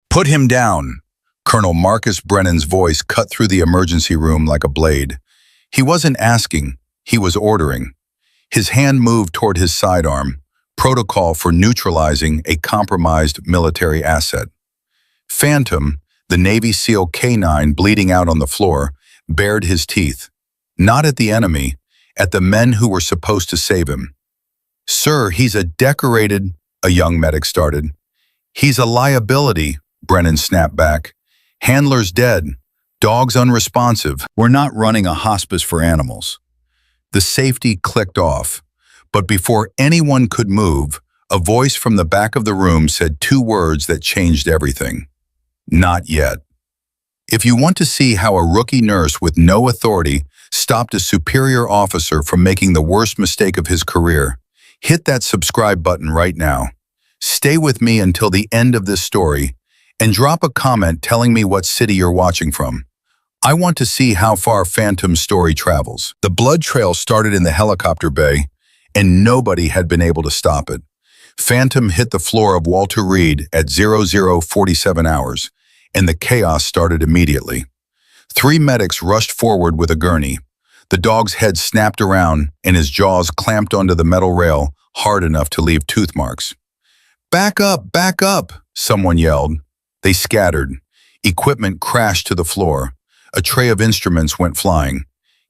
Put him down. Colonel Marcus Brennan's voice cut through the emergency room like a blade. He wasn't asking, he was ordering. His hand moved toward his sidearm, protocol for neutralizing a compromised military asset. Phantom, the Navy SEAL K-9 bleeding out on the floor, bared his teeth. Not at the enemy, at the men who were supposed to save him. "Sir, he's a young medic started. "He's a liability," Brennan snapped back. "Handler's dead. Dog's unresponsive. We're not running a hospice for animals." The safety clicked off, but before anyone could move, a voice from the back of the room said two words that changed everything. "Not yet." If you want to see how a rookie nurse with no authority stopped a superior officer from making the worst mistake of his career, hit that subscribe button right now. Stay with me until the end of this story, and drop a comment telling me what city you're watching from. I want to see how far Phantom's story travels. The blood trail started in the helicopter bay, and nobody had been able to stop it. Phantom hit the floor of Walter Reed at 0047 hours, and the chaos started immediately. 3 medics rushed forward with a gurney. The dog's head snapped around, and his jaws clamped onto the metal rail hard enough to leave tooth marks. Back up, someone yelled. They scattered. Equipment crashed to the floor. A tray of instruments went flying.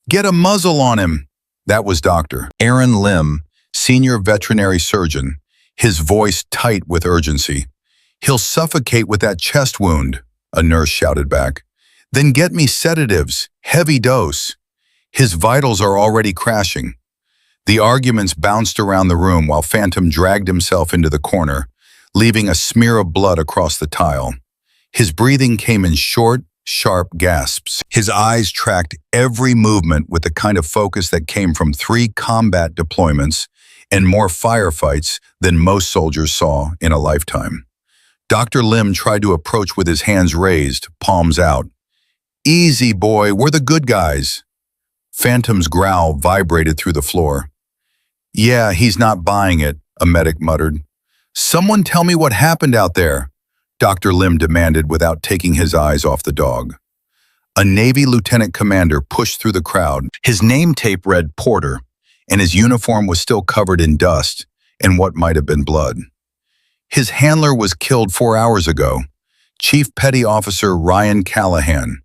"Get a muzzle on him!" That was Dr. Aaron Lim, senior veterinary surgeon, his voice tight with urgency. "He'll suffocate with that chest wound," a nurse shouted back. "Then get me sedatives, heavy dose." "His vitals are already crashing." The arguments bounced around the room while Phantom dragged himself into the corner, leaving a smear of blood across the tile. His breathing came in short, sharp gasps. His eyes tracked every movement with the kind of focus that came from 3 combat deployments and more firefights than most soldiers saw in a lifetime. Dr. Lim tried to approach with his hands raised, palms out. "Easy, boy, we're the good guys." Phantom's growl vibrated through the floor. "Yeah, he's not buying it," a medic muttered. "Someone tell me what happened out there," Dr. Lim demanded without taking his eyes off the dog. A Navy lieutenant commander pushed through the crowd. His name tape read Porter, and his uniform was still covered in dust and what might have been blood. "His handler was killed 4 hours ago. Chief Petty Officer Ryan Callahan,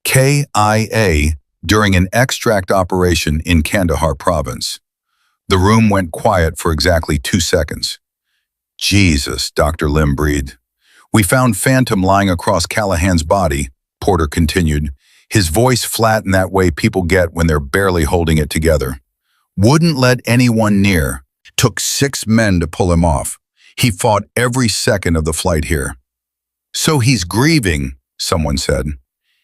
KIA, during an extract operation in Kandahar province." The room went quiet for exactly 2 seconds. "Jesus," Dr. Lim breathed. "We found Phantom lying across Callahan's body," Porter continued, his voice flat in that way people get when they're barely holding it together. "Wouldn't let anyone near. Took 6 men to pull him off. He fought every second of the flight here." "So he's grieving," someone said.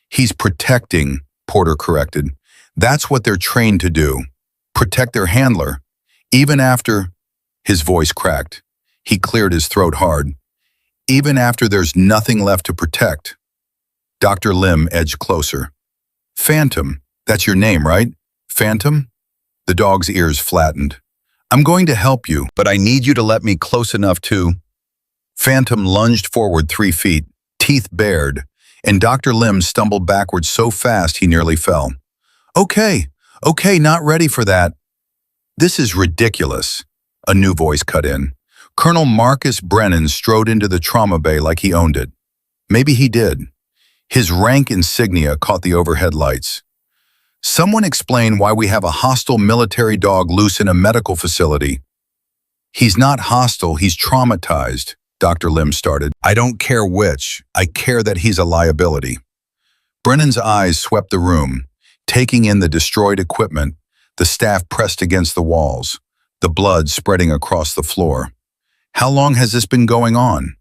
"He's protecting," Porter corrected. "That's what they're trained to do. Protect their handler. Even after..." His voice cracked. He cleared his throat hard. "Even after there's nothing left to protect." Dr. Lim edged closer. "Phantom, that's your name, right? Phantom?" The dog's ears flattened. "I'm going to help you, but I need you to let me close enough to..." Phantom lunged forward 3 feet, teeth bared, and Dr. Lim stumbled backwards so fast he nearly fell. Okay, not ready for that." "This is ridiculous," a new voice cut in. Colonel Marcus Brennan strode into the trauma bay like he owned it. Maybe he did. His rank insignia caught the overhead lights. "Someone explain why we have a hostile military dog loose in a medical facility." "He's not hostile, he's traumatized," Dr. Lim started. "I don't care which. I care that he's a liability." Brennan's eyes swept the room, taking in the destroyed equipment, the staff pressed against the walls, the blood spreading across the floor. "How long has this been going on?"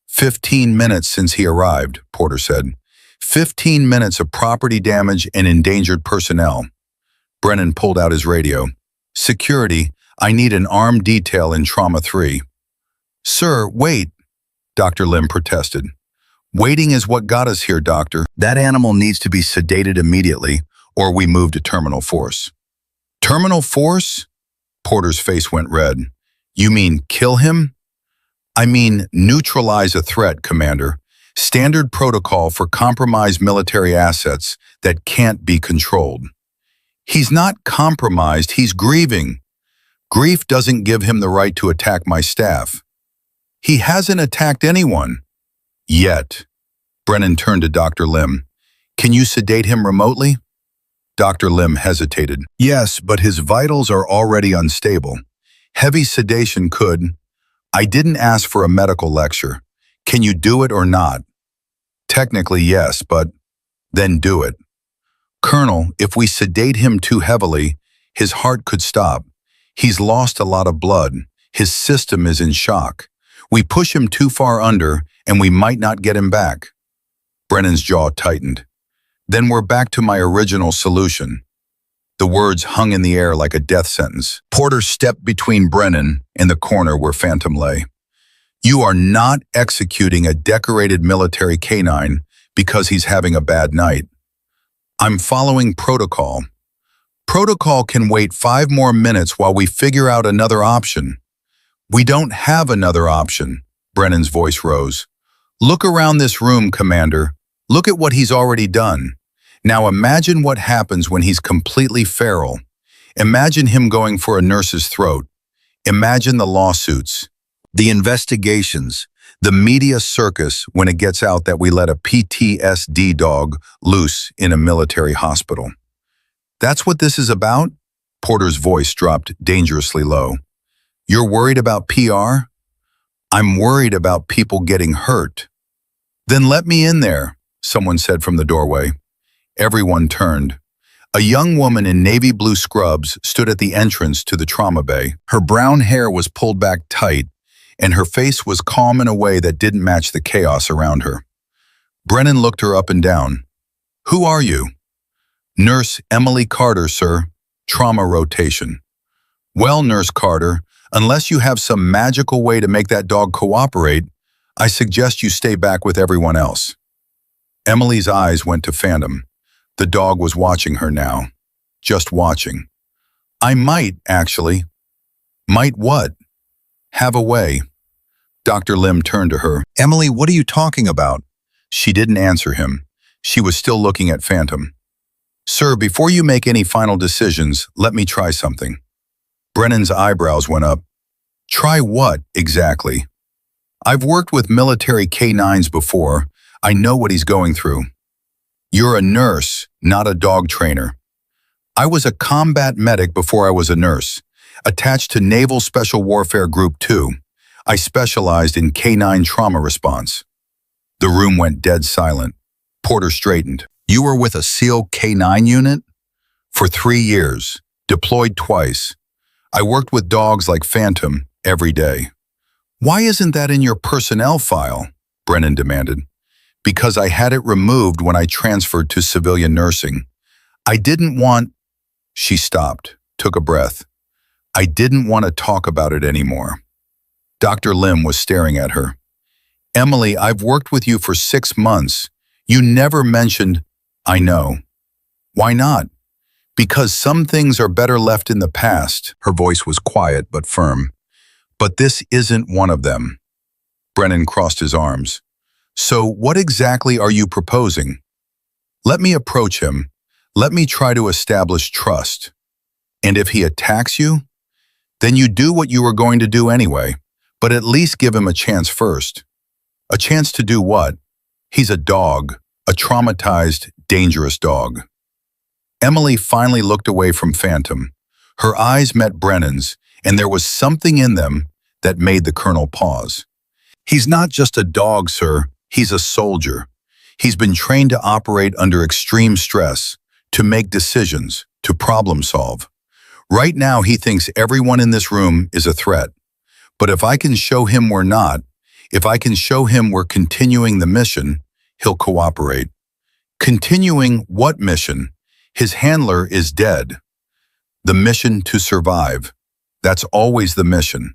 15 minutes since he arrived, Porter said. 15 minutes of property damage and endangered personnel. Brennan pulled out his radio. "Security, I need an armed detail in Trauma 3. "Sir, wait," Dr. Lim protested. "Waiting is what got us here, doctor. That animal needs to be sedated immediately, or we move to terminal force." "Terminal force?" Porter's face went red. "You mean kill him?" "I mean neutralize a threat, Commander. Standard protocol for compromised military assets that can't be controlled. He's not compromised, he's grieving. Grief doesn't give him the right to attack my staff. He hasn't attacked anyone. Yet. Brennan turned to Dr. Lim. Can you sedate him remotely? Dr. Lim hesitated. Yes, but his vitals are already unstable. Heavy sedation could. I didn't ask for a medical lecture. Can you do it or not? Technically, yes, but then do it. Colonel, if we sedate him too heavily, his heart could stop. He's lost a lot of blood. His system is in shock. We push him too far under, and we might not get him back. Brennan's jaw tightened. Then we're back to my original solution. The words hung in the air like a death sentence. Porter stepped between Brennan and the corner where Phantom lay. You are not executing a decorated military canine because he's having a bad night. I'm following protocol. Protocol can wait 5 more minutes while we figure out another option. We don't have another option. Brennan's voice rose. Look around this room, Commander. Look at what he's already done. Now imagine what happens when he's completely feral. Imagine him going for a nurse's throat. Imagine the lawsuits, the investigations, the media circus when it gets out that we let a PTSD dog loose in a military hospital. That's what this is about? Porter's voice dropped dangerously low. You're worried about PR? I'm worried about people getting hurt. Then let me in there, someone said from the doorway. Everyone turned. A young woman in navy blue scrubs stood at the entrance to the trauma bay. Her brown hair was pulled back tight, and her face was calm in a way that didn't match the chaos around her. Brennan looked her up and down. Who are you? Nurse Emily Carter, sir. Trauma rotation. Well, Nurse Carter, unless you have some magical way to make that dog cooperate, I suggest you stay back with everyone else. Emily's eyes went to Phantom. The dog was watching her now. Just watching. I might, actually. Might what? Have a way. Dr. Lim turned to her. Emily, what are you talking about? She didn't answer him. She was still looking at Phantom. Sir, before you make any final decisions, let me try something. Brennan's eyebrows went up. Try what, exactly? I've worked with military K9s before. I know what he's going through. You're a nurse, not a dog trainer. I was a combat medic before I was a nurse, attached to Naval Special Warfare Group 2. I specialized in K9 trauma response. The room went dead silent. Porter straightened. You were with a SEAL K9 unit? For 3 years, deployed twice. I worked with dogs like Phantom every day. Why isn't that in your personnel file? Brennan demanded. Because I had it removed when I transferred to civilian nursing. I didn't want... She stopped, took a breath. I didn't want to talk about it anymore. Dr. Lim was staring at her. Emily, I've worked with you for 6 months. You never mentioned... I know. Why not? Because some things are better left in the past. Her voice was quiet but firm. But this isn't one of them. Brennan crossed his arms. So what exactly are you proposing? Let me approach him. Let me try to establish trust. And if he attacks you, then you do what you were going to do anyway, but at least give him a chance first. A chance to do what? He's a dog, a traumatized, dangerous dog. Emily finally looked away from Phantom. Her eyes met Brennan's, and there was something in them that made the colonel pause. He's not just a dog, sir. He's a soldier. He's been trained to operate under extreme stress, to make decisions, to problem solve. Right now, he thinks everyone in this room is a threat. But if I can show him we're not, if I can show him we're continuing the mission, he'll cooperate. Continuing what mission? His handler is dead. The mission to survive. That's always the mission.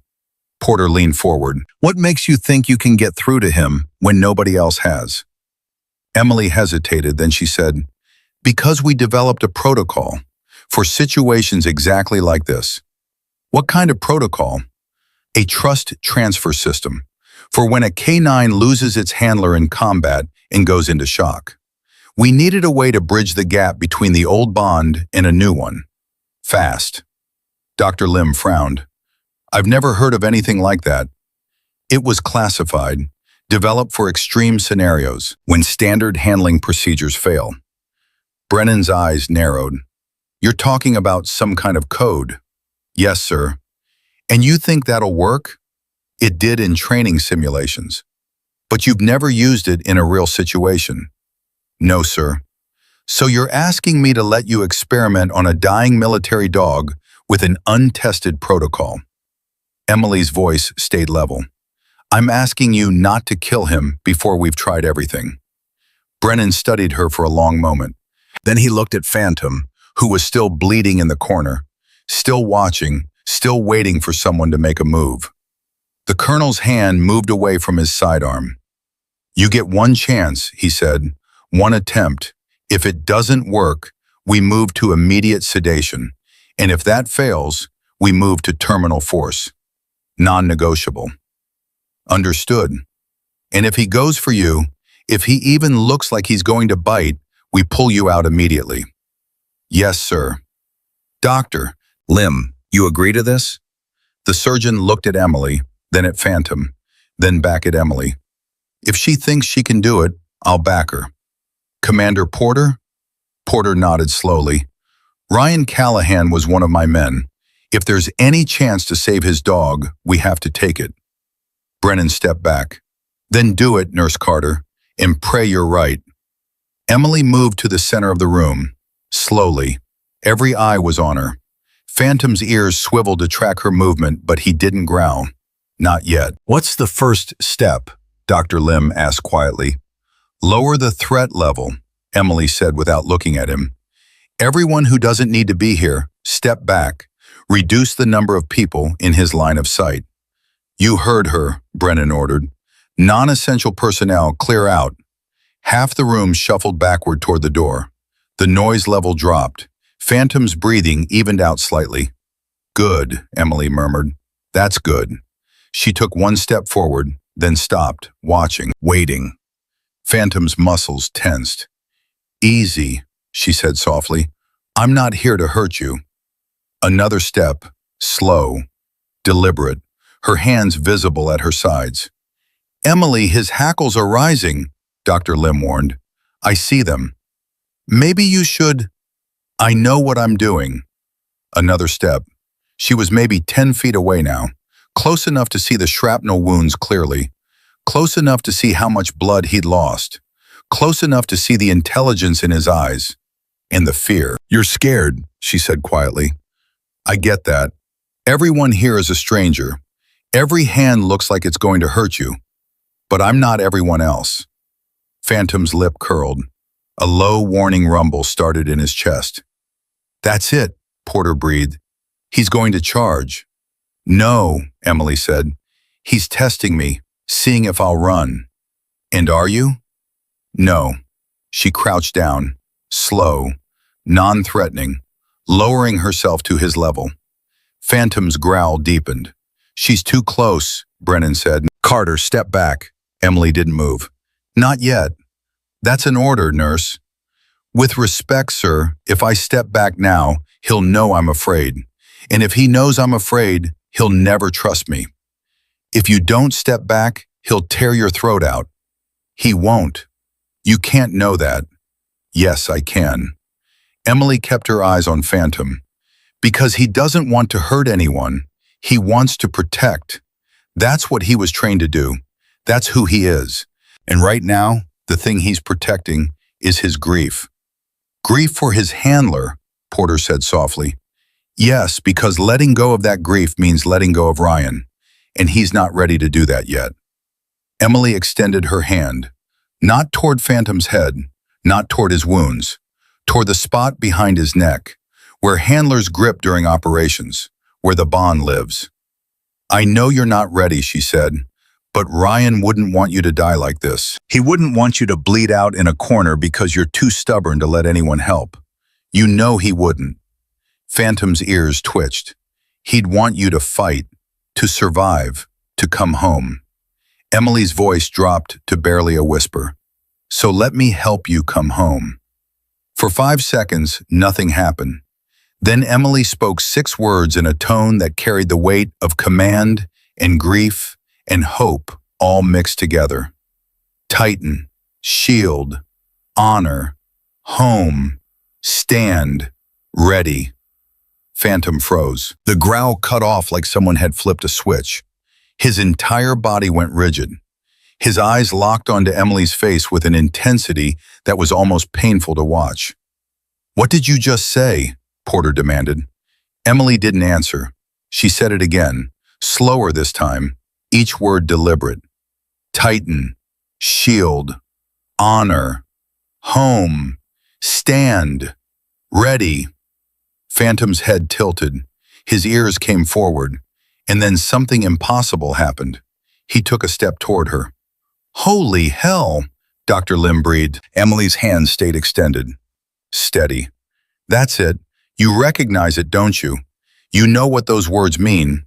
Porter leaned forward. What makes you think you can get through to him when nobody else has? Emily hesitated, then she said, because we developed a protocol for situations exactly like this. What kind of protocol? A trust transfer system. for when a canine loses its handler in combat and goes into shock. We needed a way to bridge the gap between the old bond and a new one. Fast. Dr. Lim frowned. I've never heard of anything like that. It was classified, developed for extreme scenarios when standard handling procedures fail. Brennan's eyes narrowed. You're talking about some kind of code? Yes, sir. And you think that'll work? It did in training simulations. But you've never used it in a real situation. No, sir. So you're asking me to let you experiment on a dying military dog with an untested protocol. Emily's voice stayed level. I'm asking you not to kill him before we've tried everything. Brennan studied her for a long moment. Then he looked at Phantom, who was still bleeding in the corner, still watching, still waiting for someone to make a move. The colonel's hand moved away from his sidearm. You get one chance, he said, one attempt. If it doesn't work, we move to immediate sedation. And if that fails, we move to terminal force. Non-negotiable. Understood. And if he goes for you, if he even looks like he's going to bite, we pull you out immediately. Yes, sir. Doctor, Lim, you agree to this? The surgeon looked at Emily, then at Phantom, then back at Emily. If she thinks she can do it, I'll back her. Commander Porter? Porter nodded slowly. Ryan Callahan was one of my men. If there's any chance to save his dog, we have to take it. Brennan stepped back. Then do it, Nurse Carter, and pray you're right. Emily moved to the center of the room. Slowly. Every eye was on her. Phantom's ears swiveled to track her movement, but he didn't growl. Not yet. What's the first step? Dr. Lim asked quietly. Lower the threat level, Emily said without looking at him. Everyone who doesn't need to be here, step back. Reduce the number of people in his line of sight. You heard her, Brennan ordered. Non-essential personnel, clear out. Half the room shuffled backward toward the door. The noise level dropped. Phantom's breathing evened out slightly. Good, Emily murmured. That's good. She took one step forward, then stopped, watching, waiting. Phantom's muscles tensed. Easy, she said softly. I'm not here to hurt you. Another step, slow, deliberate, her hands visible at her sides. Emily, his hackles are rising, Dr. Lim warned. I see them. Maybe you should. I know what I'm doing. Another step. She was maybe 10 feet away now, close enough to see the shrapnel wounds clearly, close enough to see how much blood he'd lost, close enough to see the intelligence in his eyes, and the fear. You're scared, she said quietly. I get that. Everyone here is a stranger. Every hand looks like it's going to hurt you. But I'm not everyone else. Phantom's lip curled. A low, warning rumble started in his chest. That's it, Porter breathed. He's going to charge. No, Emily said. He's testing me, seeing if I'll run. And are you? No. She crouched down, slow, non-threatening, lowering herself to his level. Phantom's growl deepened. She's too close, Brennan said. Carter, step back. Emily didn't move. Not yet. That's an order, nurse. With respect, sir, if I step back now, he'll know I'm afraid. And if he knows I'm afraid, he'll never trust me. If you don't step back, he'll tear your throat out. He won't. You can't know that. Yes, I can. Emily kept her eyes on Phantom. Because he doesn't want to hurt anyone. He wants to protect. That's what he was trained to do. That's who he is. And right now, the thing he's protecting is his grief. Grief for his handler, Porter said softly. Yes, because letting go of that grief means letting go of Ryan, and he's not ready to do that yet. Emily extended her hand, not toward Phantom's head, not toward his wounds, toward the spot behind his neck, where handlers grip during operations, where the bond lives. I know you're not ready, she said, but Ryan wouldn't want you to die like this. He wouldn't want you to bleed out in a corner because you're too stubborn to let anyone help. You know he wouldn't. Phantom's ears twitched. He'd want you to fight, to survive, to come home. Emily's voice dropped to barely a whisper. So let me help you come home. For 5 seconds, nothing happened. Then Emily spoke 6 words in a tone that carried the weight of command and grief and hope all mixed together. Tighten, shield, honor, home, stand, ready. Phantom froze. The growl cut off like someone had flipped a switch. His entire body went rigid. His eyes locked onto Emily's face with an intensity that was almost painful to watch. "What did you just say?" Porter demanded. Emily didn't answer. She said it again, slower this time, each word deliberate. Tighten, shield, honor, home, stand, ready. Phantom's head tilted. His ears came forward, and then something impossible happened. He took a step toward her. "Holy hell," Dr. Lim breathed. Emily's hand stayed extended. "Steady. That's it. You recognize it, don't you? You know what those words mean."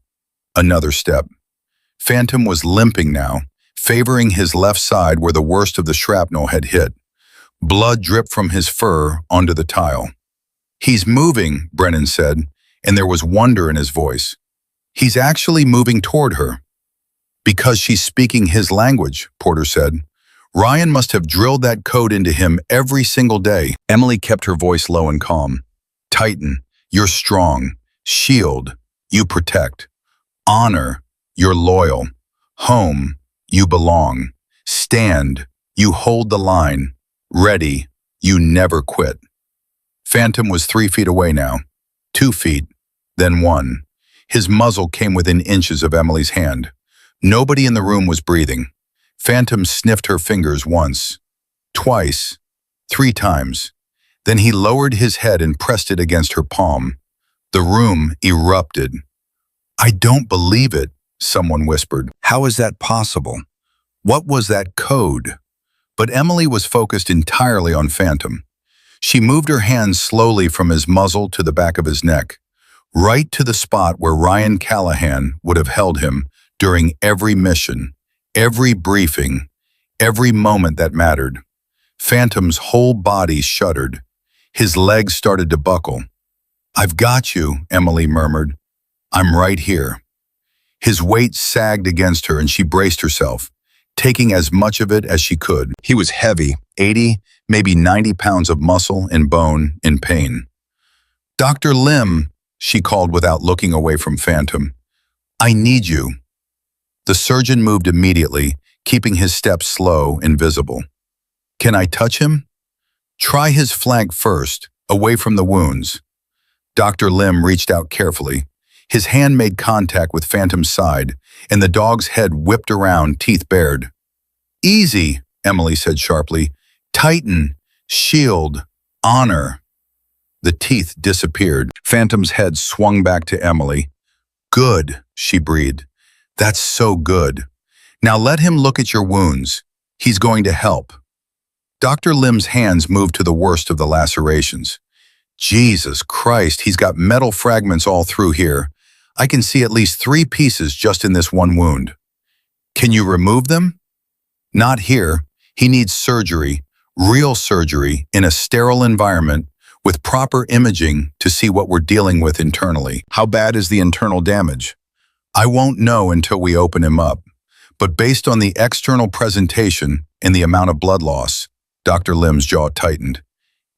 Another step. Phantom was limping now, favoring his left side where the worst of the shrapnel had hit. Blood dripped from his fur onto the tile. "He's moving," Brennan said, and there was wonder in his voice. "He's actually moving toward her." "Because she's speaking his language," Porter said. "Ryan must have drilled that code into him every single day." Emily kept her voice low and calm. "Tighten, you're strong. Shield, you protect. Honor, you're loyal. Home, you belong. Stand, you hold the line. Ready, you never quit." Phantom was 3 feet away now. 2 feet, then 1. His muzzle came within inches of Emily's hand. Nobody in the room was breathing. Phantom sniffed her fingers once, twice, 3 times. Then he lowered his head and pressed it against her palm. The room erupted. "I don't believe it," someone whispered. "How is that possible? What was that code?" But Emily was focused entirely on Phantom. She moved her hands slowly from his muzzle to the back of his neck, right to the spot where Ryan Callahan would have held him during every mission, every briefing, every moment that mattered. Phantom's whole body shuddered. His legs started to buckle. "I've got you," Emily murmured. "I'm right here." His weight sagged against her and she braced herself, taking as much of it as she could. He was heavy, 80, maybe 90 pounds of muscle and bone in pain. "Dr. Lim," she called without looking away from Phantom. "I need you." The surgeon moved immediately, keeping his steps slow and visible. "Can I touch him?" "Try his flank first, away from the wounds." Dr. Lim reached out carefully. His hand made contact with Phantom's side, and the dog's head whipped around, teeth bared. "Easy," Emily said sharply. "Tighten, shield, honor." The teeth disappeared. Phantom's head swung back to Emily. "Good," she breathed. "That's so good. Now let him look at your wounds. He's going to help." Dr. Lim's hands moved to the worst of the lacerations. "Jesus Christ, he's got metal fragments all through here. I can see at least 3 pieces just in this one wound." "Can you remove them?" "Not here. He needs surgery, real surgery, in a sterile environment with proper imaging to see what we're dealing with internally." "How bad is the internal damage?" "I won't know until we open him up. But based on the external presentation and the amount of blood loss," Dr. Lim's jaw tightened.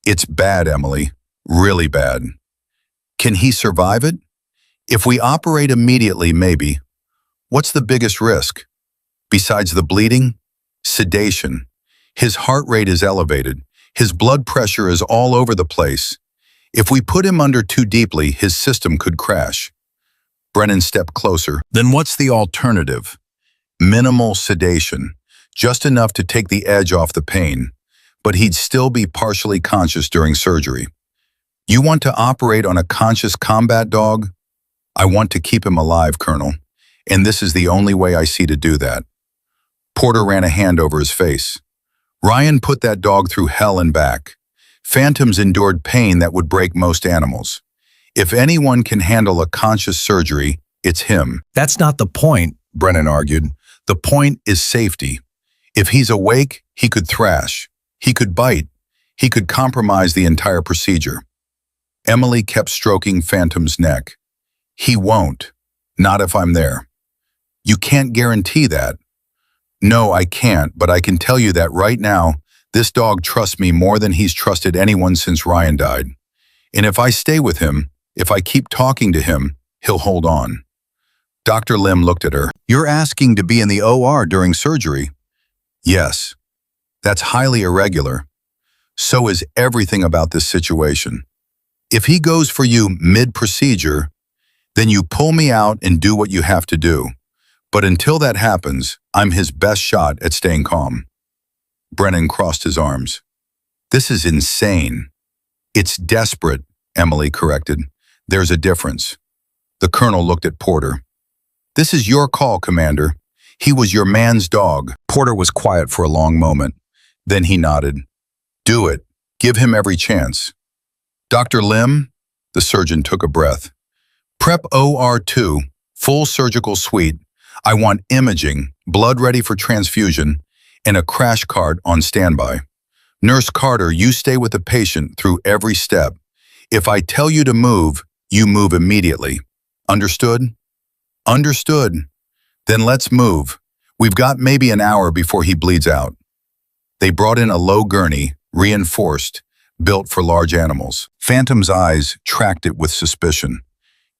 "It's bad, Emily. Really bad." "Can he survive it?" "If we operate immediately, maybe." "What's the biggest risk?" "Besides the bleeding?" "Sedation. His heart rate is elevated. His blood pressure is all over the place. If we put him under too deeply, his system could crash." Brennan stepped closer. "Then what's the alternative?" "Minimal sedation. Just enough to take the edge off the pain. But he'd still be partially conscious during surgery." "You want to operate on a conscious combat dog?" "I want to keep him alive, Colonel. And this is the only way I see to do that." Porter ran a hand over his face. "Ryan put that dog through hell and back. Phantoms endured pain that would break most animals. If anyone can handle a conscious surgery, it's him." That's not the point. Brennan argued. The point is safety. If he's awake, he could thrash. He could bite. He could compromise the entire procedure. Emily kept stroking Phantom's neck. He won't. Not if I'm there. You can't guarantee that. No, I can't, but I can tell you that right now, this dog trusts me more than he's trusted anyone since Ryan died. And if I stay with him, if I keep talking to him, he'll hold on. Dr. Lim looked at her. You're asking to be in the OR during surgery? Yes. That's highly irregular. So is everything about this situation. If he goes for you mid-procedure, then you pull me out and do what you have to do. But until that happens, I'm his best shot at staying calm. Brennan crossed his arms. This is insane. It's desperate, Emily corrected. There's a difference. The colonel looked at Porter. This is your call, Commander. He was your man's dog. Porter was quiet for a long moment. Then he nodded. Do it. Give him every chance. Dr. Lim, the surgeon took a breath. Prep OR2, full surgical suite. I want imaging, blood ready for transfusion, and a crash cart on standby. Nurse Carter, you stay with the patient through every step. If I tell you to move, you move immediately. Understood? Understood. Then let's move. We've got maybe an hour before he bleeds out. They brought in a low gurney, reinforced, built for large animals. Phantom's eyes tracked it with suspicion.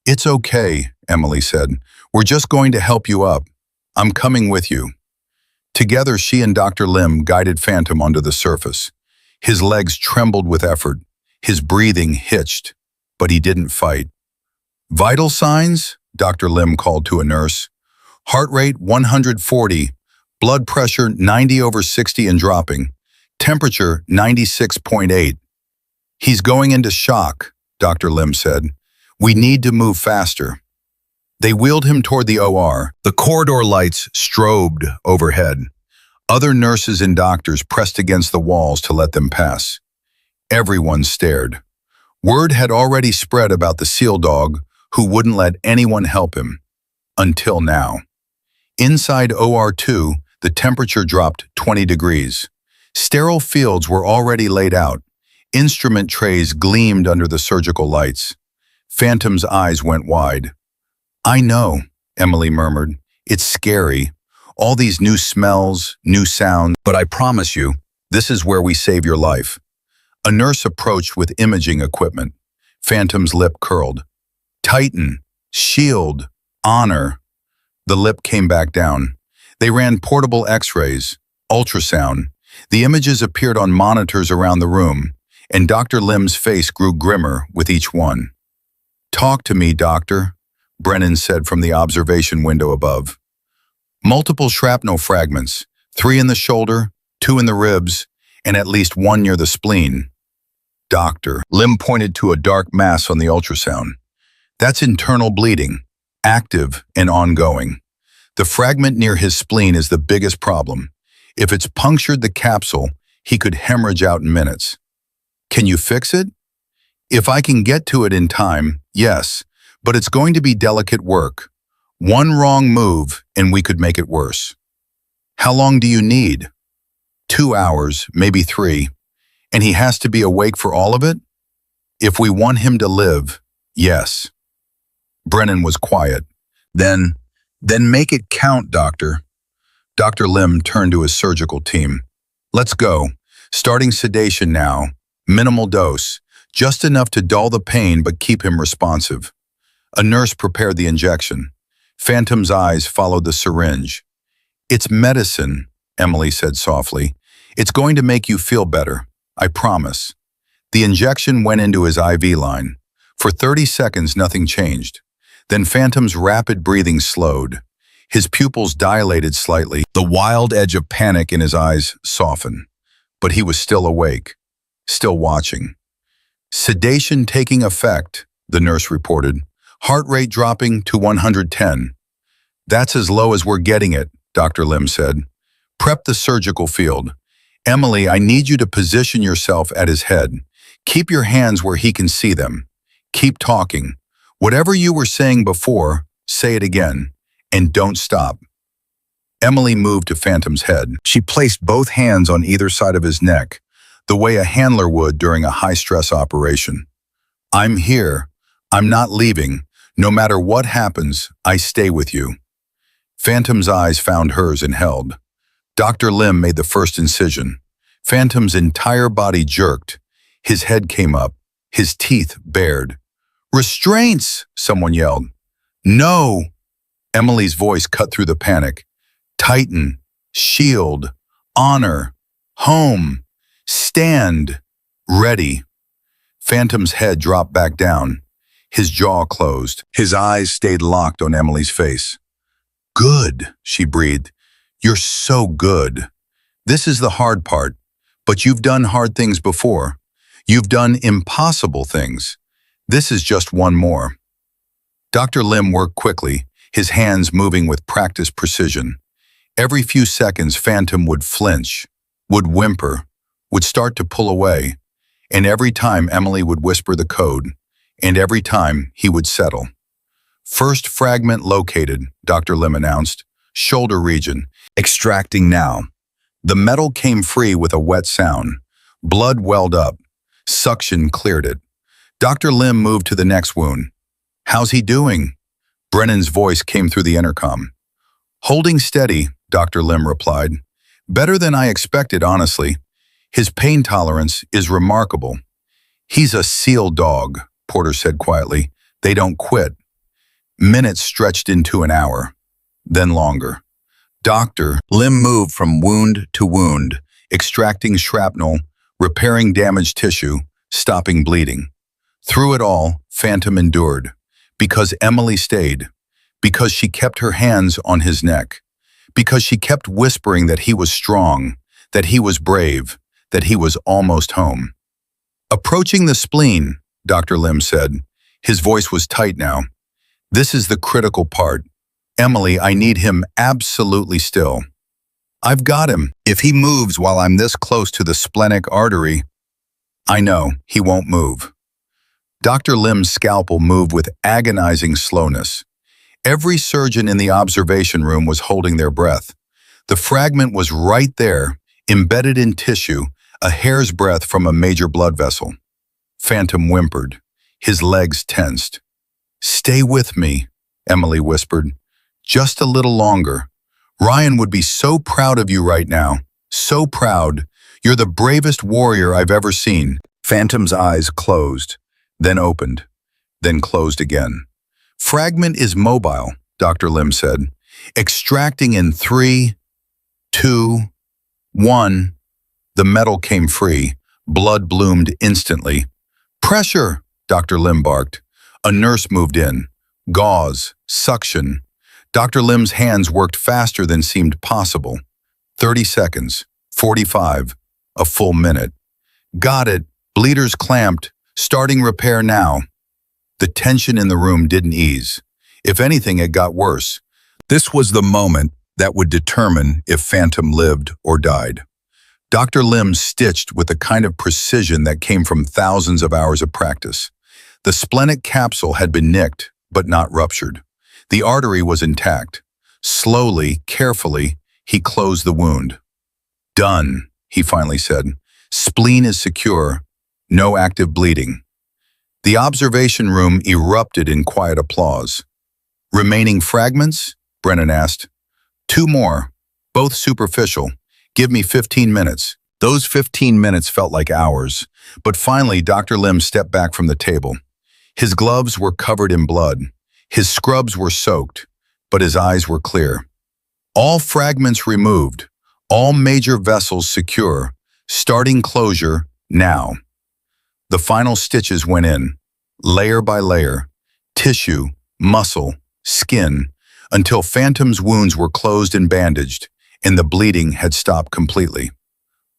It's okay, Emily said. We're just going to help you up. I'm coming with you. Together, she and Dr. Lim guided Phantom onto the surface. His legs trembled with effort. His breathing hitched, but he didn't fight. Vital signs? Dr. Lim called to a nurse. Heart rate 140, blood pressure 90/60 and dropping, temperature 96.8. He's going into shock, Dr. Lim said. We need to move faster. They wheeled him toward the OR. The corridor lights strobed overhead. Other nurses and doctors pressed against the walls to let them pass. Everyone stared. Word had already spread about the seal dog who wouldn't let anyone help him. Until now. Inside OR2, the temperature dropped 20 degrees. Sterile fields were already laid out. Instrument trays gleamed under the surgical lights. Phantom's eyes went wide. I know, Emily murmured. It's scary. All these new smells, new sounds, but I promise you, this is where we save your life. A nurse approached with imaging equipment. Phantom's lip curled. Titan, shield, honor. The lip came back down. They ran portable x-rays, ultrasound. The images appeared on monitors around the room, and Dr. Lim's face grew grimmer with each one. Talk to me, doctor, Brennan said from the observation window above. Multiple shrapnel fragments, 3 in the shoulder, 2 in the ribs, and at least 1 near the spleen. Doctor, Lim pointed to a dark mass on the ultrasound. That's internal bleeding, active and ongoing. The fragment near his spleen is the biggest problem. If it's punctured the capsule, he could hemorrhage out in minutes. Can you fix it? If I can get to it in time, yes, but it's going to be delicate work. One wrong move and we could make it worse. How long do you need? 2 hours, maybe 3. And he has to be awake for all of it? If we want him to live, yes. Brennan was quiet. Then make it count, doctor. Dr. Lim turned to his surgical team. Let's go. Starting sedation now. Minimal dose. Just enough to dull the pain but keep him responsive. A nurse prepared the injection. Phantom's eyes followed the syringe. It's medicine, Emily said softly. It's going to make you feel better. I promise. The injection went into his IV line. For 30 seconds, nothing changed. Then Phantom's rapid breathing slowed. His pupils dilated slightly. The wild edge of panic in his eyes softened. But he was still awake, still watching. Sedation taking effect, the nurse reported. Heart rate dropping to 110. That's as low as we're getting it, Dr. Lim said. Prep the surgical field. Emily, I need you to position yourself at his head. Keep your hands where he can see them. Keep talking. Whatever you were saying before, say it again. And don't stop. Emily moved to Phantom's head. She placed both hands on either side of his neck, the way a handler would during a high-stress operation. I'm here. I'm not leaving. No matter what happens, I stay with you. Phantom's eyes found hers and held. Dr. Lim made the first incision. Phantom's entire body jerked. His head came up, his teeth bared. "Restraints!" someone yelled. "No!" Emily's voice cut through the panic. "Tighten, shield, honor, home, stand, ready." Phantom's head dropped back down. His jaw closed. His eyes stayed locked on Emily's face. "Good," she breathed. "You're so good. This is the hard part, but you've done hard things before. You've done impossible things. This is just one more." Dr. Lim worked quickly, his hands moving with practiced precision. Every few seconds, Phantom would flinch, would whimper, would start to pull away, and every time Emily would whisper the code, and every time he would settle. "First fragment located," Dr. Lim announced. "Shoulder region. Extracting now." The metal came free with a wet sound. Blood welled up. Suction cleared it. Dr. Lim moved to the next wound. "How's he doing?" Brennan's voice came through the intercom. "Holding steady," Dr. Lim replied. "Better than I expected, honestly. His pain tolerance is remarkable." "He's a SEAL dog," Porter said quietly. "They don't quit." Minutes stretched into an hour, then longer. Dr. Lim moved from wound to wound, extracting shrapnel, repairing damaged tissue, stopping bleeding. Through it all, Phantom endured, because Emily stayed, because she kept her hands on his neck, because she kept whispering that he was strong, that he was brave, that he was almost home. "Approaching the spleen," Dr. Lim said. His voice was tight now. "This is the critical part. Emily, I need him absolutely still. I've got him. If he moves while I'm this close to the splenic artery, I know he won't move." Dr. Lim's scalpel moved with agonizing slowness. Every surgeon in the observation room was holding their breath. The fragment was right there, embedded in tissue, a hair's breadth from a major blood vessel. Phantom whimpered. His legs tensed. "Stay with me," Emily whispered. "Just a little longer. Ryan would be so proud of you right now. So proud. You're the bravest warrior I've ever seen." Phantom's eyes closed, then opened, then closed again. "Fragment is mobile," Dr. Lim said. "Extracting in 3, 2, 1. The metal came free. Blood bloomed instantly. "Pressure," Dr. Lim barked. A nurse moved in. Gauze, suction. Dr. Lim's hands worked faster than seemed possible. 30 seconds, 45, a full minute. "Got it. Bleeders clamped. Starting repair now." The tension in the room didn't ease. If anything, it got worse. This was the moment that would determine if Phantom lived or died. Dr. Lim stitched with the kind of precision that came from thousands of hours of practice. The splenic capsule had been nicked, but not ruptured. The artery was intact. Slowly, carefully, he closed the wound. "Done," he finally said. "Spleen is secure. No active bleeding." The observation room erupted in quiet applause. "Remaining fragments?" Brennan asked. "2 more, both superficial. Give me 15 minutes. Those 15 minutes felt like hours, but finally Dr. Lim stepped back from the table. His gloves were covered in blood. His scrubs were soaked, but his eyes were clear. "All fragments removed, all major vessels secure, starting closure now." The final stitches went in, layer by layer, tissue, muscle, skin, until Phantom's wounds were closed and bandaged, and the bleeding had stopped completely.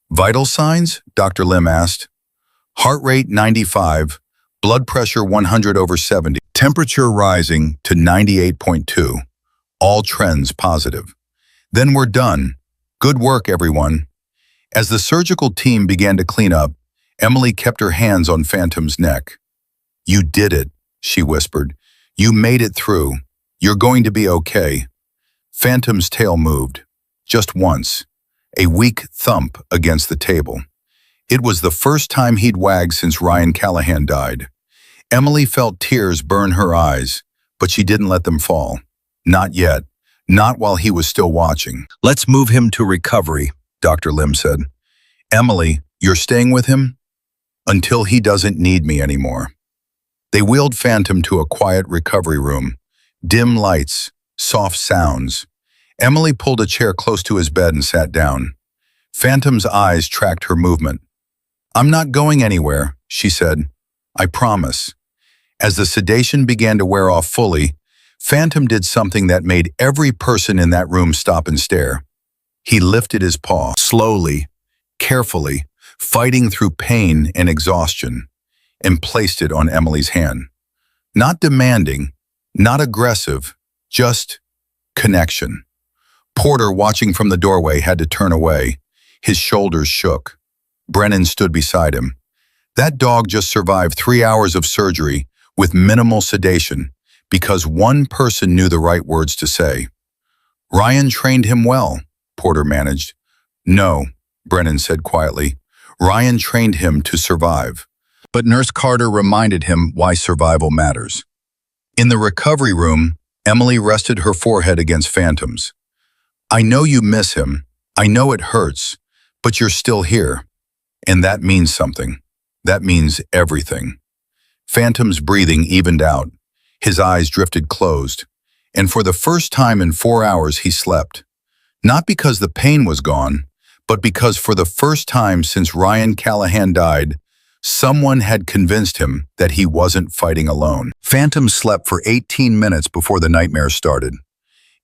"Vital signs?" Dr. Lim asked. "Heart rate 95, blood pressure 100/70, temperature rising to 98.2. All trends positive." "Then we're done. Good work, everyone." As the surgical team began to clean up, Emily kept her hands on Phantom's neck. "You did it," she whispered. "You made it through. You're going to be okay." Phantom's tail moved, just once, a weak thump against the table. It was the first time he'd wagged since Ryan Callahan died. Emily felt tears burn her eyes, but she didn't let them fall. Not yet. Not while he was still watching. "Let's move him to recovery," Dr. Lim said. "Emily, you're staying with him? Until he doesn't need me anymore." They wheeled Phantom to a quiet recovery room. Dim lights, soft sounds. Emily pulled a chair close to his bed and sat down. Phantom's eyes tracked her movement. "I'm not going anywhere," she said. "I promise." As the sedation began to wear off fully, Phantom did something that made every person in that room stop and stare. He lifted his paw, slowly, carefully, fighting through pain and exhaustion, and placed it on Emily's hand. Not demanding, not aggressive, just connection. Porter, watching from the doorway, had to turn away. His shoulders shook. Brennan stood beside him. That dog just survived 3 hours of surgery with minimal sedation because one person knew the right words to say. "Ryan trained him well," Porter managed. "No," Brennan said quietly. "Ryan trained him to survive." But Nurse Carter reminded him why survival matters. In the recovery room, Emily rested her forehead against Phantom's. "I know you miss him. I know it hurts, but you're still here. And that means something. That means everything." Phantom's breathing evened out. His eyes drifted closed. And for the first time in 4 hours, he slept. Not because the pain was gone, but because for the first time since Ryan Callahan died, someone had convinced him that he wasn't fighting alone. Phantom slept for 18 minutes before the nightmare started.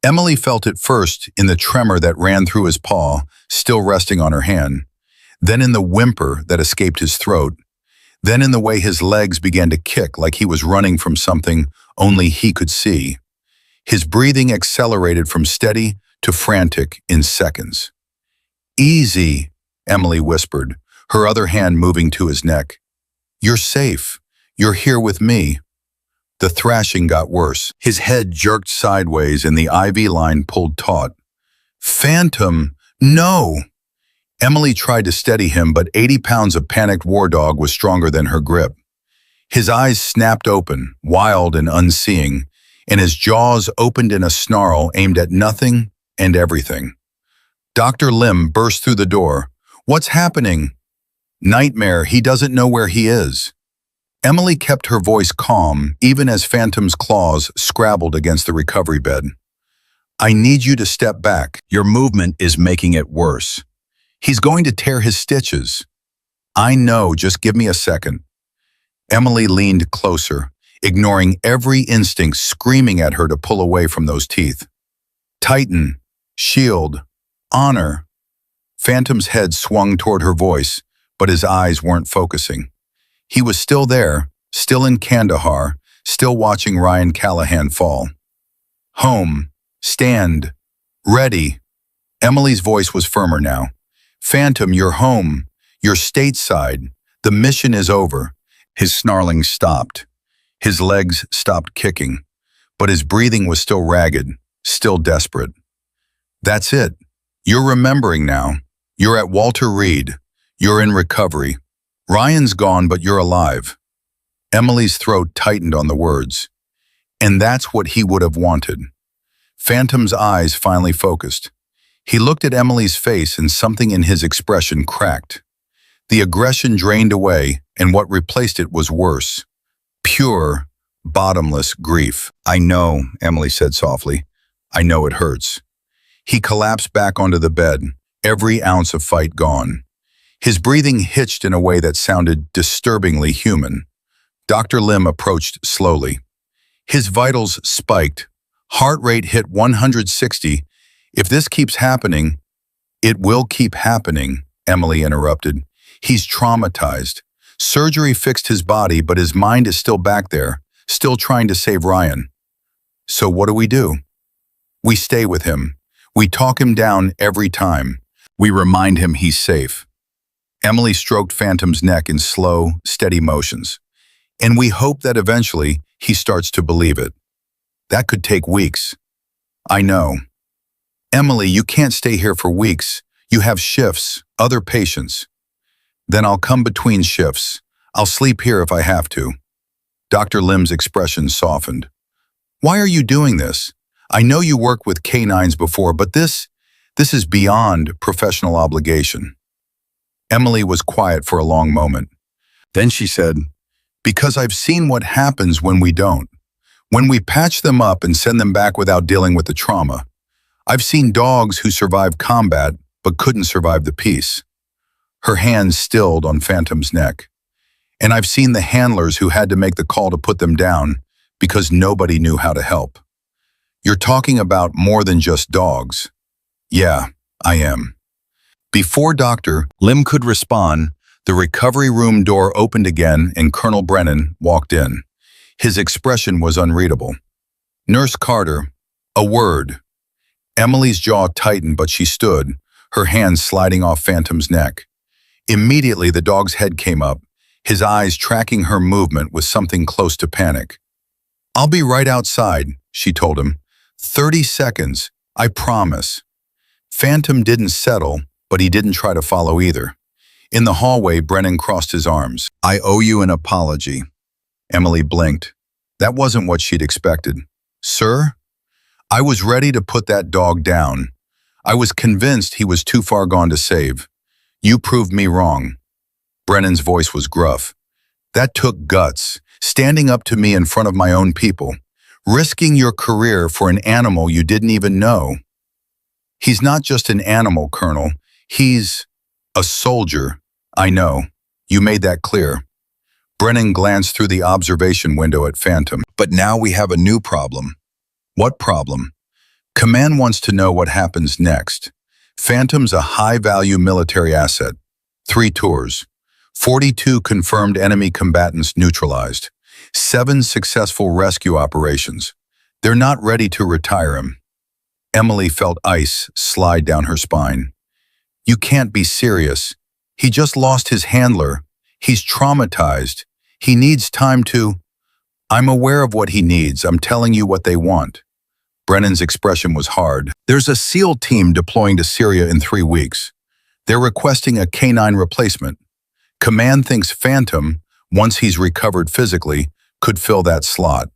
Emily felt it first in the tremor that ran through his paw, still resting on her hand, then in the whimper that escaped his throat, then in the way his legs began to kick like he was running from something only he could see. His breathing accelerated from steady to frantic in seconds. "Easy," Emily whispered, her other hand moving to his neck. "You're safe. You're here with me." The thrashing got worse. His head jerked sideways and the IV line pulled taut. "Phantom, no!" Emily tried to steady him, but 80 pounds of panicked war dog was stronger than her grip. His eyes snapped open, wild and unseeing, and his jaws opened in a snarl aimed at nothing and everything. Dr. Lim burst through the door. "What's happening?" "Nightmare, he doesn't know where he is." Emily kept her voice calm, even as Phantom's claws scrabbled against the recovery bed. "I need you to step back. Your movement is making it worse. He's going to tear his stitches." "I know, just give me a second." Emily leaned closer, ignoring every instinct screaming at her to pull away from those teeth. "Tighten, shield, honor." Phantom's head swung toward her voice, but his eyes weren't focusing. He was still there, still in Kandahar, still watching Ryan Callahan fall. "Home, stand, ready." Emily's voice was firmer now. "Phantom, you're home. You're stateside. The mission is over." His snarling stopped. His legs stopped kicking, but his breathing was still ragged, still desperate. "That's it. You're remembering now. You're at Walter Reed. You're in recovery. Ryan's gone, but you're alive." Emily's throat tightened on the words. And that's what he would have wanted. Phantom's eyes finally focused. He looked at Emily's face and something in his expression cracked. The aggression drained away, and what replaced it was worse. Pure, bottomless grief. "I know," Emily said softly. "I know it hurts." He collapsed back onto the bed, every ounce of fight gone. His breathing hitched in a way that sounded disturbingly human. Dr. Lim approached slowly. His vitals spiked. Heart rate hit 160. "If this keeps happening—" "It will keep happening," Emily interrupted. "He's traumatized. Surgery fixed his body, but his mind is still back there, still trying to save Ryan." "So what do? We stay with him. We talk him down every time. We remind him he's safe." Emily stroked Phantom's neck in slow, steady motions. "And we hope that eventually he starts to believe it. That could take weeks." "I know." Emily, you can't stay here for weeks. You have shifts, other patients. Then I'll come between shifts. I'll sleep here if I have to. Dr. Lim's expression softened. Why are you doing this? I know you worked with canines before, but this is beyond professional obligation. Emily was quiet for a long moment. Then she said, because I've seen what happens when we don't. When we patch them up and send them back without dealing with the trauma. I've seen dogs who survived combat but couldn't survive the peace. Her hands stilled on Phantom's neck. And I've seen the handlers who had to make the call to put them down because nobody knew how to help. You're talking about more than just dogs. Yeah, I am. Before Dr. Lim could respond, the recovery room door opened again and Colonel Brennan walked in. His expression was unreadable. Nurse Carter, a word. Emily's jaw tightened, but she stood, her hands sliding off Phantom's neck. Immediately, the dog's head came up, his eyes tracking her movement with something close to panic. I'll be right outside, she told him. 30 seconds, I promise. Phantom didn't settle, but he didn't try to follow either. In the hallway, Brennan crossed his arms. I owe you an apology. Emily blinked. That wasn't what she'd expected. Sir? I was ready to put that dog down. I was convinced he was too far gone to save. You proved me wrong. Brennan's voice was gruff. That took guts, standing up to me in front of my own people, risking your career for an animal you didn't even know. He's not just an animal, Colonel. He's a soldier. I know. You made that clear. Brennan glanced through the observation window at Phantom. But now we have a new problem. What problem? Command wants to know what happens next. Phantom's a high-value military asset. 3 tours. 42 confirmed enemy combatants neutralized. 7 successful rescue operations. They're not ready to retire him. Emily felt ice slide down her spine. You can't be serious. He just lost his handler. He's traumatized. He needs time to... I'm aware of what he needs. I'm telling you what they want. Brennan's expression was hard. There's a SEAL team deploying to Syria in 3 weeks. They're requesting a canine replacement. Command thinks Phantom, once he's recovered physically, could fill that slot.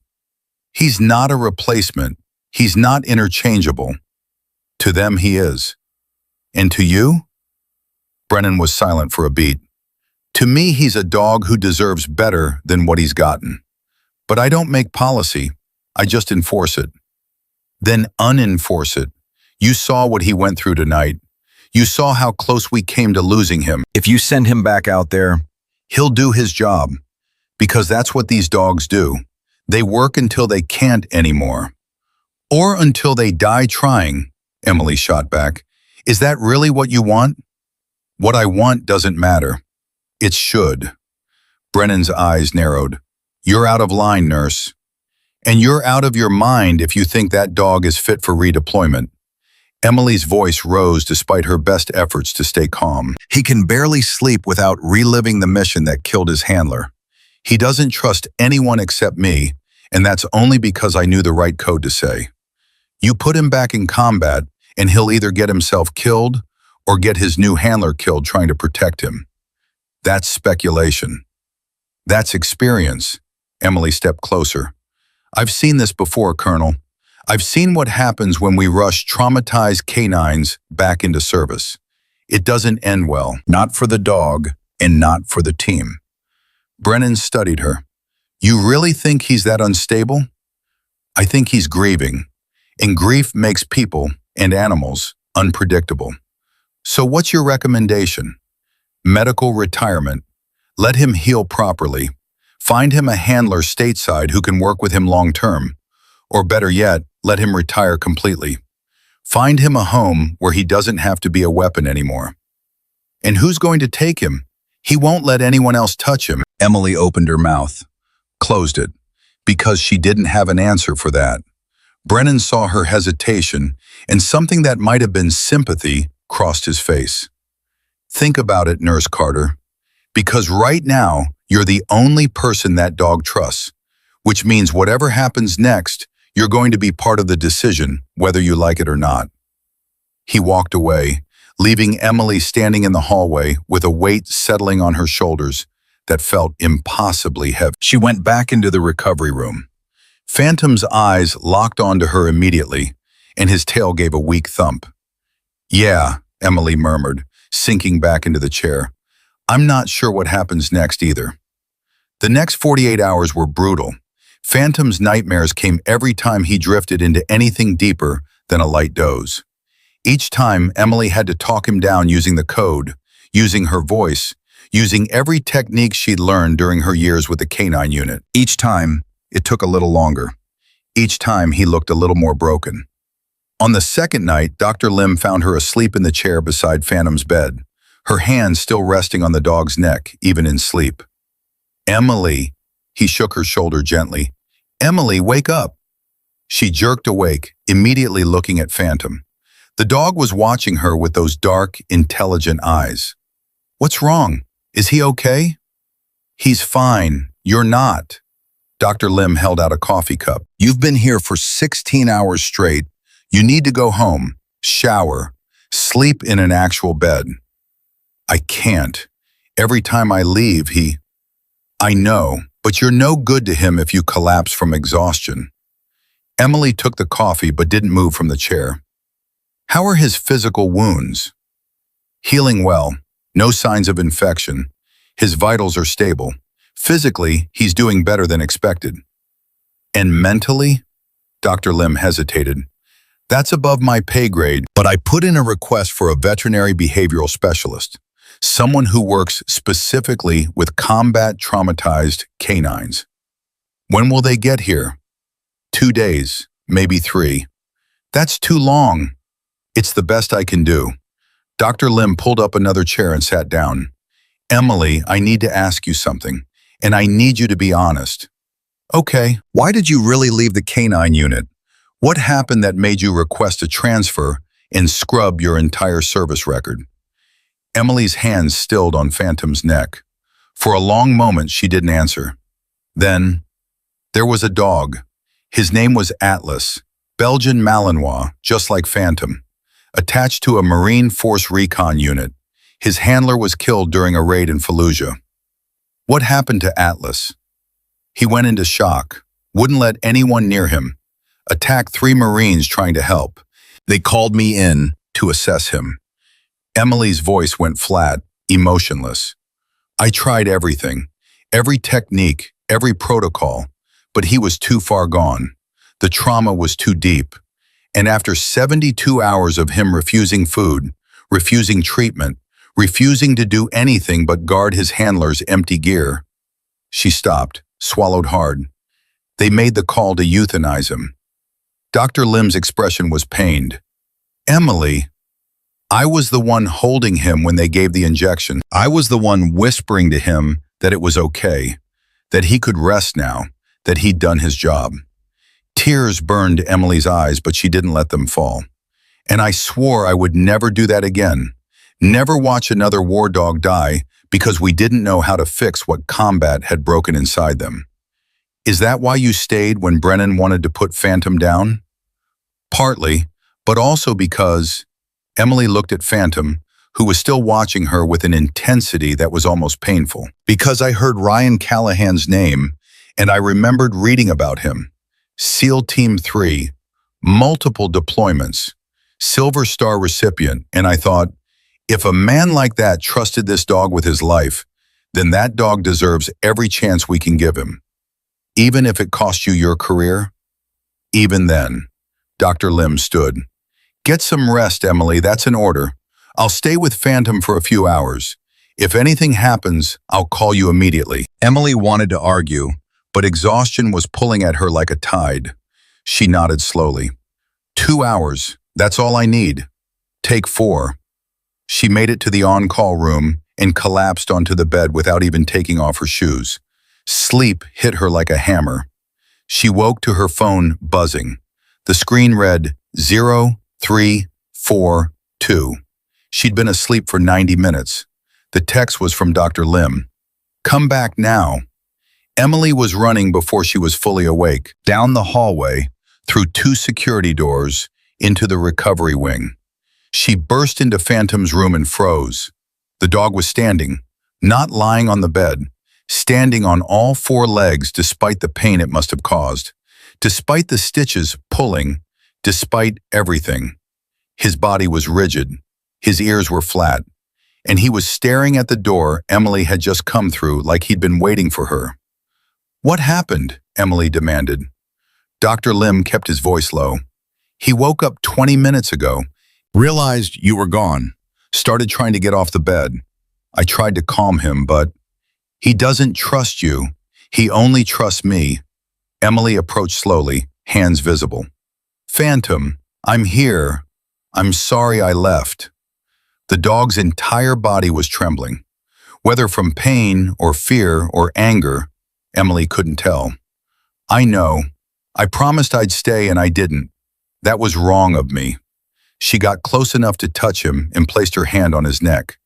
He's not a replacement. He's not interchangeable. To them, he is. And to you? Brennan was silent for a beat. To me, he's a dog who deserves better than what he's gotten. But I don't make policy. I just enforce it. Then unenforce it. You saw what he went through tonight. You saw how close we came to losing him. If you send him back out there, he'll do his job. Because that's what these dogs do. They work until they can't anymore. Or until they die trying, Emily shot back. Is that really what you want? What I want doesn't matter. It should. Brennan's eyes narrowed. You're out of line, nurse. And you're out of your mind if you think that dog is fit for redeployment. Emily's voice rose despite her best efforts to stay calm. He can barely sleep without reliving the mission that killed his handler. He doesn't trust anyone except me, and that's only because I knew the right code to say. You put him back in combat, and he'll either get himself killed or get his new handler killed trying to protect him. That's speculation. That's experience. Emily stepped closer. I've seen this before, Colonel. I've seen what happens when we rush traumatized canines back into service. It doesn't end well, not for the dog and not for the team. Brennan studied her. You really think he's that unstable? I think he's grieving, and grief makes people and animals unpredictable. So what's your recommendation? Medical retirement. Let him heal properly. Find him a handler stateside who can work with him long-term. Or better yet, let him retire completely. Find him a home where he doesn't have to be a weapon anymore. And who's going to take him? He won't let anyone else touch him. Emily opened her mouth, closed it, because she didn't have an answer for that. Brennan saw her hesitation, and something that might have been sympathy crossed his face. Think about it, Nurse Carter. Because right now, you're the only person that dog trusts, which means whatever happens next, you're going to be part of the decision, whether you like it or not. He walked away, leaving Emily standing in the hallway with a weight settling on her shoulders that felt impossibly heavy. She went back into the recovery room. Phantom's eyes locked onto her immediately, and his tail gave a weak thump. "Yeah," Emily murmured, sinking back into the chair. "I'm not sure what happens next either." The next 48 hours were brutal. Phantom's nightmares came every time he drifted into anything deeper than a light doze. Each time, Emily had to talk him down using the code, using her voice, using every technique she'd learned during her years with the canine unit. Each time, it took a little longer. Each time, he looked a little more broken. On the second night, Dr. Lim found her asleep in the chair beside Phantom's bed, her hands still resting on the dog's neck, even in sleep. "Emily," he shook her shoulder gently. "Emily, wake up." She jerked awake, immediately looking at Phantom. The dog was watching her with those dark, intelligent eyes. "What's wrong? Is he okay?" "He's fine. You're not." Dr. Lim held out a coffee cup. "You've been here for 16 hours straight. You need to go home, shower, sleep in an actual bed." "I can't. Every time I leave, he..." "I know, but you're no good to him if you collapse from exhaustion." Emily took the coffee but didn't move from the chair. "How are his physical wounds?" "Healing well. No signs of infection. His vitals are stable. Physically, he's doing better than expected." "And mentally?" Dr. Lim hesitated. "That's above my pay grade, but I put in a request for a veterinary behavioral specialist, someone who works specifically with combat traumatized canines." "When will they get here?" 2 days, maybe 3. "That's too long." "It's the best I can do." Dr. Lim pulled up another chair and sat down. "Emily, I need to ask you something, and I need you to be honest." "Okay, why did you really leave the canine unit? What happened that made you request a transfer and scrub your entire service record?" Emily's hands stilled on Phantom's neck. For a long moment, she didn't answer. Then, there was a dog. His name was Atlas, Belgian Malinois, just like Phantom, attached to a Marine Force Recon unit. His handler was killed during a raid in Fallujah. What happened to Atlas? He went into shock, wouldn't let anyone near him, attacked 3 Marines trying to help. They called me in to assess him. Emily's voice went flat, emotionless. "I tried everything, every technique, every protocol, but he was too far gone. The trauma was too deep. And after 72 hours of him refusing food, refusing treatment, refusing to do anything but guard his handler's empty gear." She stopped, swallowed hard. "They made the call to euthanize him." Dr. Lim's expression was pained. "Emily, I was the one holding him when they gave the injection. I was the one whispering to him that it was okay, that he could rest now, that he'd done his job." Tears burned Emily's eyes, but she didn't let them fall. "And I swore I would never do that again, never watch another war dog die because we didn't know how to fix what combat had broken inside them." "Is that why you stayed when Brennan wanted to put Phantom down?" "Partly, but also because..." Emily looked at Phantom, who was still watching her with an intensity that was almost painful. "Because I heard Ryan Callahan's name, and I remembered reading about him. SEAL Team 3, multiple deployments, Silver Star recipient, and I thought, if a man like that trusted this dog with his life, then that dog deserves every chance we can give him. Even if it cost you your career?" Even then, Dr. Lim stood. "Get some rest, Emily, that's an order. I'll stay with Phantom for a few hours. If anything happens, I'll call you immediately." Emily wanted to argue, but exhaustion was pulling at her like a tide. She nodded slowly. 2 hours, that's all I need. Take 4. She made it to the on-call room and collapsed onto the bed without even taking off her shoes. Sleep hit her like a hammer. She woke to her phone buzzing. The screen read 0342. She'd been asleep for 90 minutes. The text was from Dr. Lim. "Come back now." Emily was running before she was fully awake, down the hallway, through 2 security doors, into the recovery wing. She burst into Phantom's room and froze. The dog was standing, not lying on the bed, standing on all four legs despite the pain it must have caused, despite the stitches pulling, despite everything. His body was rigid, his ears were flat, and he was staring at the door Emily had just come through like he'd been waiting for her. "What happened?" Emily demanded. Dr. Lim kept his voice low. "He woke up 20 minutes ago, realized you were gone, started trying to get off the bed. I tried to calm him, but he doesn't trust you. He only trusts me." Emily approached slowly, hands visible. "Phantom, I'm here. I'm sorry I left." The dog's entire body was trembling. Whether from pain or fear or anger, Emily couldn't tell. "I know. I promised I'd stay and I didn't. That was wrong of me." She got close enough to touch him and placed her hand on his neck.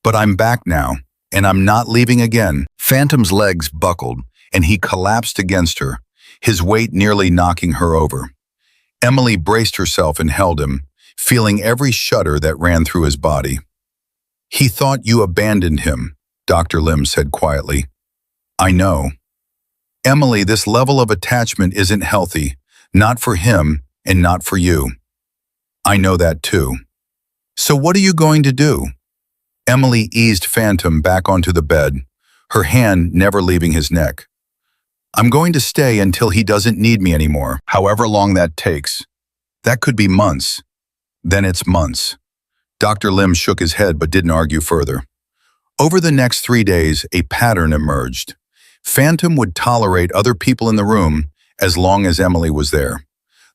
"But I'm back now, and I'm not leaving again." Phantom's legs buckled, and he collapsed against her, his weight nearly knocking her over. Emily braced herself and held him, feeling every shudder that ran through his body. "He thought you abandoned him," Dr. Lim said quietly. "I know." "Emily, this level of attachment isn't healthy, not for him and not for you." "I know that too." "So what are you going to do?" Emily eased Phantom back onto the bed, her hand never leaving his neck. "I'm going to stay until he doesn't need me anymore, however long that takes. That could be months. Then it's months." Dr. Lim shook his head but didn't argue further. Over the next 3 days, a pattern emerged. Phantom would tolerate other people in the room as long as Emily was there.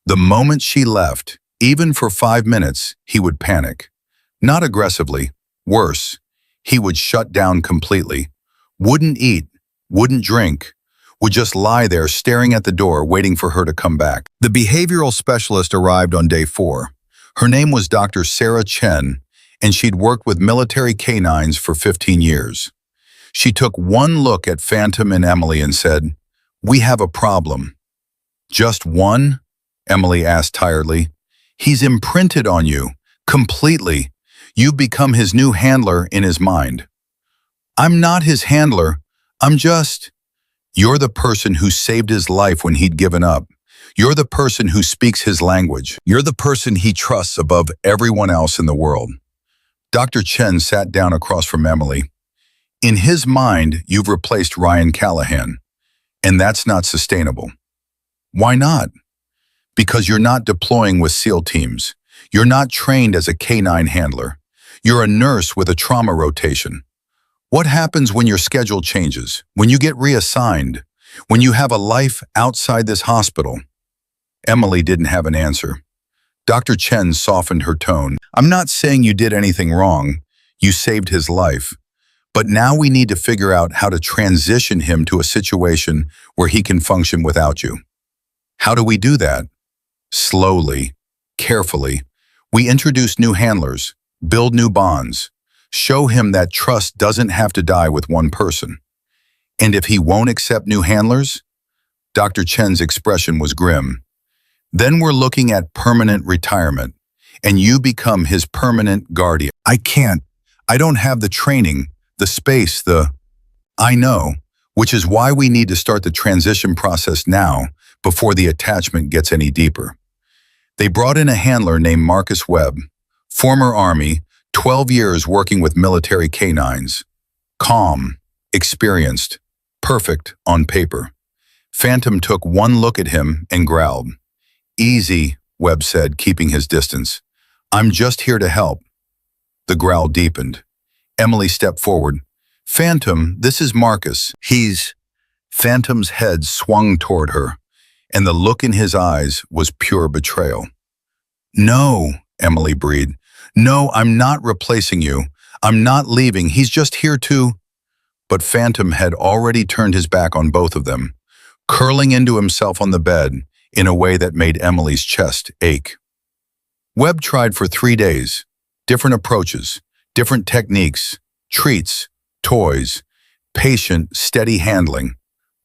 The moment she left, even for 5 minutes, he would panic. Not aggressively. Worse, he would shut down completely. Wouldn't eat, wouldn't drink, would just lie there staring at the door waiting for her to come back. The behavioral specialist arrived on day 4. Her name was Dr. Sarah Chen, and she'd worked with military canines for 15 years. She took one look at Phantom and Emily and said, "We have a problem." "Just one?" Emily asked tiredly. "He's imprinted on you, completely. You've become his new handler in his mind." "I'm not his handler. I'm just—" "You're the person who saved his life when he'd given up. You're the person who speaks his language. You're the person he trusts above everyone else in the world." Dr. Chen sat down across from Emily. "In his mind, you've replaced Ryan Callahan, and that's not sustainable." "Why not?" "Because you're not deploying with SEAL teams. You're not trained as a canine handler. You're a nurse with a trauma rotation. What happens when your schedule changes, when you get reassigned, when you have a life outside this hospital?" Emily didn't have an answer. Dr. Chen softened her tone. "I'm not saying you did anything wrong. You saved his life. But now we need to figure out how to transition him to a situation where he can function without you." "How do we do that?" "Slowly, carefully. We introduce new handlers, build new bonds, show him that trust doesn't have to die with one person. And if he won't accept new handlers?" Dr. Chen's expression was grim. "Then we're looking at permanent retirement, and you become his permanent guardian." "I can't. I don't have the training, the space, I know, which is why we need to start the transition process now before the attachment gets any deeper." They brought in a handler named Marcus Webb, former Army, 12 years working with military canines. Calm, experienced, perfect on paper. Phantom took one look at him and growled. "Easy," Webb said, keeping his distance. "I'm just here to help." The growl deepened. Emily stepped forward. "Phantom, this is Marcus. He's—" Phantom's head swung toward her, and the look in his eyes was pure betrayal. "No," Emily breathed. "No, I'm not replacing you. I'm not leaving. He's just here to—" But Phantom had already turned his back on both of them, curling into himself on the bed in a way that made Emily's chest ache. Webb tried for 3 days. Different approaches, different techniques, treats, toys, patient, steady handling.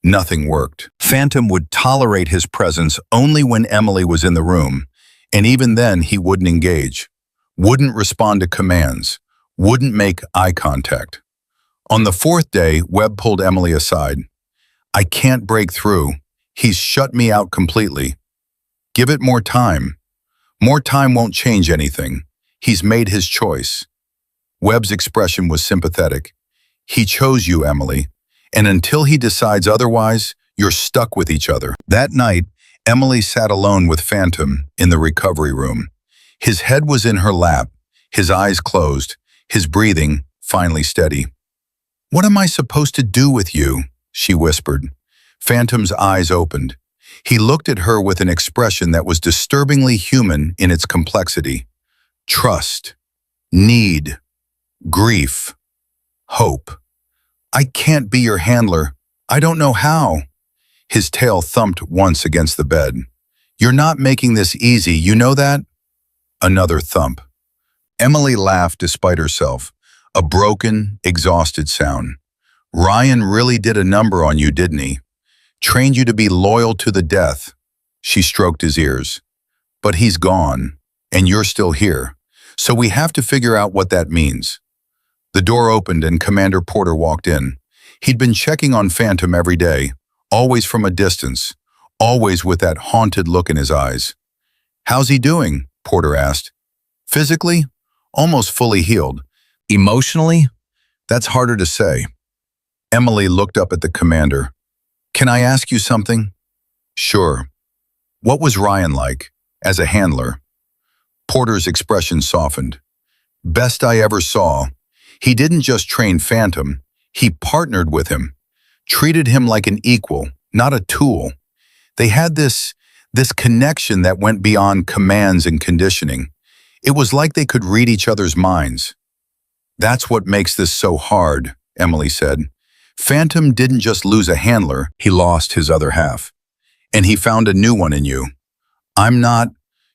Nothing worked. Phantom would tolerate his presence only when Emily was in the room, and even then he wouldn't engage. wouldn't respond to commands, wouldn't make eye contact. On the fourth day, Webb pulled Emily aside. I can't break through. He's shut me out completely. Give it more time. More time won't change anything. He's made his choice. Webb's expression was sympathetic. He chose you, Emily, and until he decides otherwise, you're stuck with each other. That night, Emily sat alone with Phantom in the recovery room. His head was in her lap, his eyes closed, his breathing finally steady. What am I supposed to do with you? She whispered. Phantom's eyes opened. He looked at her with an expression that was disturbingly human in its complexity. Trust, need, grief, hope. I can't be your handler. I don't know how. His tail thumped once against the bed. You're not making this easy, you know that? Another thump. Emily laughed despite herself, a broken, exhausted sound. Ryan really did a number on you, didn't he? Trained you to be loyal to the death. She stroked his ears. But he's gone, and you're still here. So we have to figure out what that means. The door opened and Commander Porter walked in. He'd been checking on Phantom every day, always from a distance, always with that haunted look in his eyes. How's he doing? Porter asked. Physically, almost fully healed. Emotionally, that's harder to say. Emily looked up at the commander. Can I ask you something? Sure. What was Ryan like, as a handler? Porter's expression softened. Best I ever saw. He didn't just train Phantom, he partnered with him, treated him like an equal, not a tool. They had this connection that went beyond commands and conditioning. It was like they could read each other's minds. That's what makes this so hard, Emily said. Phantom didn't just lose a handler, he lost his other half. And he found a new one in you. I'm not.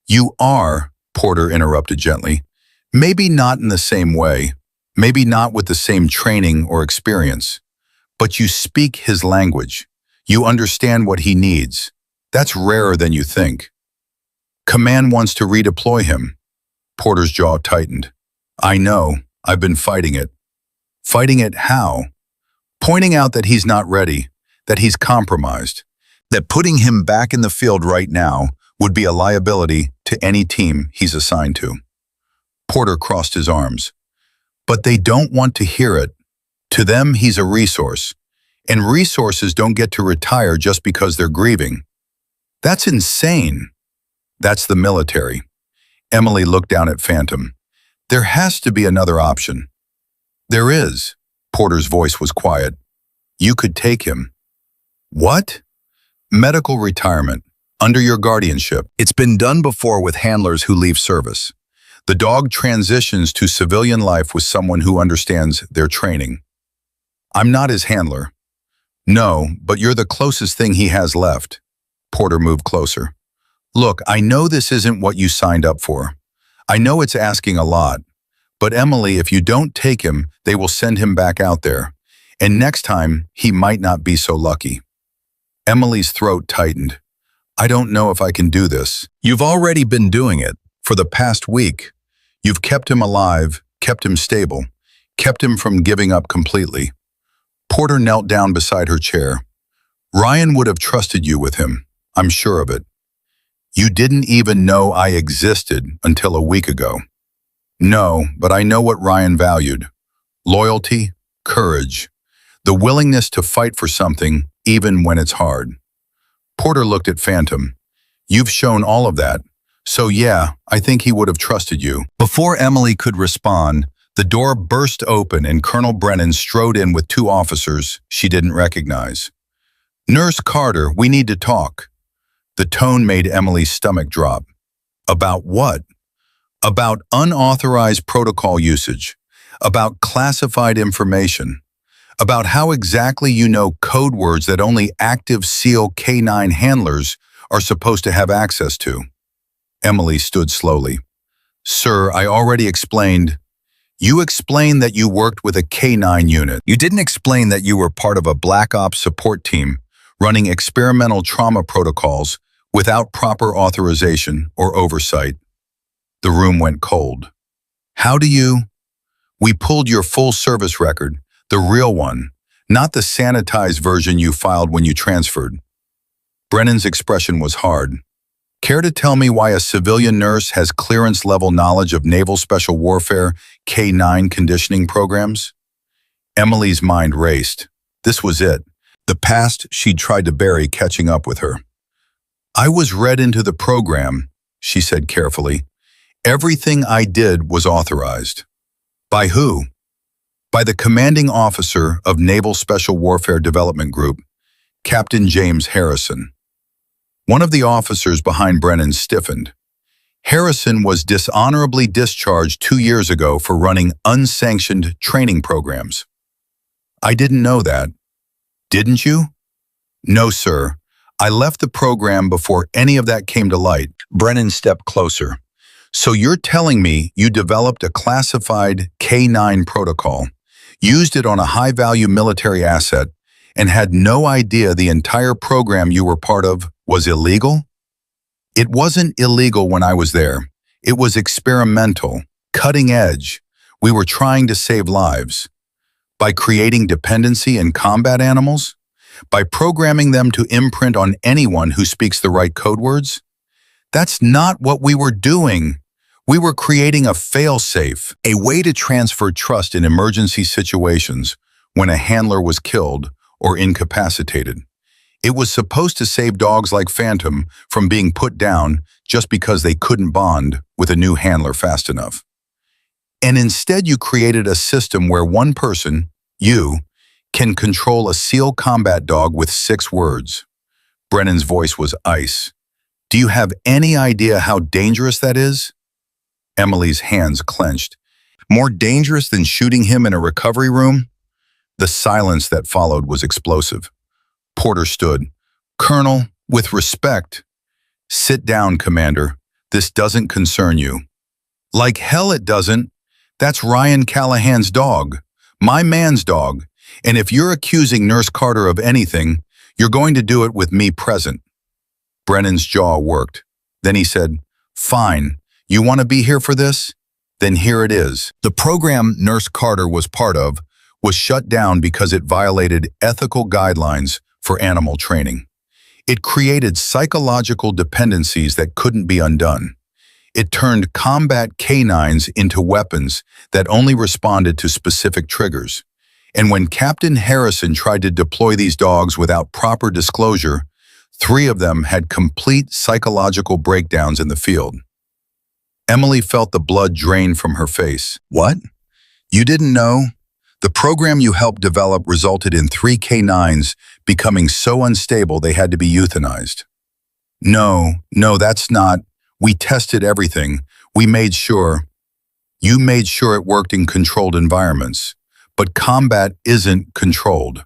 You are, Porter interrupted gently. Maybe not in the same way. Maybe not with the same training or experience. But you speak his language. You understand what he needs. That's rarer than you think. Command wants to redeploy him. Porter's jaw tightened. I know. I've been fighting it. Fighting it how? Pointing out that he's not ready, that he's compromised, that putting him back in the field right now would be a liability to any team he's assigned to. Porter crossed his arms. But they don't want to hear it. To them, he's a resource. And resources don't get to retire just because they're grieving. That's insane. That's the military. Emily looked down at Phantom. There has to be another option. There is. Porter's voice was quiet. You could take him. What? Medical retirement, under your guardianship. It's been done before with handlers who leave service. The dog transitions to civilian life with someone who understands their training. I'm not his handler. No, but you're the closest thing he has left. Porter moved closer. Look, I know this isn't what you signed up for. I know it's asking a lot. But Emily, if you don't take him, they will send him back out there. And next time, he might not be so lucky. Emily's throat tightened. I don't know if I can do this. You've already been doing it. For the past week, you've kept him alive, kept him stable, kept him from giving up completely. Porter knelt down beside her chair. Ryan would have trusted you with him, I'm sure of it. You didn't even know I existed until a week ago. No, but I know what Ryan valued. Loyalty, courage, the willingness to fight for something even when it's hard. Porter looked at Phantom. You've shown all of that. So yeah, I think he would have trusted you. Before Emily could respond, the door burst open and Colonel Brennan strode in with two officers she didn't recognize. Nurse Carter, we need to talk. The tone made Emily's stomach drop. About what? About unauthorized protocol usage. About classified information. About how exactly you know code words that only active SEAL K9 handlers are supposed to have access to. Emily stood slowly. Sir, I already explained. You explained that you worked with a K9 unit. You didn't explain that you were part of a Black Ops support team running experimental trauma protocols without proper authorization or oversight. The room went cold. How do you? We pulled your full service record, the real one, not the sanitized version you filed when you transferred. Brennan's expression was hard. Care to tell me why a civilian nurse has clearance-level knowledge of Naval Special Warfare K-9 conditioning programs? Emily's mind raced. This was it. The past she'd tried to bury catching up with her. I was read into the program, she said carefully. Everything I did was authorized. By who? By the commanding officer of Naval Special Warfare Development Group, Captain James Harrison. One of the officers behind Brennan stiffened. Harrison was dishonorably discharged 2 years ago for running unsanctioned training programs. I didn't know that. Didn't you? No, sir. I left the program before any of that came to light. Brennan stepped closer. So you're telling me you developed a classified K-9 protocol, used it on a high-value military asset, and had no idea the entire program you were part of was illegal? It wasn't illegal when I was there. It was experimental, cutting edge. We were trying to save lives. By creating dependency in combat animals? By programming them to imprint on anyone who speaks the right code words? That's not what we were doing. We were creating a fail-safe, a way to transfer trust in emergency situations when a handler was killed or incapacitated. It was supposed to save dogs like Phantom from being put down just because they couldn't bond with a new handler fast enough. And instead you created a system where one person, you, can control a SEAL combat dog with 6 words. Brennan's voice was ice. Do you have any idea how dangerous that is? Emily's hands clenched. More dangerous than shooting him in a recovery room? The silence that followed was explosive. Porter stood. Colonel, with respect. Sit down, Commander. This doesn't concern you. Like hell it doesn't. That's Ryan Callahan's dog. My man's dog. And if you're accusing Nurse Carter of anything, you're going to do it with me present. Brennan's jaw worked. Then he said, Fine. You want to be here for this? Then here it is. The program Nurse Carter was part of was shut down because it violated ethical guidelines for animal training. It created psychological dependencies that couldn't be undone. It turned combat canines into weapons that only responded to specific triggers. And when Captain Harrison tried to deploy these dogs without proper disclosure, 3 of them had complete psychological breakdowns in the field. Emily felt the blood drain from her face. What? You didn't know? The program you helped develop resulted in 3 K9s becoming so unstable they had to be euthanized. No, that's not. We tested everything. We made sure. You made sure it worked in controlled environments. But combat isn't controlled.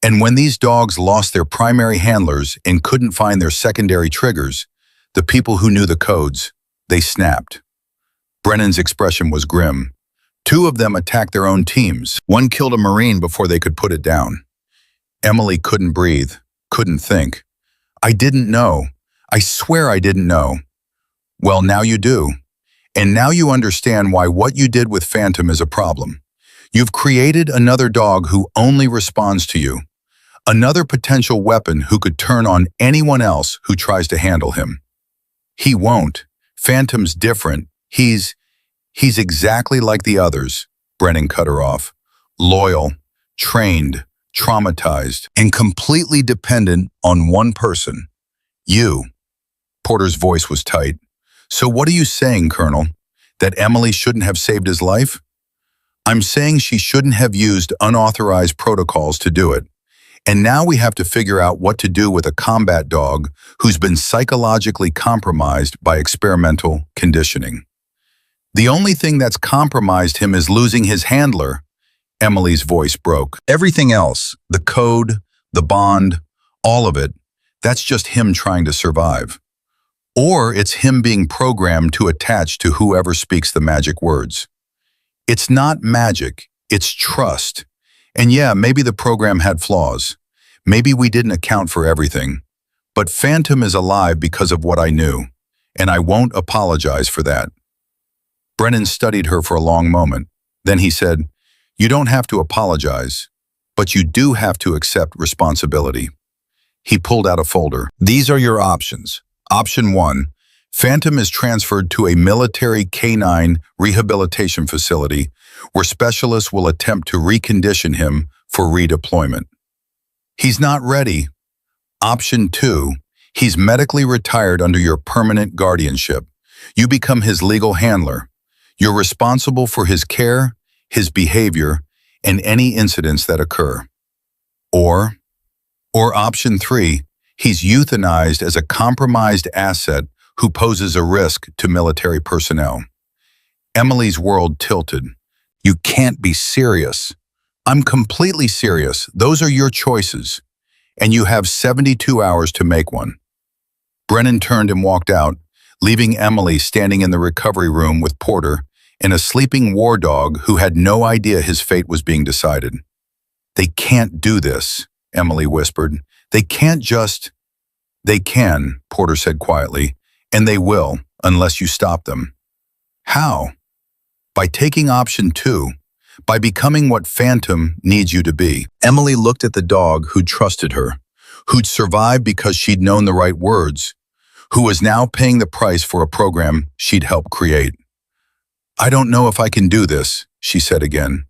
And when these dogs lost their primary handlers and couldn't find their secondary triggers, the people who knew the codes, they snapped. Brennan's expression was grim. 2 of them attacked their own teams. 1 killed a Marine before they could put it down. Emily couldn't breathe, couldn't think. I didn't know. I swear I didn't know. Well, now you do. And now you understand why what you did with Phantom is a problem. You've created another dog who only responds to you. Another potential weapon who could turn on anyone else who tries to handle him. He won't. Phantom's different. He's exactly like the others, Brennan cut her off. Loyal, trained, traumatized, and completely dependent on one person. You. Porter's voice was tight. So what are you saying, Colonel? That Emily shouldn't have saved his life? I'm saying she shouldn't have used unauthorized protocols to do it. And now we have to figure out what to do with a combat dog who's been psychologically compromised by experimental conditioning. The only thing that's compromised him is losing his handler. Emily's voice broke. Everything else, the code, the bond, all of it, that's just him trying to survive. Or it's him being programmed to attach to whoever speaks the magic words. It's not magic, it's trust. And yeah, maybe the program had flaws. Maybe we didn't account for everything. But Phantom is alive because of what I knew, and I won't apologize for that. Brennan studied her for a long moment. Then he said, "You don't have to apologize, but you do have to accept responsibility." He pulled out a folder. "These are your options. Option 1, Phantom is transferred to a military canine rehabilitation facility where specialists will attempt to recondition him for redeployment. He's not ready. Option 2, he's medically retired under your permanent guardianship. You become his legal handler. You're responsible for his care, his behavior, and any incidents that occur." Or option 3, he's euthanized as a compromised asset who poses a risk to military personnel. Emily's world tilted. "You can't be serious." "I'm completely serious. Those are your choices, and you have 72 hours to make one." Brennan turned and walked out, leaving Emily standing in the recovery room with Porter and a sleeping war dog who had no idea his fate was being decided. "They can't do this," Emily whispered. "They can't just—" "They can," Porter said quietly, "and they will, unless you stop them." "How?" "By taking option 2, by becoming what Phantom needs you to be." Emily looked at the dog who'd trusted her, who'd survived because she'd known the right words, who was now paying the price for a program she'd helped create. "I don't know if I can do this," she said again.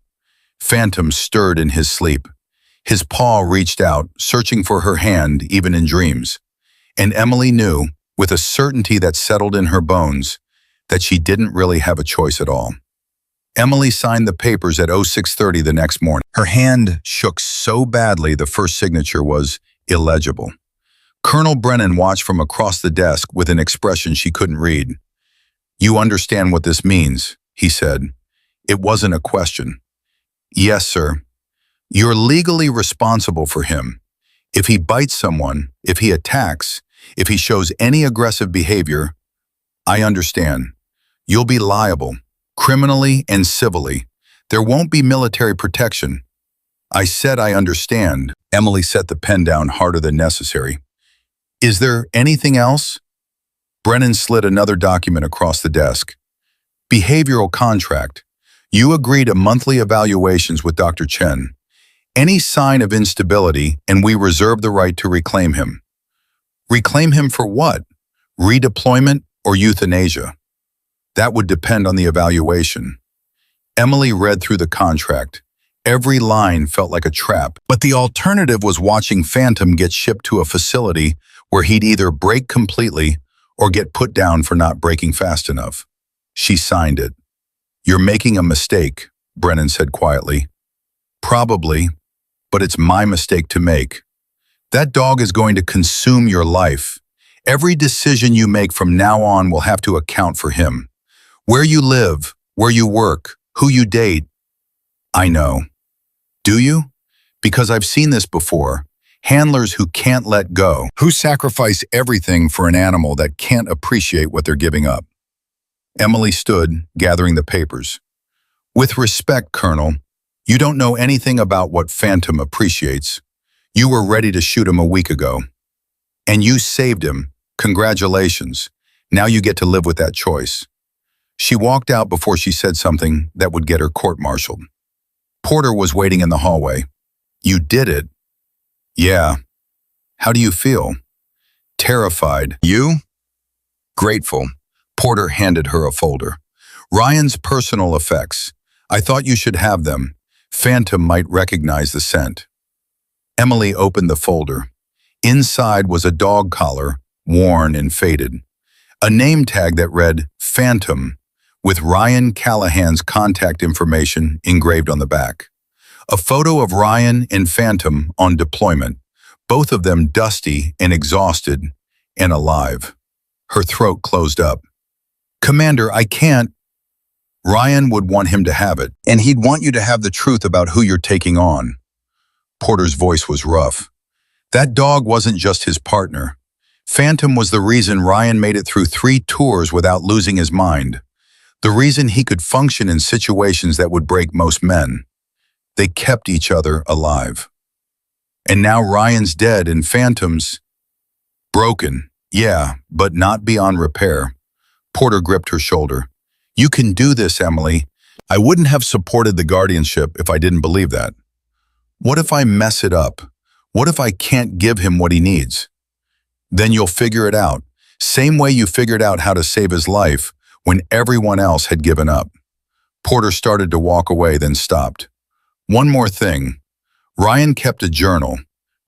Phantom stirred in his sleep. His paw reached out, searching for her hand even in dreams. And Emily knew, with a certainty that settled in her bones, that she didn't really have a choice at all. Emily signed the papers at 06:30 the next morning. Her hand shook so badly the first signature was illegible. Colonel Brennan watched from across the desk with an expression she couldn't read. "You understand what this means," he said. It wasn't a question. "Yes, sir. You're legally responsible for him. If he bites someone, if he attacks, if he shows any aggressive behavior, I understand. You'll be liable, criminally and civilly. There won't be military protection." "I said I understand." Emily set the pen down harder than necessary. "Is there anything else?" Brennan slid another document across the desk. "Behavioral contract. You agree to monthly evaluations with Dr. Chen. Any sign of instability, and we reserve the right to reclaim him." "Reclaim him for what? Redeployment or euthanasia?" "That would depend on the evaluation." Emily read through the contract. Every line felt like a trap, but the alternative was watching Phantom get shipped to a facility where he'd either break completely or get put down for not breaking fast enough. She signed it. "You're making a mistake," Brennan said quietly. "Probably, but it's my mistake to make. That dog is going to consume your life. Every decision you make from now on will have to account for him. Where you live, where you work, who you date." "I know." "Do you?" "Because I've seen this before. Handlers who can't let go, who sacrifice everything for an animal that can't appreciate what they're giving up." Emily stood, gathering the papers. "With respect, Colonel, you don't know anything about what Phantom appreciates. You were ready to shoot him a week ago. And you saved him. Congratulations. Now you get to live with that choice." She walked out before she said something that would get her court-martialed. Porter was waiting in the hallway. "You did it." "Yeah." "How do you feel?" "Terrified." "You?" "Grateful." Porter handed her a folder. "Ryan's personal effects. I thought you should have them. Phantom might recognize the scent." Emily opened the folder. Inside was a dog collar, worn and faded. A name tag that read Phantom, with Ryan Callahan's contact information engraved on the back. A photo of Ryan and Phantom on deployment, both of them dusty and exhausted and alive. Her throat closed up. "Commander, I can't." "Ryan would want him to have it, and he'd want you to have the truth about who you're taking on." Porter's voice was rough. That dog wasn't just his partner. Phantom was the reason Ryan made it through 3 tours without losing his mind. The reason he could function in situations that would break most men. They kept each other alive. And now Ryan's dead and Phantom's broken. Yeah, but not beyond repair. Porter gripped her shoulder. You can do this, Emily. I wouldn't have supported the guardianship if I didn't believe that. What if I mess it up? What if I can't give him what he needs? Then you'll figure it out. Same way you figured out how to save his life when everyone else had given up. Porter started to walk away, then stopped. One more thing. Ryan kept a journal,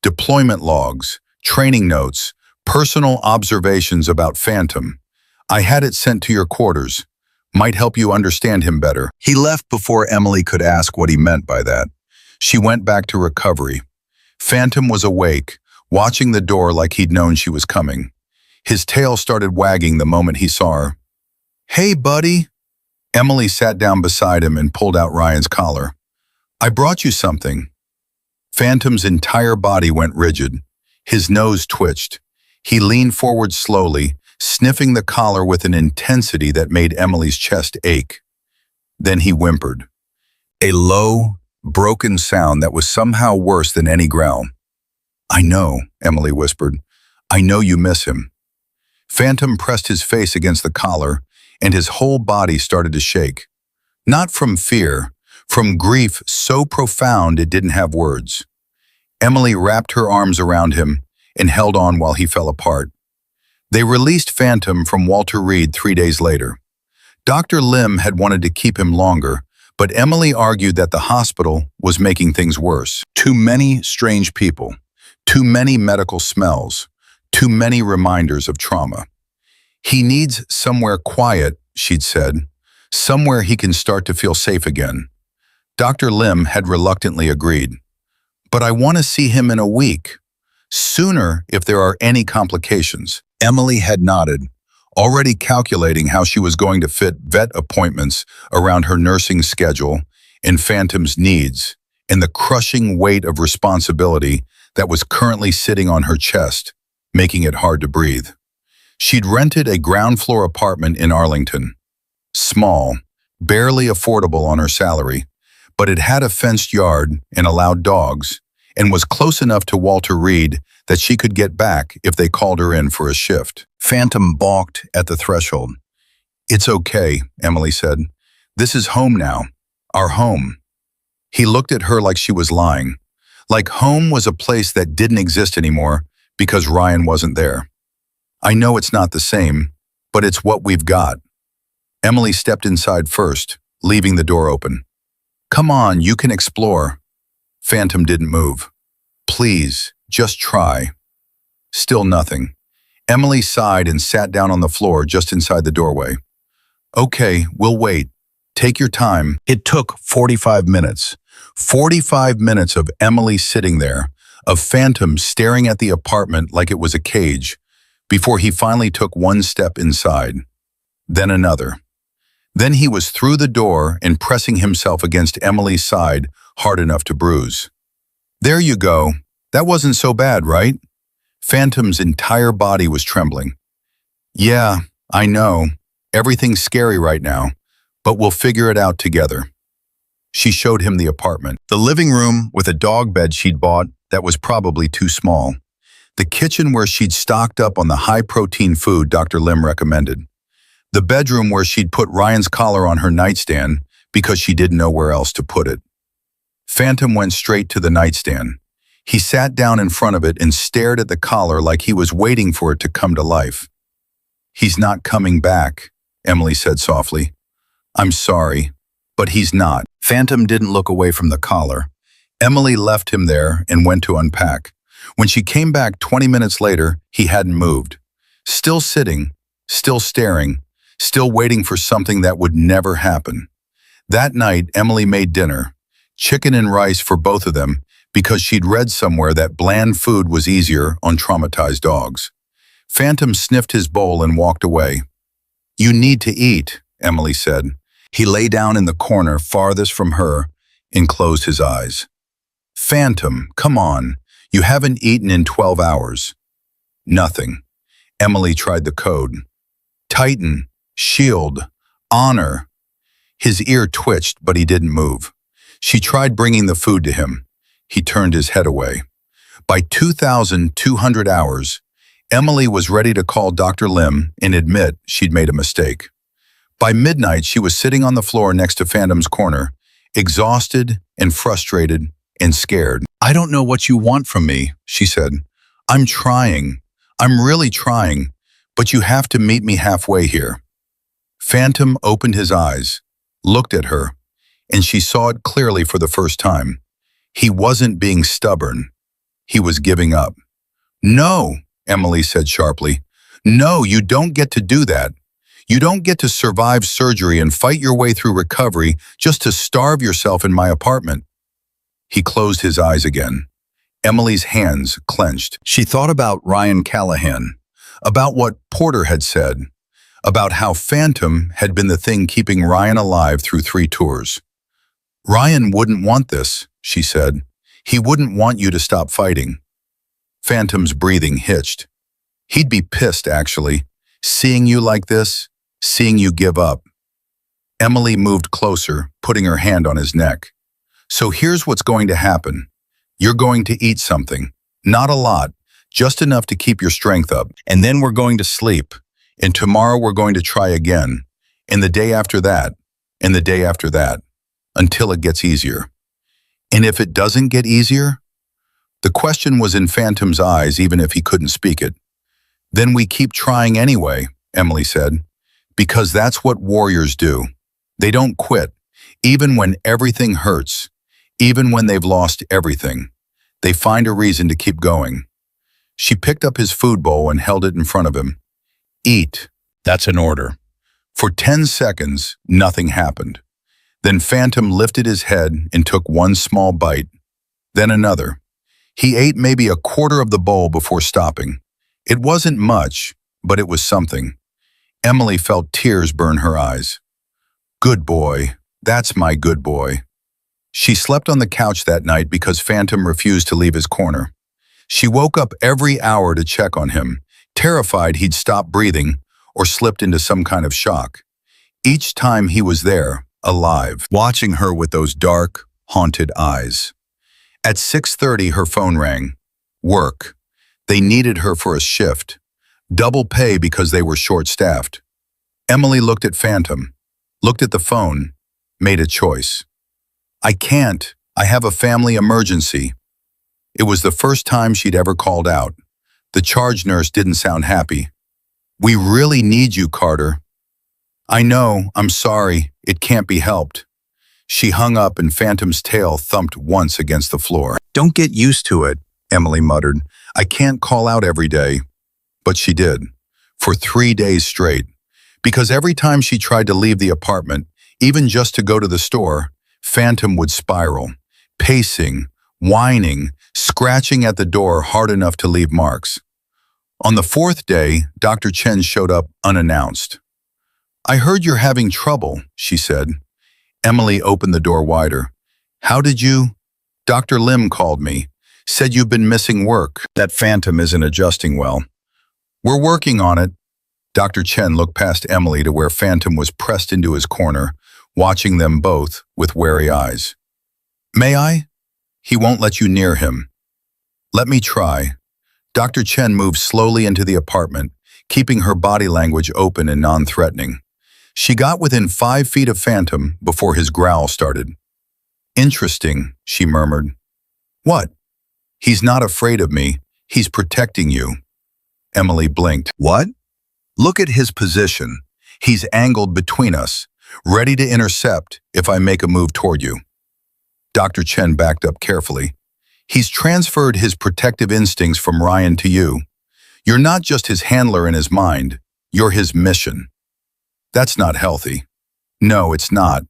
deployment logs, training notes, personal observations about Phantom. I had it sent to your quarters. Might help you understand him better. He left before Emily could ask what he meant by that. She went back to recovery. Phantom was awake, watching the door like he'd known she was coming. His tail started wagging the moment he saw her. "Hey, buddy." Emily sat down beside him and pulled out Ryan's collar. "I brought you something." Phantom's entire body went rigid. His nose twitched. He leaned forward slowly, sniffing the collar with an intensity that made Emily's chest ache. Then he whimpered. A low, broken sound that was somehow worse than any growl. "I know," Emily whispered. "I know you miss him." Phantom pressed his face against the collar, and his whole body started to shake. Not from fear, from grief so profound it didn't have words. Emily wrapped her arms around him and held on while he fell apart. They released Phantom from Walter Reed 3 days later. Dr. Lim had wanted to keep him longer, but Emily argued that the hospital was making things worse. Too many strange people, too many medical smells, too many reminders of trauma. "He needs somewhere quiet," she'd said, "somewhere he can start to feel safe again." Dr. Lim had reluctantly agreed. "But I want to see him in a week. Sooner if there are any complications." Emily had nodded, already calculating how she was going to fit vet appointments around her nursing schedule and Phantom's needs and the crushing weight of responsibility that was currently sitting on her chest, making it hard to breathe. She'd rented a ground-floor apartment in Arlington. Small, barely affordable on her salary, but it had a fenced yard and allowed dogs, and was close enough to Walter Reed that she could get back if they called her in for a shift. Phantom balked at the threshold. "It's okay," Emily said. "This is home now. Our home." He looked at her like she was lying, like home was a place that didn't exist anymore because Ryan wasn't there. "I know it's not the same, but it's what we've got." Emily stepped inside first, leaving the door open. "Come on, you can explore." Phantom didn't move. "Please, just try." Still nothing. Emily sighed and sat down on the floor just inside the doorway. "Okay, we'll wait. Take your time." It took 45 minutes. 45 minutes of Emily sitting there, of Phantom staring at the apartment like it was a cage, before he finally took one step inside. Then another. Then he was through the door and pressing himself against Emily's side hard enough to bruise. "There you go. That wasn't so bad, right?" Phantom's entire body was trembling. "Yeah, I know. Everything's scary right now, but we'll figure it out together." She showed him the apartment. The living room with a dog bed she'd bought that was probably too small. The kitchen where she'd stocked up on the high-protein food Dr. Lim recommended. The bedroom where she'd put Ryan's collar on her nightstand because she didn't know where else to put it. Phantom went straight to the nightstand. He sat down in front of it and stared at the collar like he was waiting for it to come to life. "He's not coming back," Emily said softly. "I'm sorry, but he's not." Phantom didn't look away from the collar. Emily left him there and went to unpack. When she came back 20 minutes later, he hadn't moved. Still sitting, still staring, still waiting for something that would never happen. That night, Emily made dinner, chicken and rice for both of them, because she'd read somewhere that bland food was easier on traumatized dogs. Phantom sniffed his bowl and walked away. "You need to eat," Emily said. He lay down in the corner farthest from her and closed his eyes. "Phantom, come on. You haven't eaten in 12 hours. Nothing. Emily tried the code. Titan, shield, honor. His ear twitched, but he didn't move. She tried bringing the food to him. He turned his head away. By 2,200 hours, Emily was ready to call Dr. Lim and admit she'd made a mistake. By midnight, she was sitting on the floor next to Phantom's corner, exhausted and frustrated and scared. "I don't know what you want from me," she said. "I'm trying. I'm really trying, but you have to meet me halfway here." Phantom opened his eyes, looked at her, and she saw it clearly for the first time. He wasn't being stubborn. He was giving up. "No," Emily said sharply. "No, you don't get to do that. You don't get to survive surgery and fight your way through recovery just to starve yourself in my apartment." He closed his eyes again. Emily's hands clenched. She thought about Ryan Callahan, about what Porter had said, about how Phantom had been the thing keeping Ryan alive through 3 tours. "Ryan wouldn't want this," she said. "He wouldn't want you to stop fighting." Phantom's breathing hitched. He'd be pissed, actually, seeing you like this, seeing you give up. Emily moved closer, putting her hand on his neck. "So here's what's going to happen. You're going to eat something. Not a lot, just enough to keep your strength up. And then we're going to sleep. And tomorrow we're going to try again. And the day after that. And the day after that. Until it gets easier. And if it doesn't get easier?" The question was in Phantom's eyes, even if he couldn't speak it. "Then we keep trying anyway," Emily said. "Because that's what warriors do. They don't quit, even when everything hurts, even when they've lost everything. They find a reason to keep going." She picked up his food bowl and held it in front of him. "Eat." That's an order. For 10 seconds, nothing happened. Then Phantom lifted his head and took one small bite, then another. He ate maybe a quarter of the bowl before stopping. It wasn't much, but it was something. Emily felt tears burn her eyes. "Good boy. That's my good boy." She slept on the couch that night because Phantom refused to leave his corner. She woke up every hour to check on him, terrified he'd stopped breathing or slipped into some kind of shock. Each time he was there, alive, watching her with those dark, haunted eyes. At 6:30, her phone rang. Work. They needed her for a shift. Double pay because they were short-staffed. Emily looked at Phantom, looked at the phone, made a choice. "I can't. I have a family emergency." It was the first time she'd ever called out. The charge nurse didn't sound happy. "We really need you, Carter." "I know. I'm sorry. It can't be helped." She hung up and Phantom's tail thumped once against the floor. "Don't get used to it," Emily muttered. "I can't call out every day." But she did, for 3 days straight. Because every time she tried to leave the apartment, even just to go to the store, Phantom would spiral, pacing, whining, scratching at the door hard enough to leave marks. On the 4th day, Dr. Chen showed up unannounced. "I heard you're having trouble," she said. Emily opened the door wider. "How did you?" "Dr. Lim called me. Said you've been missing work. That Phantom isn't adjusting well." "We're working on it." Dr. Chen looked past Emily to where Phantom was pressed into his corner, watching them both with wary eyes. "May I?" "He won't let you near him." "Let me try." Dr. Chen moved slowly into the apartment, keeping her body language open and non-threatening. She got within 5 feet of Phantom before his growl started. "Interesting," she murmured. "What?" "He's not afraid of me. He's protecting you." Emily blinked. "What?" "Look at his position. He's angled between us, ready to intercept if I make a move toward you." Dr. Chen backed up carefully. "He's transferred his protective instincts from Ryan to you. You're not just his handler in his mind, you're his mission." "That's not healthy." "No, it's not,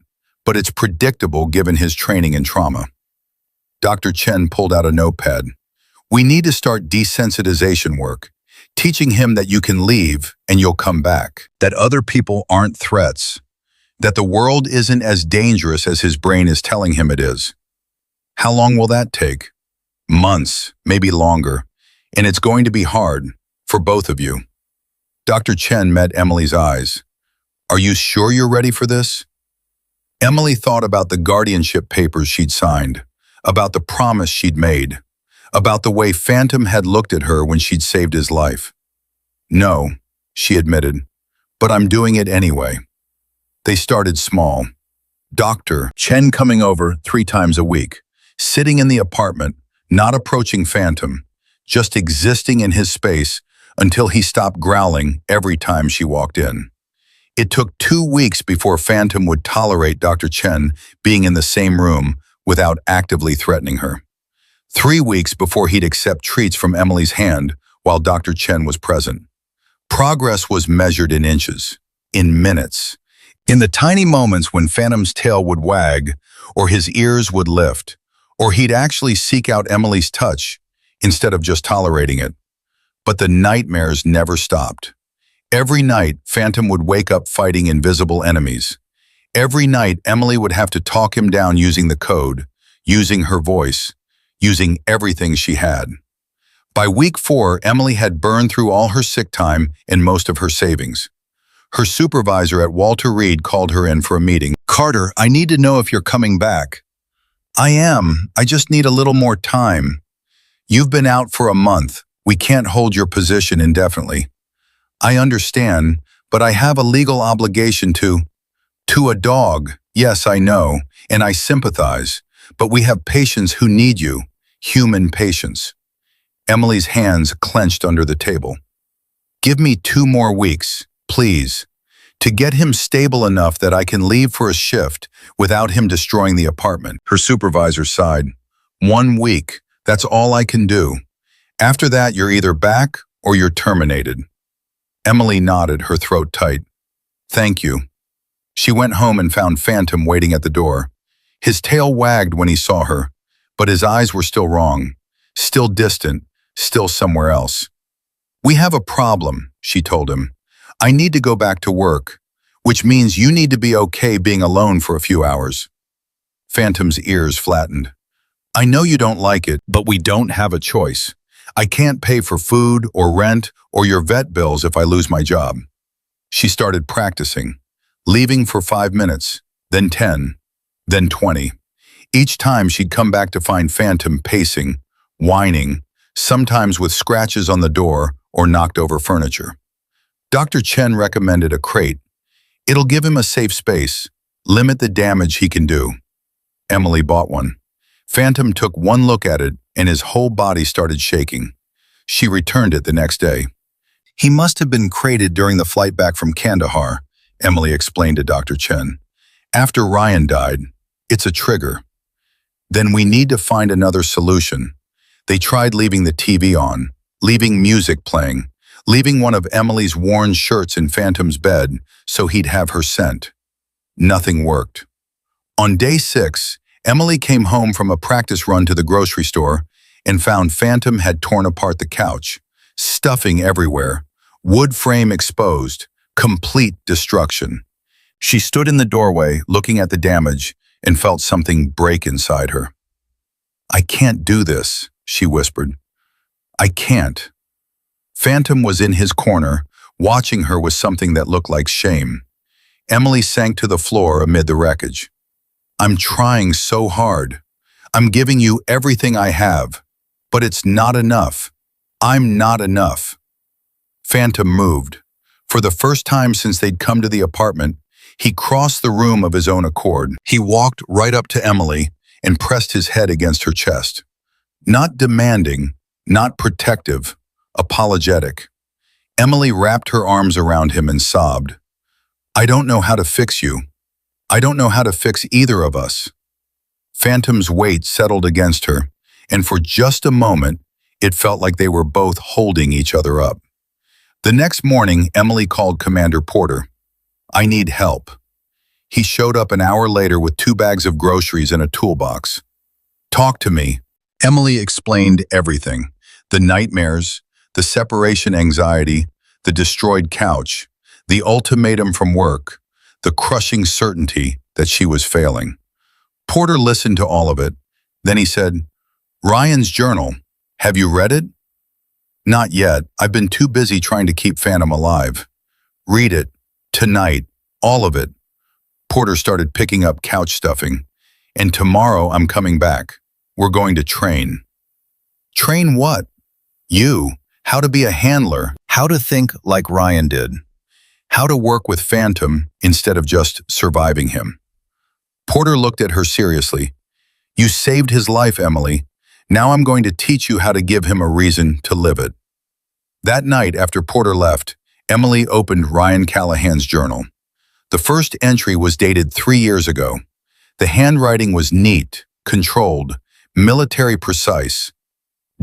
but it's predictable given his training and trauma." Dr. Chen pulled out a notepad. "We need to start desensitization work, teaching him that you can leave and you'll come back, that other people aren't threats, that the world isn't as dangerous as his brain is telling him it is." "How long will that take?" "Months, maybe longer, and it's going to be hard, for both of you." Dr. Chen met Emily's eyes. "Are you sure you're ready for this?" Emily thought about the guardianship papers she'd signed, about the promise she'd made, about the way Phantom had looked at her when she'd saved his life. "No," she admitted, "but I'm doing it anyway." They started small. Dr. Chen coming over 3 times a week, sitting in the apartment, not approaching Phantom, just existing in his space until he stopped growling every time she walked in. It took 2 weeks before Phantom would tolerate Dr. Chen being in the same room without actively threatening her. 3 weeks before he'd accept treats from Emily's hand while Dr. Chen was present. Progress was measured in inches, in minutes. In the tiny moments when Phantom's tail would wag, or his ears would lift, or he'd actually seek out Emily's touch instead of just tolerating it. But the nightmares never stopped. Every night, Phantom would wake up fighting invisible enemies. Every night, Emily would have to talk him down using the code, using her voice, using everything she had. By week 4, Emily had burned through all her sick time and most of her savings. Her supervisor at Walter Reed called her in for a meeting. "Carter, I need to know if you're coming back." "I am. I just need a little more time." "You've been out for a month. We can't hold your position indefinitely." "I understand, but I have a legal obligation to a dog." "Yes, I know, and I sympathize, but we have patients who need you, human patients." Emily's hands clenched under the table. "Give me 2 more weeks, please, to get him stable enough that I can leave for a shift without him destroying the apartment." Her supervisor sighed. "1 week, that's all I can do. After that, you're either back or you're terminated." Emily nodded, her throat tight. "Thank you." She went home and found Phantom waiting at the door. His tail wagged when he saw her, but his eyes were still wrong, still distant, still somewhere else. "We have a problem," she told him. "I need to go back to work, which means you need to be okay being alone for a few hours." Phantom's ears flattened. "I know you don't like it, but we don't have a choice. I can't pay for food or rent or your vet bills if I lose my job." She started practicing, leaving for 5 minutes, then 10, then 20. Each time she'd come back to find Phantom pacing, whining, sometimes with scratches on the door or knocked over furniture. Dr. Chen recommended a crate. "It'll give him a safe space, limit the damage he can do." Emily bought one. Phantom took one look at it and his whole body started shaking. She returned it the next day. "He must have been crated during the flight back from Kandahar," Emily explained to Dr. Chen. "After Ryan died, it's a trigger. Then we need to find another solution." They tried leaving the TV on, leaving music playing, leaving one of Emily's worn shirts in Phantom's bed so he'd have her scent. Nothing worked. On day 6, Emily came home from a practice run to the grocery store and found Phantom had torn apart the couch, stuffing everywhere, wood frame exposed, complete destruction. She stood in the doorway looking at the damage and felt something break inside her. "I can't do this," she whispered. "I can't." Phantom was in his corner, watching her with something that looked like shame. Emily sank to the floor amid the wreckage. "I'm trying so hard. I'm giving you everything I have, but it's not enough. I'm not enough." Phantom moved. For the first time since they'd come to the apartment, he crossed the room of his own accord. He walked right up to Emily and pressed his head against her chest. Not demanding, not protective, apologetic. Emily wrapped her arms around him and sobbed. "I don't know how to fix you. I don't know how to fix either of us." Phantom's weight settled against her, and for just a moment, it felt like they were both holding each other up. The next morning, Emily called Commander Porter. "I need help." He showed up an hour later with 2 bags of groceries and a toolbox. "Talk to me." Emily explained everything. The nightmares, the separation anxiety, the destroyed couch, the ultimatum from work, the crushing certainty that she was failing. Porter listened to all of it. Then he said, "Ryan's journal. Have you read it?" "Not yet. I've been too busy trying to keep Phantom alive." "Read it. Tonight. All of it." Porter started picking up couch stuffing. "And tomorrow I'm coming back. We're going to train." "Train what?" "You. How to be a handler. How to think like Ryan did. How to work with Phantom instead of just surviving him. Porter looked at her seriously. You saved his life, Emily. Now I'm going to teach you how to give him a reason to live it. That night, after Porter left, Emily opened Ryan Callahan's journal. The first entry was dated 3 years ago. The handwriting was neat, controlled, military precise.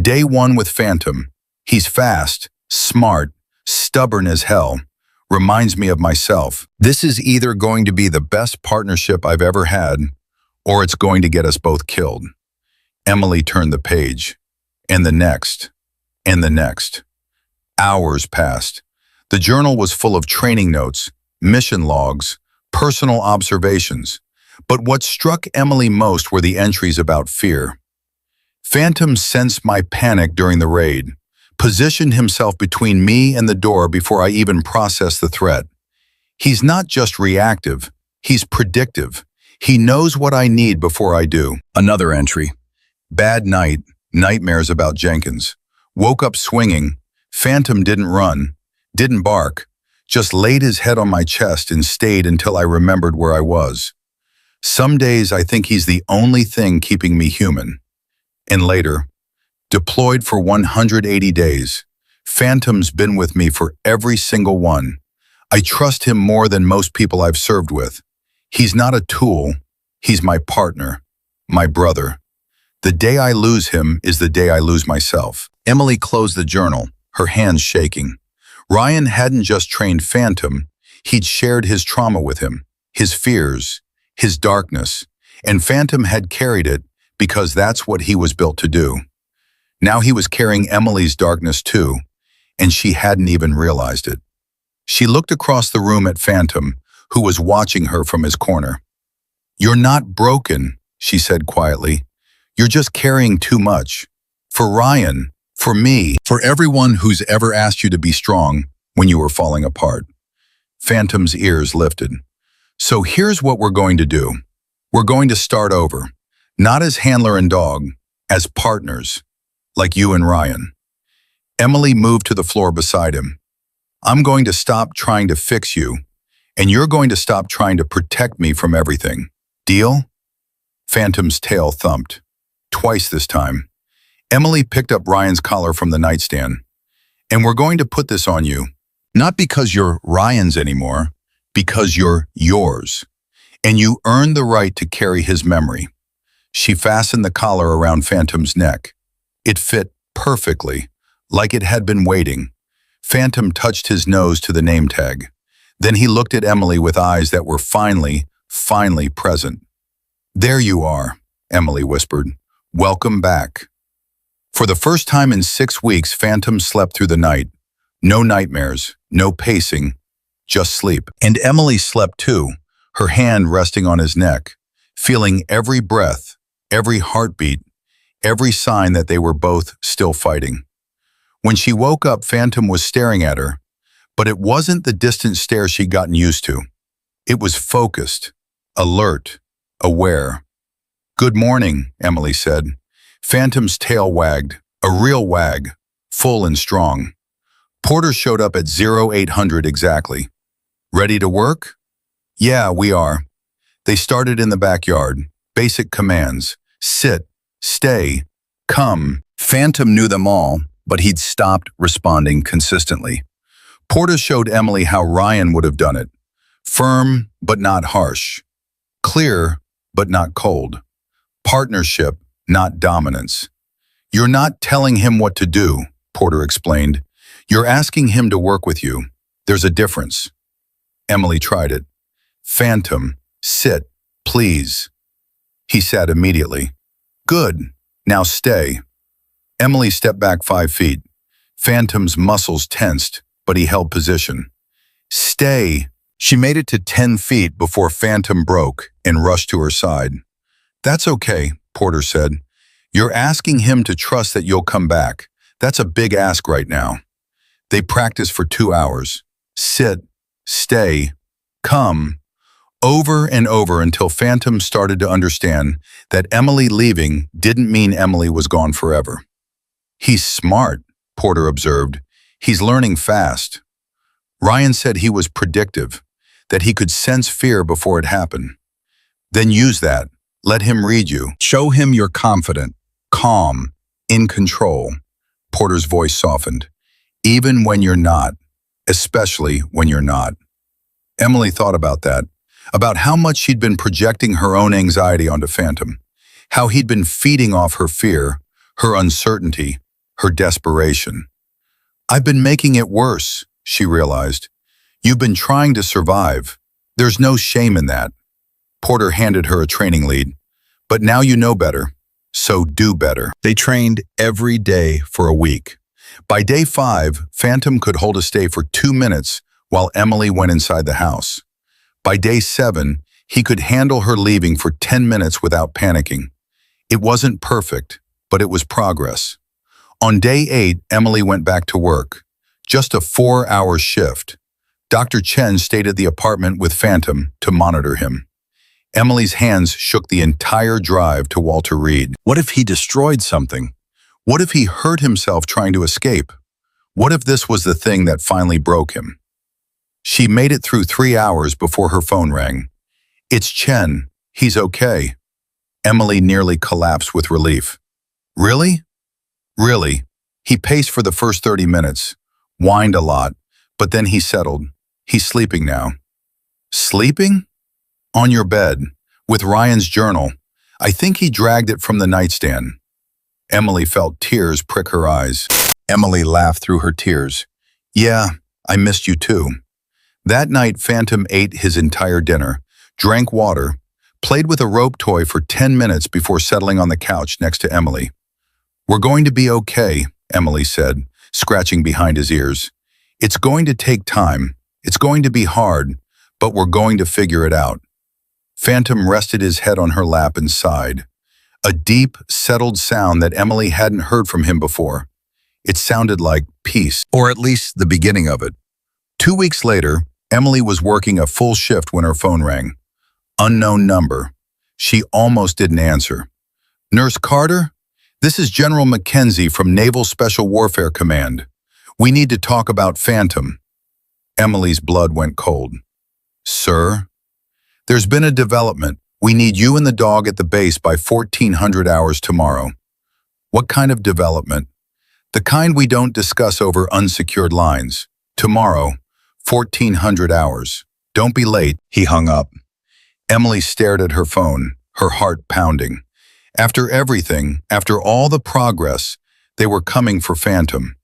Day 1 with Phantom. He's fast, smart, stubborn as hell. Reminds me of myself. This is either going to be the best partnership I've ever had, or it's going to get us both killed. Emily turned the page. And the next. And the next. Hours passed. The journal was full of training notes, mission logs, personal observations. But what struck Emily most were the entries about fear. Phantom sensed my panic during the raid, positioned himself between me and the door before I even processed the threat. He's not just reactive, he's predictive. He knows what I need before I do. Another entry. Bad night, nightmares about Jenkins. Woke up swinging. Phantom didn't run, didn't bark, just laid his head on my chest and stayed until I remembered where I was. Some days I think he's the only thing keeping me human. And later, deployed for 180 days, Phantom's been with me for every single one. I trust him more than most people I've served with. He's not a tool, he's my partner, my brother. The day I lose him is the day I lose myself. Emily closed the journal, her hands shaking. Ryan hadn't just trained Phantom, he'd shared his trauma with him, his fears, his darkness, and Phantom had carried it because that's what he was built to do. Now he was carrying Emily's darkness too, and she hadn't even realized it. She looked across the room at Phantom, who was watching her from his corner. You're not broken, she said quietly. You're just carrying too much. For Ryan, for me, for everyone who's ever asked you to be strong when you were falling apart. Phantom's ears lifted. So here's what we're going to do. We're going to start over, not as handler and dog, as partners, like you and Ryan. Emily moved to the floor beside him. I'm going to stop trying to fix you, and you're going to stop trying to protect me from everything. Deal? Phantom's tail thumped. Twice this time. Emily picked up Ryan's collar from the nightstand. And we're going to put this on you, not because you're Ryan's anymore, because you're yours. And you earned the right to carry his memory. She fastened the collar around Phantom's neck. It fit perfectly, like it had been waiting. Phantom touched his nose to the name tag. Then he looked at Emily with eyes that were finally present. There you are, Emily whispered. Welcome back. For the first time in 6 weeks, Phantom slept through the night. No nightmares, no pacing, just sleep. And Emily slept too, her hand resting on his neck, feeling every breath, every heartbeat, every sign that they were both still fighting. When she woke up, Phantom was staring at her, but it wasn't the distant stare she'd gotten used to. It was focused, alert, aware. Good morning, Emily said. Phantom's tail wagged, a real wag, full and strong. Porter showed up at 0800 exactly. Ready to work? Yeah, we are. They started in the backyard. Basic commands. Sit, stay, come. Phantom knew them all, but he'd stopped responding consistently. Porter showed Emily how Ryan would have done it. Firm, but not harsh. Clear, but not cold. Partnership, not dominance. You're not telling him what to do, Porter explained. You're asking him to work with you. There's a difference. Emily tried it. Phantom, sit, please. He sat immediately. Good, now stay. Emily stepped back 5 feet. Phantom's muscles tensed, but he held position. Stay. She made it to 10 feet before Phantom broke and rushed to her side. That's okay, Porter said. You're asking him to trust that you'll come back. That's a big ask right now. They practiced for 2 hours. Sit, stay, come, over and over until Phantom started to understand that Emily leaving didn't mean Emily was gone forever. He's smart, Porter observed. He's learning fast. Ryan said he was predictive, that he could sense fear before it happened. Then use that. Let him read you. Show him you're confident, calm, in control. Porter's voice softened. Even when you're not, especially when you're not. Emily thought about that, about how much she'd been projecting her own anxiety onto Phantom, how he'd been feeding off her fear, her uncertainty, her desperation. I've been making it worse, she realized. You've been trying to survive. There's no shame in that. Porter handed her a training lead. But now you know better, so do better. They trained every day for a week. By day 5, Phantom could hold a stay for 2 minutes while Emily went inside the house. By day 7, he could handle her leaving for 10 minutes without panicking. It wasn't perfect, but it was progress. On day 8, Emily went back to work. Just a 4-hour shift. Dr. Chen stayed at the apartment with Phantom to monitor him. Emily's hands shook the entire drive to Walter Reed. What if he destroyed something? What if he hurt himself trying to escape? What if this was the thing that finally broke him? She made it through 3 hours before her phone rang. It's Chen. He's okay. Emily nearly collapsed with relief. Really? Really? He paced for the first 30 minutes, whined a lot, but then he settled. He's sleeping now. Sleeping? On your bed, with Ryan's journal. I think he dragged it from the nightstand. Emily felt tears prick her eyes. Emily laughed through her tears. Yeah, I missed you too. That night, Phantom ate his entire dinner, drank water, played with a rope toy for 10 minutes before settling on the couch next to Emily. We're going to be okay, Emily said, scratching behind his ears. It's going to take time. It's going to be hard, but we're going to figure it out. Phantom rested his head on her lap and sighed. A deep, settled sound that Emily hadn't heard from him before. It sounded like peace, or at least the beginning of it. 2 weeks later, Emily was working a full shift when her phone rang. Unknown number. She almost didn't answer. Nurse Carter? This is General Mackenzie from Naval Special Warfare Command. We need to talk about Phantom. Emily's blood went cold. Sir? There's been a development. We need you and the dog at the base by 1400 hours tomorrow. What kind of development? The kind we don't discuss over unsecured lines. Tomorrow, 1400 hours. Don't be late. He hung up. Emily stared at her phone, her heart pounding. After everything, after all the progress, they were coming for Phantom,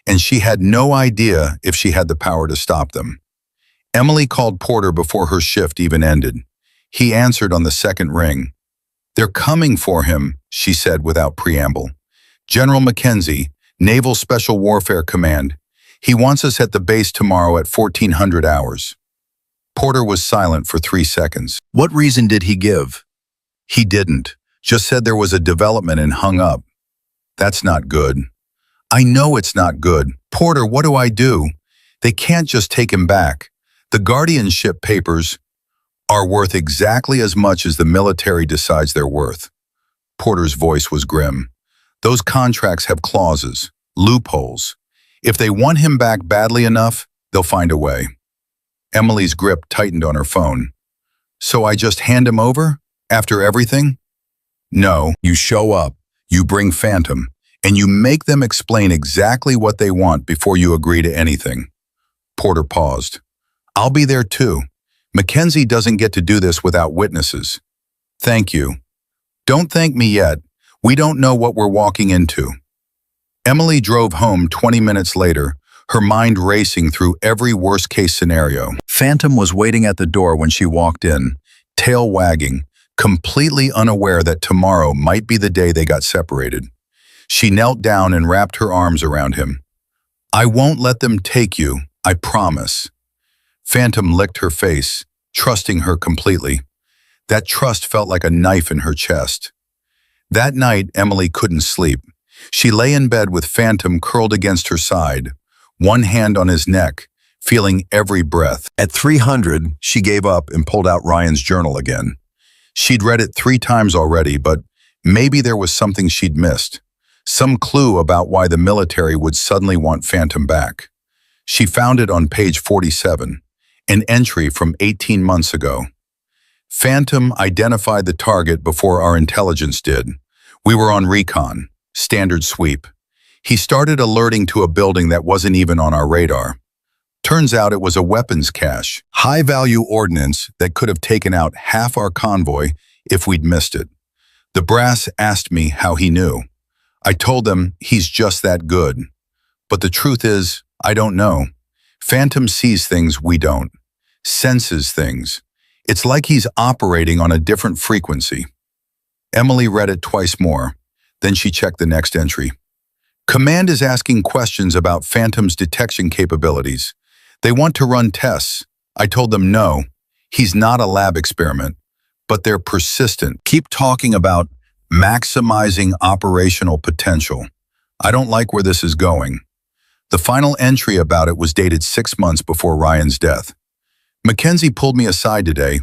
and she had no idea if she had the power to stop them. Emily called Porter before her shift even ended. He answered on the second ring. They're coming for him, she said without preamble. General Mackenzie, Naval Special Warfare Command. He wants us at the base tomorrow at 1400 hours. Porter was silent for 3 seconds. What reason did he give? He didn't. Just said there was a development and hung up. That's not good. I know it's not good. Porter, what do I do? They can't just take him back. The guardianship papers are worth exactly as much as the military decides they're worth. Porter's voice was grim. Those contracts have clauses, loopholes. If they want him back badly enough, they'll find a way. Emily's grip tightened on her phone. So I just hand him over? After everything? No, you show up, you bring Phantom, and you make them explain exactly what they want before you agree to anything. Porter paused. I'll be there too. Mackenzie doesn't get to do this without witnesses. Thank you. Don't thank me yet. We don't know what we're walking into. Emily drove home 20 minutes later, her mind racing through every worst-case scenario. Phantom was waiting at the door when she walked in, tail wagging, completely unaware that tomorrow might be the day they got separated. She knelt down and wrapped her arms around him. I won't let them take you, I promise. Phantom licked her face, trusting her completely. That trust felt like a knife in her chest. That night, Emily couldn't sleep. She lay in bed with Phantom curled against her side, one hand on his neck, feeling every breath. At 300, she gave up and pulled out Ryan's journal again. She'd read it 3 times already, but maybe there was something she'd missed, some clue about why the military would suddenly want Phantom back. She found it on page 47, an entry from 18 months ago. Phantom identified the target before our intelligence did. We were on recon, standard sweep. He started alerting to a building that wasn't even on our radar. Turns out it was a weapons cache, high-value ordnance that could have taken out half our convoy if we'd missed it. The brass asked me how he knew. I told them he's just that good. But the truth is, I don't know. Phantom sees things we don't, senses things. It's like he's operating on a different frequency. Emily read it twice more. Then she checked the next entry. Command is asking questions about Phantom's detection capabilities. They want to run tests. I told them no, he's not a lab experiment, but they're persistent. Keep talking about maximizing operational potential. I don't like where this is going. The final entry about it was dated 6 months before Ryan's death. Mackenzie pulled me aside today,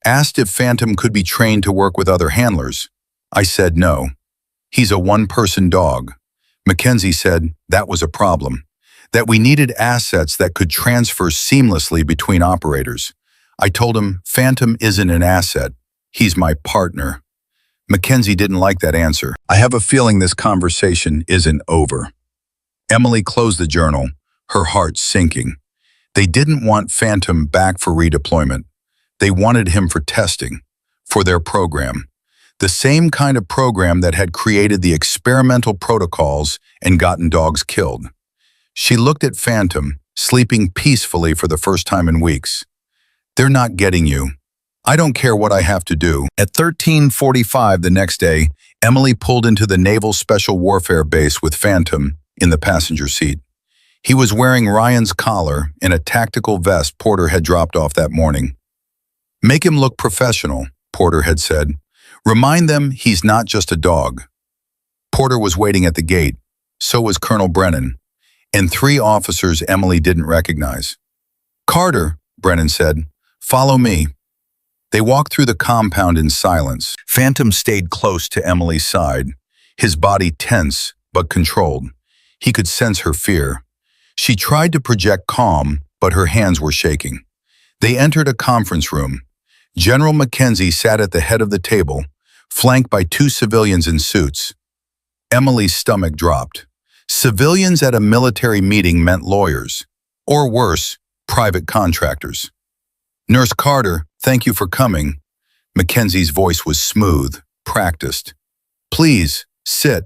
asked if Phantom could be trained to work with other handlers. I said no. He's a one-person dog. Mackenzie said that was a problem, that we needed assets that could transfer seamlessly between operators. I told him Phantom isn't an asset. He's my partner. Mackenzie didn't like that answer. I have a feeling this conversation isn't over. Emily closed the journal, her heart sinking. They didn't want Phantom back for redeployment. They wanted him for testing, for their program. The same kind of program that had created the experimental protocols and gotten dogs killed. She looked at Phantom, sleeping peacefully for the first time in weeks. They're not getting you. I don't care what I have to do. At 13:45 the next day, Emily pulled into the Naval Special Warfare Base with Phantom in the passenger seat. He was wearing Ryan's collar and a tactical vest Porter had dropped off that morning. Make him look professional, Porter had said. Remind them he's not just a dog. Porter was waiting at the gate. So was Colonel Brennan, and 3 officers Emily didn't recognize. Carter, Brennan said, follow me. They walked through the compound in silence. Phantom stayed close to Emily's side, his body tense but controlled. He could sense her fear. She tried to project calm, but her hands were shaking. They entered a conference room. General Mackenzie sat at the head of the table, flanked by 2 civilians in suits. Emily's stomach dropped. Civilians at a military meeting meant lawyers, or worse, private contractors. Nurse Carter, thank you for coming. Mackenzie's voice was smooth, practiced. Please, sit.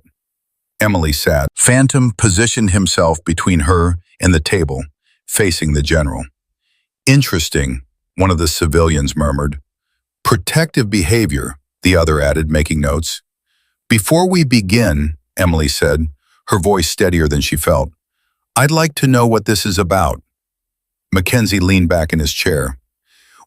Emily sat. Phantom positioned himself between her and the table, facing the general. Interesting, one of the civilians murmured. Protective behavior, the other added, making notes. Before we begin, Emily said, her voice steadier than she felt, I'd like to know what this is about. Mackenzie leaned back in his chair.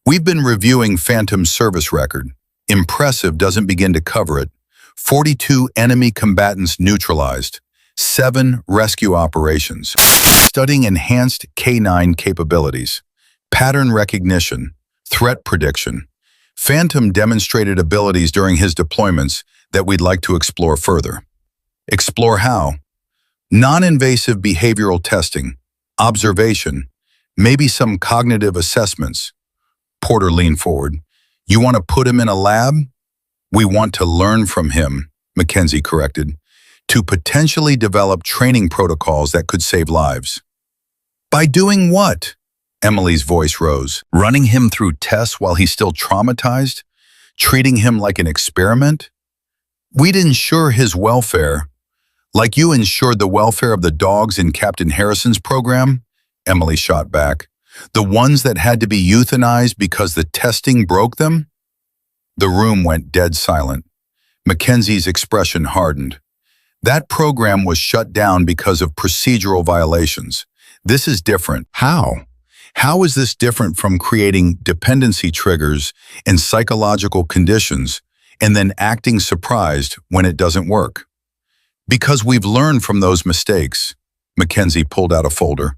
We've been reviewing Phantom's service record. Impressive doesn't begin to cover it. 42 enemy combatants neutralized. 7 rescue operations. Studying enhanced K9 capabilities. Pattern recognition. Threat prediction. Phantom demonstrated abilities during his deployments that we'd like to explore further. Explore how? Non-invasive behavioral testing. Observation. Maybe some cognitive assessments. Porter leaned forward. You want to put him in a lab? We want to learn from him, Mackenzie corrected, to potentially develop training protocols that could save lives. By doing what? Emily's voice rose. Running him through tests while he's still traumatized? Treating him like an experiment? We'd ensure his welfare, like you ensured the welfare of the dogs in Captain Harrison's program? Emily shot back. The ones that had to be euthanized because the testing broke them? The room went dead silent. Mackenzie's expression hardened. That program was shut down because of procedural violations. This is different. How? How is this different from creating dependency triggers and psychological conditions and then acting surprised when it doesn't work? Because we've learned from those mistakes. Mackenzie pulled out a folder.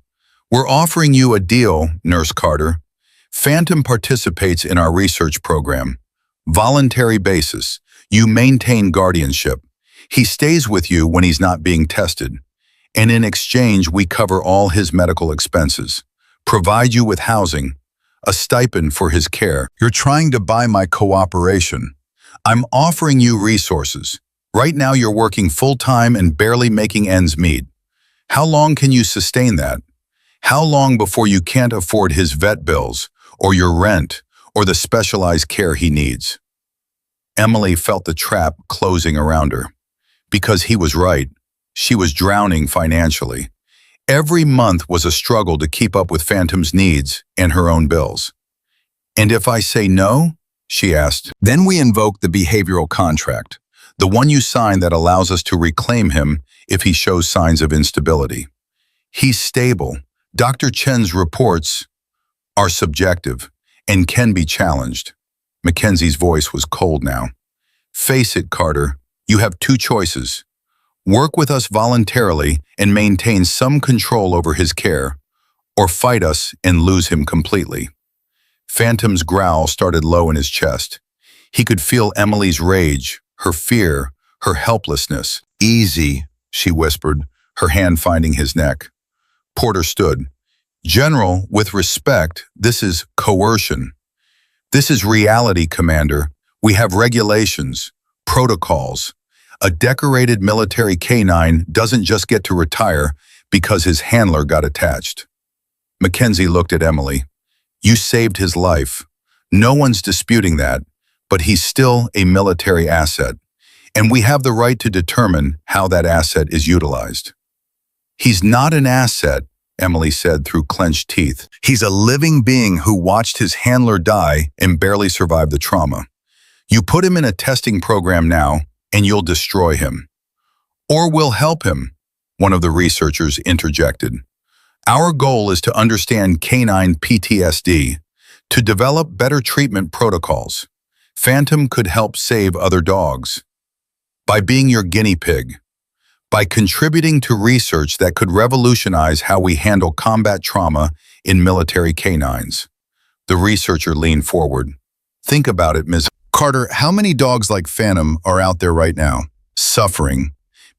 We're offering you a deal, Nurse Carter. Phantom participates in our research program. Voluntary basis. You maintain guardianship. He stays with you when he's not being tested. And in exchange, we cover all his medical expenses, provide you with housing, a stipend for his care. You're trying to buy my cooperation. I'm offering you resources. Right now you're working full-time and barely making ends meet. How long can you sustain that? How long before you can't afford his vet bills, or your rent, or the specialized care he needs? Emily felt the trap closing around her. Because he was right. She was drowning financially. Every month was a struggle to keep up with Phantom's needs and her own bills. And if I say no? She asked. Then we invoke the behavioral contract, the one you sign that allows us to reclaim him if he shows signs of instability. He's stable. Dr. Chen's reports are subjective and can be challenged. Mackenzie's voice was cold now. Face it, Carter. You have two choices. Work with us voluntarily and maintain some control over his care, or fight us and lose him completely. Phantom's growl started low in his chest. He could feel Emily's rage, her fear, her helplessness. Easy, she whispered, her hand finding his neck. Porter stood. General, with respect, this is coercion. This is reality, Commander. We have regulations, protocols. A decorated military canine doesn't just get to retire because his handler got attached. Mackenzie looked at Emily. You saved his life. No one's disputing that, but he's still a military asset, and we have the right to determine how that asset is utilized. He's not an asset, Emily said through clenched teeth. He's a living being who watched his handler die and barely survived the trauma. You put him in a testing program now, and you'll destroy him. Or we'll help him, one of the researchers interjected. Our goal is to understand canine PTSD, to develop better treatment protocols. Phantom could help save other dogs. By being your guinea pig. By contributing to research that could revolutionize how we handle combat trauma in military canines. The researcher leaned forward. Think about it, Ms. Carter, how many dogs like Phantom are out there right now, suffering,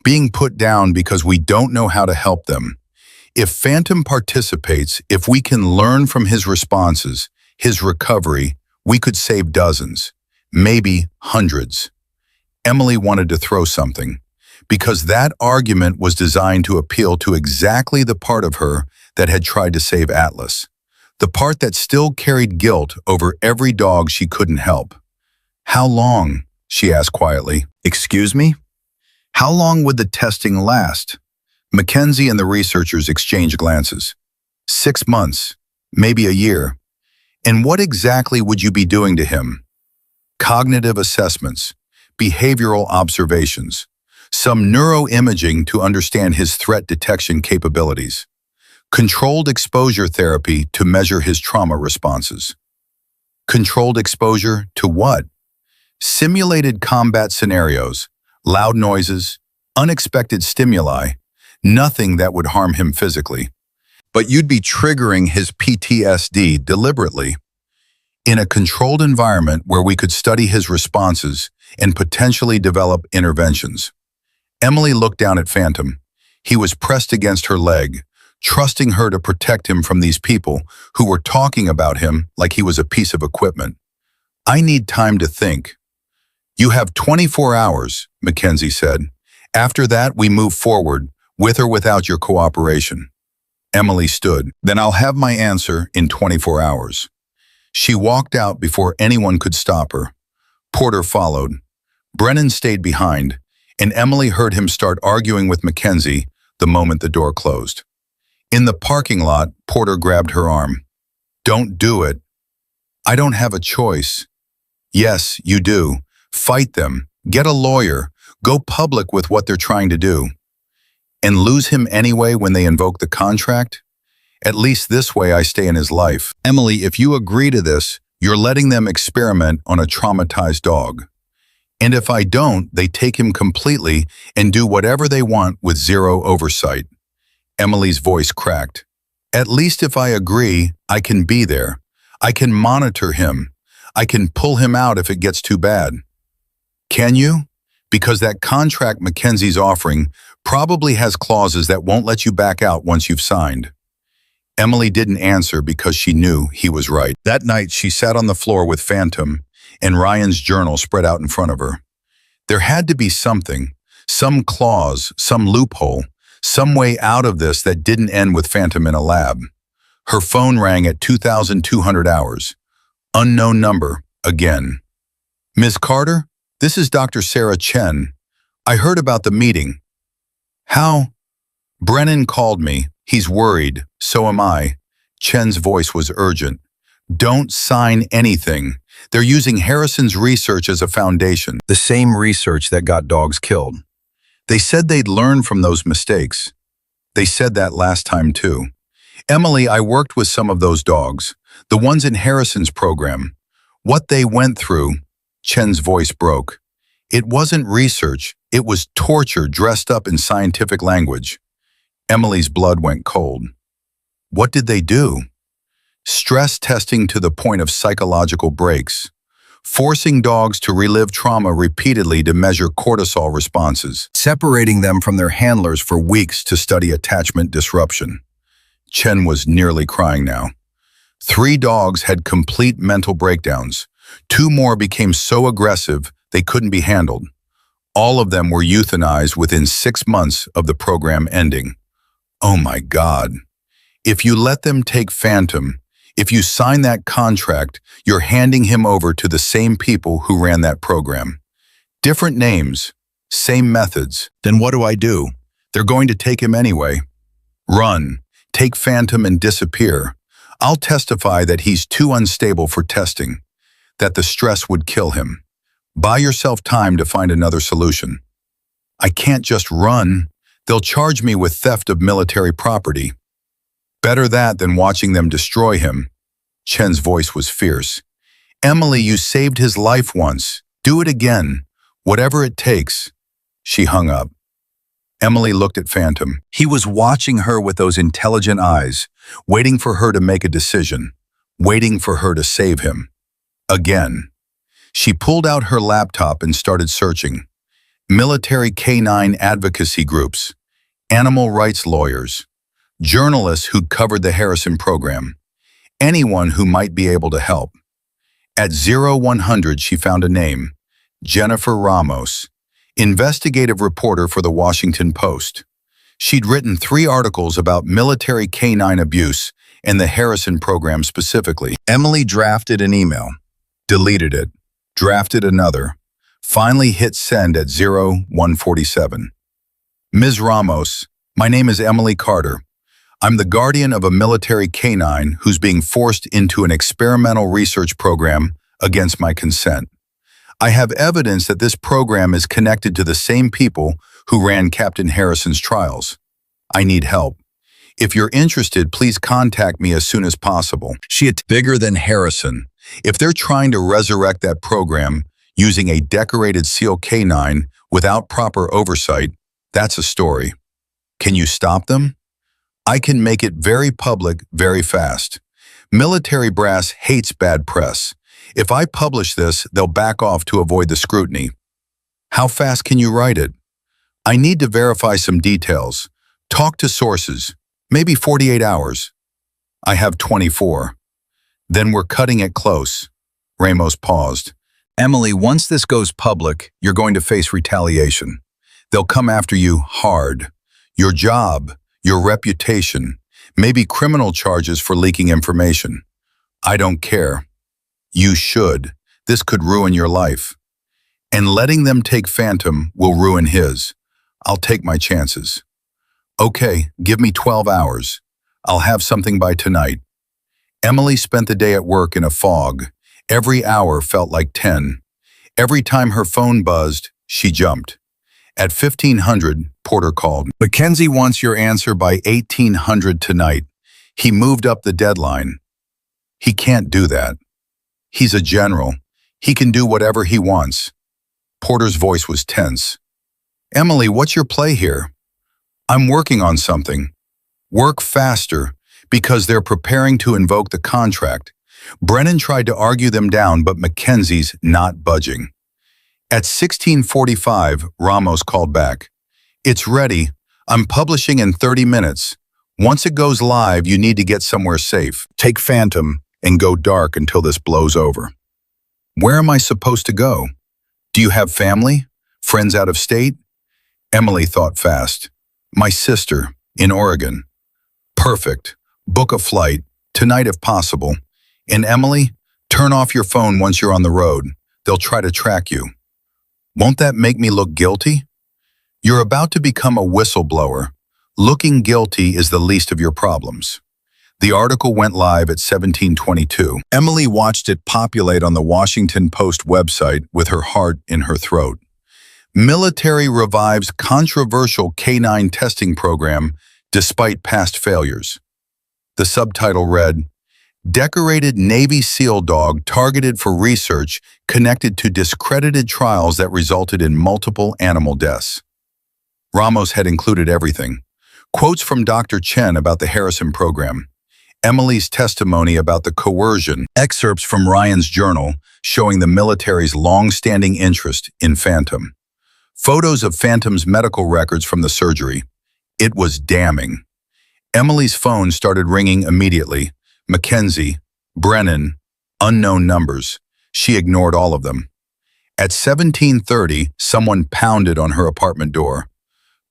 being put down because we don't know how to help them? If Phantom participates, if we can learn from his responses, his recovery, we could save dozens, maybe hundreds. Emily wanted to throw something, because that argument was designed to appeal to exactly the part of her that had tried to save Atlas, the part that still carried guilt over every dog she couldn't help. How long? She asked quietly. Excuse me? How long would the testing last? Mackenzie and the researchers exchanged glances. 6 months, maybe a year. And what exactly would you be doing to him? Cognitive assessments, behavioral observations, some neuroimaging to understand his threat detection capabilities, controlled exposure therapy to measure his trauma responses. Controlled exposure to what? Simulated combat scenarios, loud noises, unexpected stimuli, nothing that would harm him physically. But you'd be triggering his PTSD deliberately. In a controlled environment where we could study his responses and potentially develop interventions. Emily looked down at Phantom. He was pressed against her leg, trusting her to protect him from these people who were talking about him like he was a piece of equipment. I need time to think. You have 24 hours, Mackenzie said. After that, we move forward, with or without your cooperation. Emily stood. Then I'll have my answer in 24 hours. She walked out before anyone could stop her. Porter followed. Brennan stayed behind, and Emily heard him start arguing with Mackenzie the moment the door closed. In the parking lot, Porter grabbed her arm. Don't do it. I don't have a choice. Yes, you do. Fight them. Get a lawyer. Go public with what they're trying to do. And lose him anyway when they invoke the contract? At least this way I stay in his life. Emily, if you agree to this, you're letting them experiment on a traumatized dog. And if I don't, they take him completely and do whatever they want with zero oversight. Emily's voice cracked. At least if I agree, I can be there. I can monitor him. I can pull him out if it gets too bad. Can you? Because that contract Mackenzie's offering Probably has clauses that won't let you back out once you've signed. Emily didn't answer because she knew he was right. That night, she sat on the floor with Phantom and Ryan's journal spread out in front of her. There had to be something, some clause, some loophole, some way out of this that didn't end with Phantom in a lab. Her phone rang at 2,200 hours. Unknown number, again. Ms. Carter, this is Dr. Sarah Chen. I heard about the meeting. How? Brennan called me. He's worried. So am I. Chen's voice was urgent. Don't sign anything. They're using Harrison's research as a foundation. The same research that got dogs killed. They said they'd learn from those mistakes. They said that last time too. Emily, I worked with some of those dogs, the ones in Harrison's program. What they went through, Chen's voice broke. It wasn't research, it was torture dressed up in scientific language. Emily's blood went cold. What did they do? Stress testing to the point of psychological breaks, forcing dogs to relive trauma repeatedly to measure cortisol responses, separating them from their handlers for weeks to study attachment disruption. Chen was nearly crying now. 3 dogs had complete mental breakdowns. 2 more became so aggressive they couldn't be handled. All of them were euthanized within 6 months of the program ending. Oh my God. If you let them take Phantom, if you sign that contract, you're handing him over to the same people who ran that program. Different names, same methods. Then what do I do? They're going to take him anyway. Run, take Phantom and disappear. I'll testify that he's too unstable for testing, that the stress would kill him. Buy yourself time to find another solution. I can't just run. They'll charge me with theft of military property. Better that than watching them destroy him. Chen's voice was fierce. Emily, you saved his life once. Do it again. Whatever it takes. She hung up. Emily looked at Phantom. He was watching her with those intelligent eyes, waiting for her to make a decision, waiting for her to save him. Again. She pulled out her laptop and started searching. Military canine advocacy groups, animal rights lawyers, journalists who'd covered the Harrison program, anyone who might be able to help. At 0100, she found a name, Jennifer Ramos, investigative reporter for the Washington Post. She'd written 3 articles about military canine abuse and the Harrison program specifically. Emily drafted an email, deleted it, drafted another, finally hit send at 0147. Ms. Ramos, my name is Emily Carter. I'm the guardian of a military canine who's being forced into an experimental research program against my consent. I have evidence that this program is connected to the same people who ran Captain Harrison's trials. I need help. If you're interested, please contact me as soon as possible. Bigger than Harrison. If they're trying to resurrect that program using a decorated SEAL canine without proper oversight, that's a story. Can you stop them? I can make it very public, very fast. Military brass hates bad press. If I publish this, they'll back off to avoid the scrutiny. How fast can you write it? I need to verify some details. Talk to sources. Maybe 48 hours. I have 24. Then we're cutting it close. Ramos paused. Emily, once this goes public, you're going to face retaliation. They'll come after you hard. Your job, your reputation, maybe criminal charges for leaking information. I don't care. You should. This could ruin your life. And letting them take Phantom will ruin his. I'll take my chances. Okay, give me 12 hours. I'll have something by tonight. Emily spent the day at work in a fog. Every hour felt like 10. Every time her phone buzzed, she jumped. At 1500, Porter called. Mackenzie wants your answer by 1800 tonight. He moved up the deadline. He can't do that. He's a general. He can do whatever he wants. Porter's voice was tense. Emily, what's your play here? I'm working on something. Work faster, because they're preparing to invoke the contract. Brennan tried to argue them down, but Mackenzie's not budging. At 1645, Ramos called back. It's ready. I'm publishing in 30 minutes. Once it goes live, you need to get somewhere safe. Take Phantom and go dark until this blows over. Where am I supposed to go? Do you have family? Friends out of state? Emily thought fast. My sister, in Oregon. Perfect. Book a flight, tonight if possible. And Emily, turn off your phone once you're on the road. They'll try to track you. Won't that make me look guilty? You're about to become a whistleblower. Looking guilty is the least of your problems. The article went live at 17:22. Emily watched it populate on the Washington Post website with her heart in her throat. Military revives controversial canine testing program despite past failures. The subtitle read, Decorated Navy SEAL dog targeted for research connected to discredited trials that resulted in multiple animal deaths. Ramos had included everything. Quotes from Dr. Chen about the Harrison program, Emily's testimony about the coercion, excerpts from Ryan's journal showing the military's long-standing interest in Phantom, photos of Phantom's medical records from the surgery. It was damning. Emily's phone started ringing immediately. Mackenzie, Brennan, unknown numbers. She ignored all of them. At 17:30, someone pounded on her apartment door.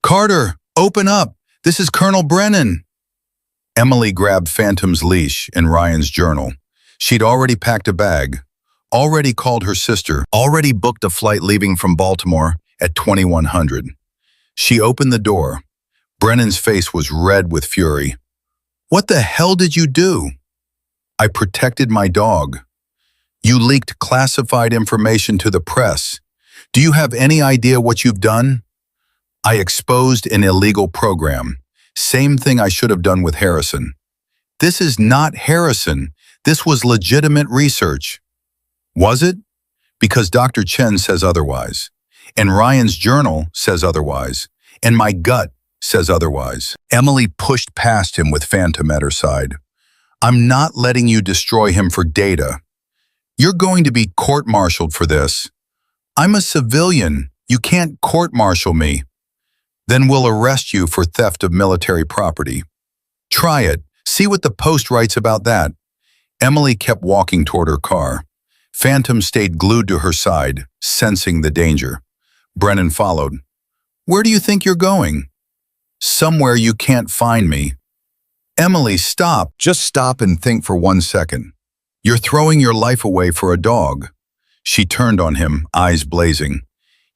Carter, open up! This is Colonel Brennan! Emily grabbed Phantom's leash and Ryan's journal. She'd already packed a bag, already called her sister, already booked a flight leaving from Baltimore at 2100. She opened the door. Brennan's face was red with fury. What the hell did you do? I protected my dog. You leaked classified information to the press. Do you have any idea what you've done? I exposed an illegal program. Same thing I should have done with Harrison. This is not Harrison. This was legitimate research. Was it? Because Dr. Chen says otherwise. And Ryan's journal says otherwise. And my gut says otherwise. Emily pushed past him with Phantom at her side. I'm not letting you destroy him for data. You're going to be court-martialed for this. I'm a civilian. You can't court-martial me. Then we'll arrest you for theft of military property. Try it. See what the Post writes about that. Emily kept walking toward her car. Phantom stayed glued to her side, sensing the danger. Brennan followed. Where do you think you're going? Somewhere you can't find me. Emily, stop. Just stop and think for 1 second. You're throwing your life away for a dog. She turned on him, eyes blazing.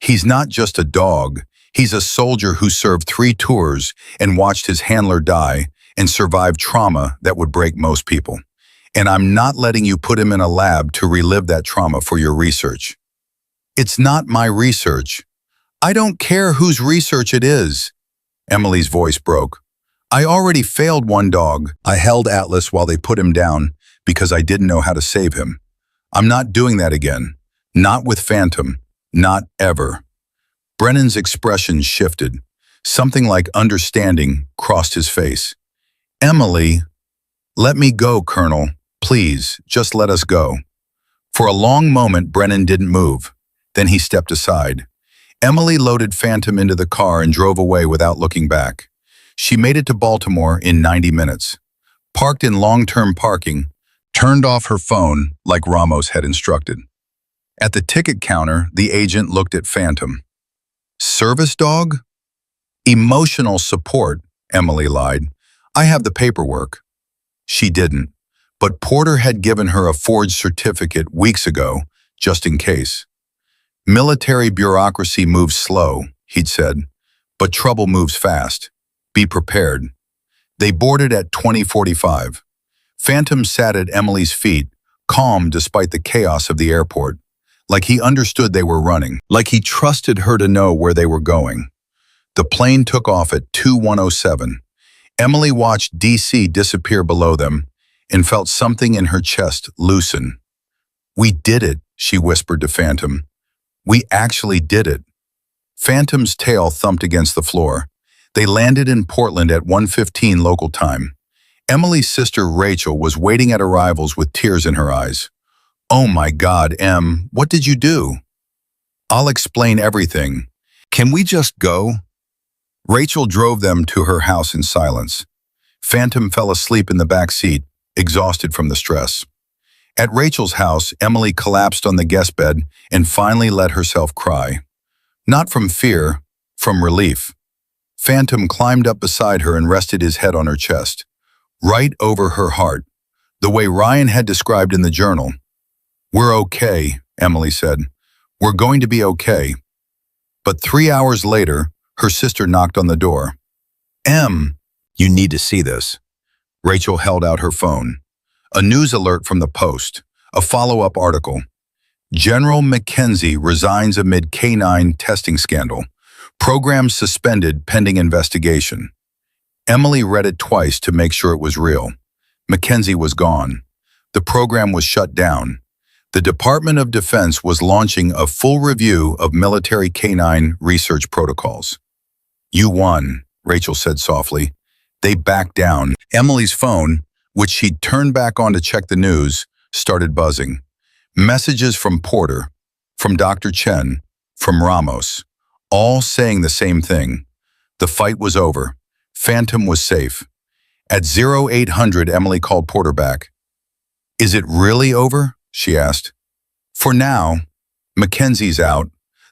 He's not just a dog. He's a soldier who served 3 tours and watched his handler die and survived trauma that would break most people. And I'm not letting you put him in a lab to relive that trauma for your research. It's not my research. I don't care whose research it is. Emily's voice broke. I already failed one dog. I held Atlas while they put him down because I didn't know how to save him. I'm not doing that again. Not with Phantom. Not ever. Brennan's expression shifted. Something like understanding crossed his face. Emily, let me go, Colonel. Please, just let us go. For a long moment, Brennan didn't move. Then he stepped aside. Emily loaded Phantom into the car and drove away without looking back. She made it to Baltimore in 90 minutes. Parked in long-term parking, turned off her phone like Ramos had instructed. At the ticket counter, the agent looked at Phantom. Service dog? Emotional support, Emily lied. I have the paperwork. She didn't, but Porter had given her a forged certificate weeks ago, just in case. Military bureaucracy moves slow, he'd said, but trouble moves fast. Be prepared. They boarded at 20:45. Phantom sat at Emily's feet, calm despite the chaos of the airport, like he understood they were running, like he trusted her to know where they were going. The plane took off at 21:07. Emily watched DC disappear below them and felt something in her chest loosen. We did it, she whispered to Phantom. We actually did it. Phantom's tail thumped against the floor. They landed in Portland at 1:15 local time. Emily's sister Rachel was waiting at arrivals with tears in her eyes. Oh my God, Em, what did you do? I'll explain everything. Can we just go? Rachel drove them to her house in silence. Phantom fell asleep in the back seat, exhausted from the stress. At Rachel's house, Emily collapsed on the guest bed and finally let herself cry. Not from fear, from relief. Phantom climbed up beside her and rested his head on her chest, right over her heart, the way Ryan had described in the journal. "We're okay," Emily said. "We're going to be okay." But 3 hours later, her sister knocked on the door. "Em, you need to see this." Rachel held out her phone. A news alert from the Post, a follow-up article. General McKenzie resigns amid canine testing scandal. Program suspended pending investigation. Emily read it twice to make sure it was real. McKenzie was gone. The program was shut down. The Department of Defense was launching a full review of military canine research protocols. "You won," Rachel said softly. They backed down. Emily's phone, which she'd turned back on to check the news, started buzzing. Messages from Porter, from Dr. Chen, from Ramos, all saying the same thing. The fight was over. Phantom was safe. At 0800, Emily called Porter back. "Is it really over?" she asked. "For now. Mackenzie's out.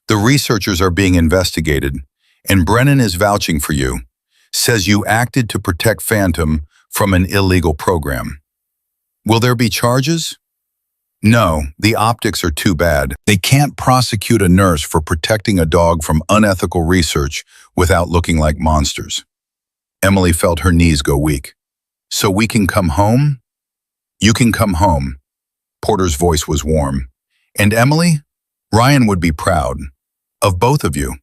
The researchers are being investigated, and Brennan is vouching for you. Says you acted to protect Phantom from an illegal program." "Will there be charges?" "No, the optics are too bad. They can't prosecute a nurse for protecting a dog from unethical research without looking like monsters." Emily felt her knees go weak. "So we can come home?" "You can come home." Porter's voice was warm. "And Emily, Ryan would be proud. Of both of you."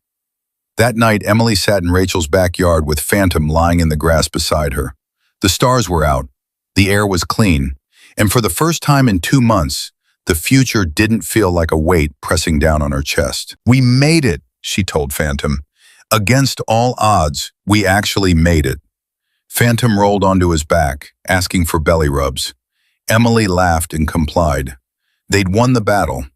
That night, Emily sat in Rachel's backyard with Phantom lying in the grass beside her. The stars were out. The air was clean. And for the first time in 2 months, the future didn't feel like a weight pressing down on her chest. "We made it," she told Phantom. "Against all odds, we actually made it." Phantom rolled onto his back, asking for belly rubs. Emily laughed and complied. They'd won the battle,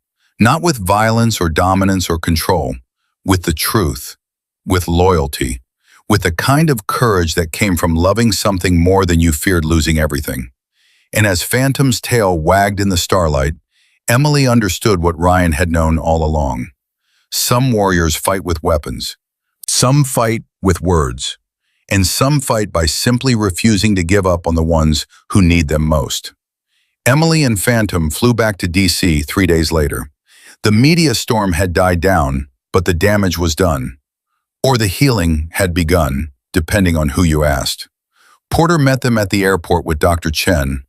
not with violence or dominance or control, with the truth, with loyalty, with the kind of courage that came from loving something more than you feared losing everything. And as Phantom's tail wagged in the starlight, Emily understood what Ryan had known all along. Some warriors fight with weapons. Some fight with words. And some fight by simply refusing to give up on the ones who need them most. Emily and Phantom flew back to D.C. 3 days later. The media storm had died down, but the damage was done. Or the healing had begun, depending on who you asked. Porter met them at the airport with Dr. Chen.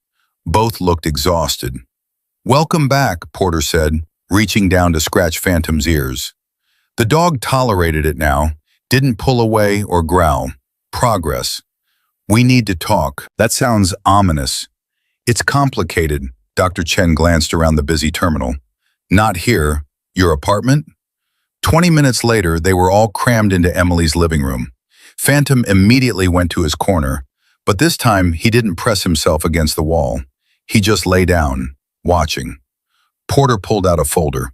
Both looked exhausted. "Welcome back," Porter said, reaching down to scratch Phantom's ears. The dog tolerated it now, didn't pull away or growl. Progress. "We need to talk." That sounds ominous. "It's complicated." Dr. Chen glanced around the busy terminal. "Not here. Your apartment?" 20 minutes later, they were all crammed into Emily's living room. Phantom immediately went to his corner, but this time he didn't press himself against the wall. He just lay down, watching. Porter pulled out a folder.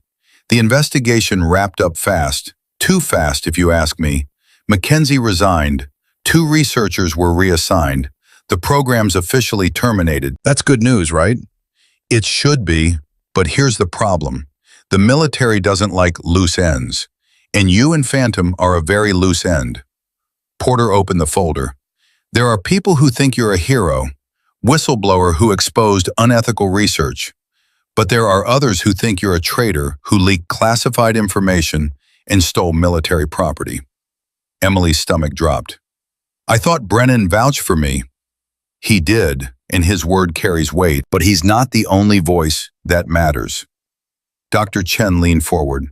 The investigation wrapped up fast, too fast if you ask me. McKenzie resigned. 2 researchers were reassigned. The program's officially terminated. That's good news, right? It should be, but here's the problem. The military doesn't like loose ends, and you and Phantom are a very loose end. Porter opened the folder. There are people who think you're a hero, whistleblower who exposed unethical research, but there are others who think you're a traitor who leaked classified information and stole military property. Emily's stomach dropped. "I thought Brennan vouched for me." "He did, and his word carries weight, but he's not the only voice that matters." Dr. Chen leaned forward.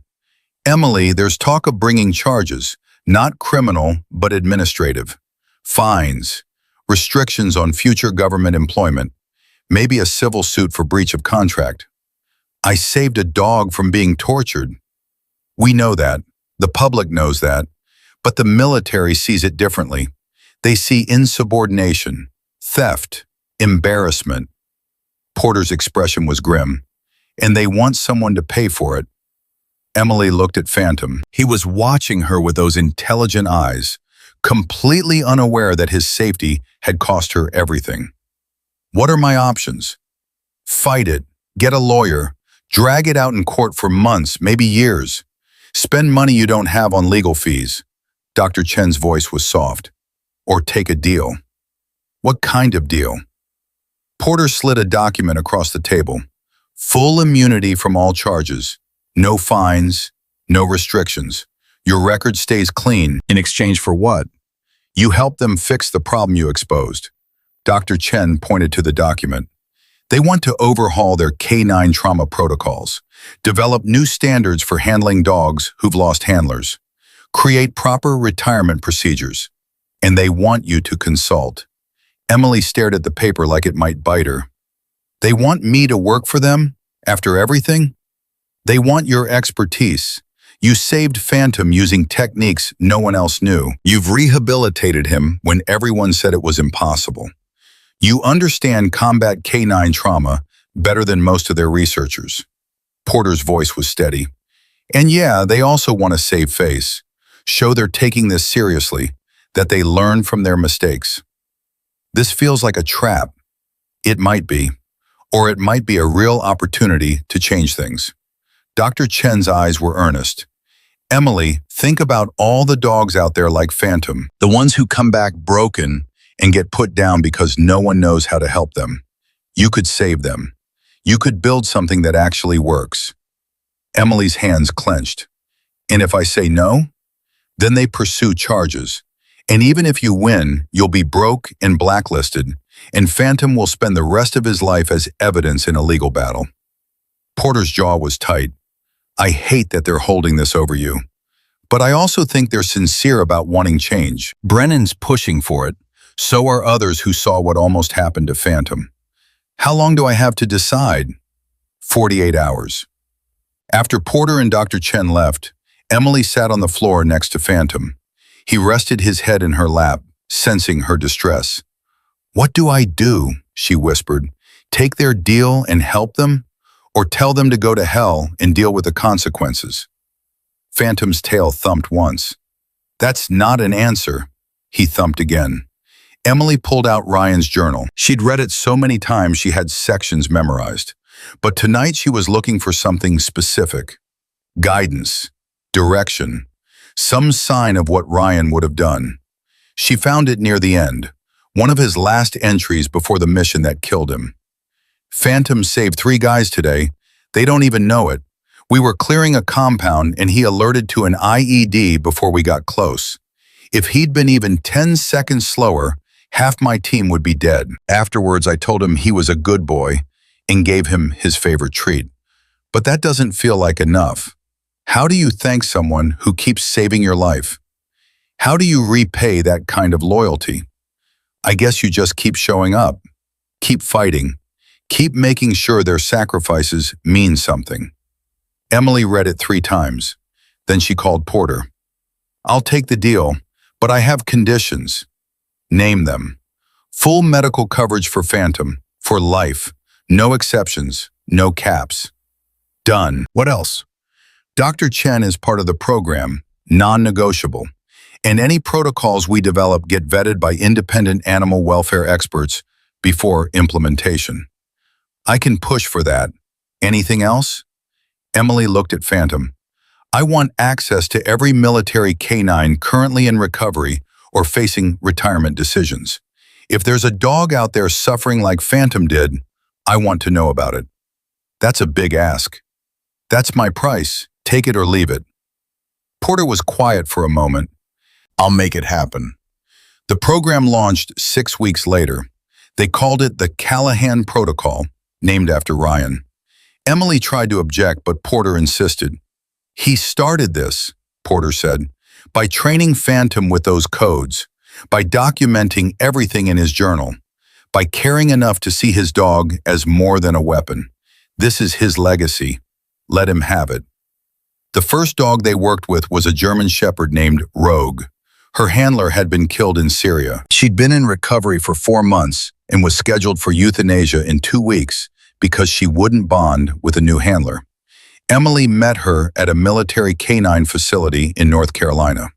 "Emily, there's talk of bringing charges, not criminal, but administrative. Fines, restrictions on future government employment, maybe a civil suit for breach of contract. I saved a dog from being tortured. We know that. The public knows that. But the military sees it differently. They see insubordination, theft, embarrassment." Porter's expression was grim. "And they want someone to pay for it." Emily looked at Phantom. He was watching her with those intelligent eyes, completely unaware that his safety had cost her everything. What are my options? Fight it, get a lawyer, drag it out in court for months, maybe years. Spend money you don't have on legal fees. Dr. Chen's voice was soft. Or take a deal. What kind of deal? Porter slid a document across the table. Full immunity from all charges. No fines, no restrictions. Your record stays clean. In exchange for what? You help them fix the problem you exposed. Dr. Chen pointed to the document. They want to overhaul their canine trauma protocols, develop new standards for handling dogs who've lost handlers, create proper retirement procedures, and they want you to consult. Emily stared at the paper like it might bite her. They want me to work for them after everything? They want your expertise. You saved Phantom using techniques no one else knew. You've rehabilitated him when everyone said it was impossible. You understand combat canine trauma better than most of their researchers. Porter's voice was steady. And yeah, they also want to save face, show they're taking this seriously, that they learn from their mistakes. This feels like a trap. It might be. Or it might be a real opportunity to change things. Dr. Chen's eyes were earnest. Emily, think about all the dogs out there like Phantom, the ones who come back broken and get put down because no one knows how to help them. You could save them. You could build something that actually works. Emily's hands clenched. And if I say no, then they pursue charges. And even if you win, you'll be broke and blacklisted, and Phantom will spend the rest of his life as evidence in a legal battle. Porter's jaw was tight. I hate that they're holding this over you. But I also think they're sincere about wanting change. Brennan's pushing for it. So are others who saw what almost happened to Phantom. How long do I have to decide? 48 hours. After Porter and Dr. Chen left, Emily sat on the floor next to Phantom. He rested his head in her lap, sensing her distress. What do I do? She whispered. Take their deal and help them? Or tell them to go to hell and deal with the consequences? Phantom's tail thumped once. That's not an answer. He thumped again. Emily pulled out Ryan's journal. She'd read it so many times she had sections memorized. But tonight she was looking for something specific. Guidance, direction, some sign of what Ryan would have done. She found it near the end, one of his last entries before the mission that killed him. Phantom saved 3 guys today. They don't even know it. We were clearing a compound and he alerted to an IED before we got close. If he'd been even 10 seconds slower, half my team would be dead. Afterwards, I told him he was a good boy and gave him his favorite treat. But that doesn't feel like enough. How do you thank someone who keeps saving your life? How do you repay that kind of loyalty? I guess you just keep showing up, keep fighting, keep making sure their sacrifices mean something. Emily read it 3 times. Then she called Porter. I'll take the deal, but I have conditions. Name them. Full medical coverage for Phantom, for life. No exceptions, no caps. Done. What else? Dr. Chen is part of the program, non-negotiable. And any protocols we develop get vetted by independent animal welfare experts before implementation. I can push for that. Anything else? Emily looked at Phantom. I want access to every military canine currently in recovery or facing retirement decisions. If there's a dog out there suffering like Phantom did, I want to know about it. That's a big ask. That's my price. Take it or leave it. Porter was quiet for a moment. I'll make it happen. The program launched 6 weeks later. They called it the Callahan Protocol, named after Ryan. Emily tried to object, but Porter insisted. He started this, Porter said, by training Phantom with those codes, by documenting everything in his journal, by caring enough to see his dog as more than a weapon. This is his legacy. Let him have it. The first dog they worked with was a German shepherd named Rogue. Her handler had been killed in Syria. She'd been in recovery for 4 months and was scheduled for euthanasia in 2 weeks because she wouldn't bond with a new handler. Emily met her at a military canine facility in North Carolina.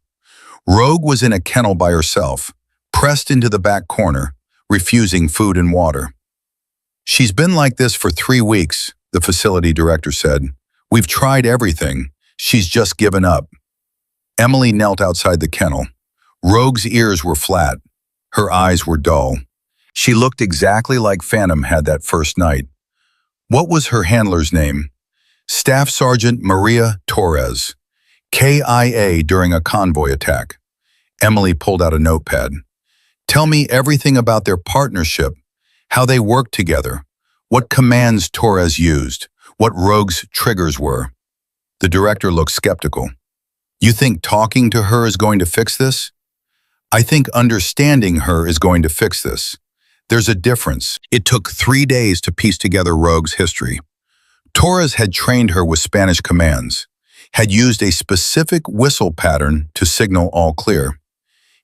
Rogue was in a kennel by herself, pressed into the back corner, refusing food and water. "She's been like this for 3 weeks," the facility director said. "We've tried everything. She's just given up." Emily knelt outside the kennel. Rogue's ears were flat. Her eyes were dull. She looked exactly like Phantom had that first night. What was her handler's name? Staff Sergeant Maria Torres. KIA during a convoy attack. Emily pulled out a notepad. "Tell me everything about their partnership, how they worked together, what commands Torres used, what Rogue's triggers were." The director looked skeptical. "You think talking to her is going to fix this?" "I think understanding her is going to fix this. There's a difference." It took 3 days to piece together Rogue's history. Torres had trained her with Spanish commands, had used a specific whistle pattern to signal all clear,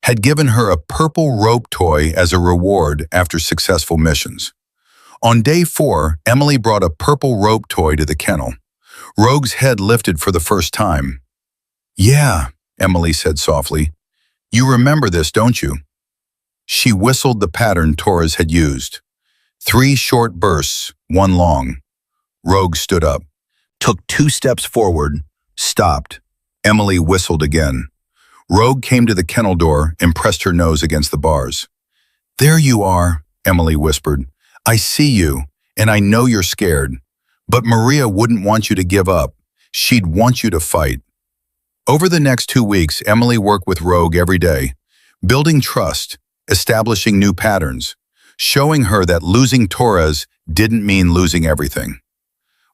had given her a purple rope toy as a reward after successful missions. On day 4, Emily brought a purple rope toy to the kennel. Rogue's head lifted for the first time. "Yeah," Emily said softly. "You remember this, don't you?" She whistled the pattern Torres had used. 3 short bursts, 1 long. Rogue stood up, took 2 steps forward, stopped. Emily whistled again. Rogue came to the kennel door and pressed her nose against the bars. "There you are," Emily whispered. "I see you, and I know you're scared. But Maria wouldn't want you to give up. She'd want you to fight." Over the next 2 weeks, Emily worked with Rogue every day, building trust, establishing new patterns, showing her that losing Torres didn't mean losing everything.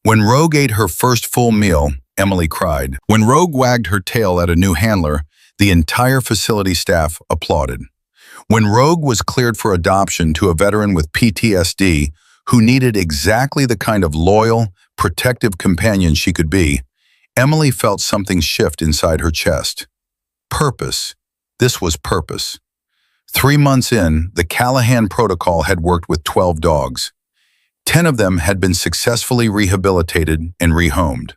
When Rogue ate her first full meal, Emily cried. When Rogue wagged her tail at a new handler, the entire facility staff applauded. When Rogue was cleared for adoption to a veteran with PTSD who needed exactly the kind of loyal, protective companion she could be, Emily felt something shift inside her chest. Purpose. This was purpose. 3 months in, the Callahan Protocol had worked with 12 dogs. 10 of them had been successfully rehabilitated and rehomed.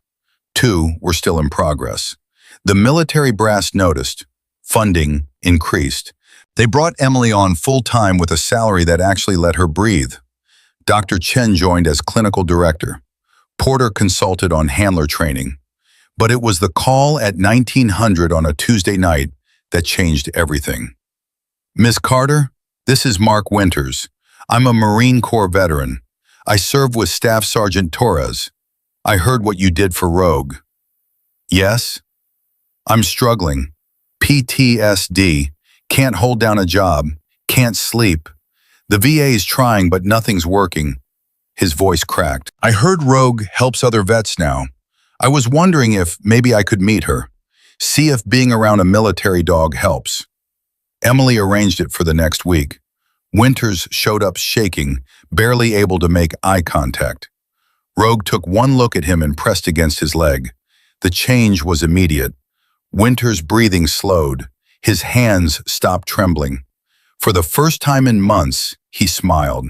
2 were still in progress. The military brass noticed. Funding increased. They brought Emily on full-time with a salary that actually let her breathe. Dr. Chen joined as clinical director. Porter consulted on handler training. But it was the call at 1900 on a Tuesday night that changed everything. "Miss Carter, this is Mark Winters. I'm a Marine Corps veteran. I served with Staff Sergeant Torres. I heard what you did for Rogue." "Yes?" "I'm struggling. PTSD. Can't hold down a job. Can't sleep. The VA's trying, but nothing's working." His voice cracked. "I heard Rogue helps other vets now. I was wondering if maybe I could meet her. See if being around a military dog helps." Emily arranged it for the next week. Winters showed up shaking, barely able to make eye contact. Rogue took one look at him and pressed against his leg. The change was immediate. Winters' breathing slowed. His hands stopped trembling. For the first time in months, he smiled.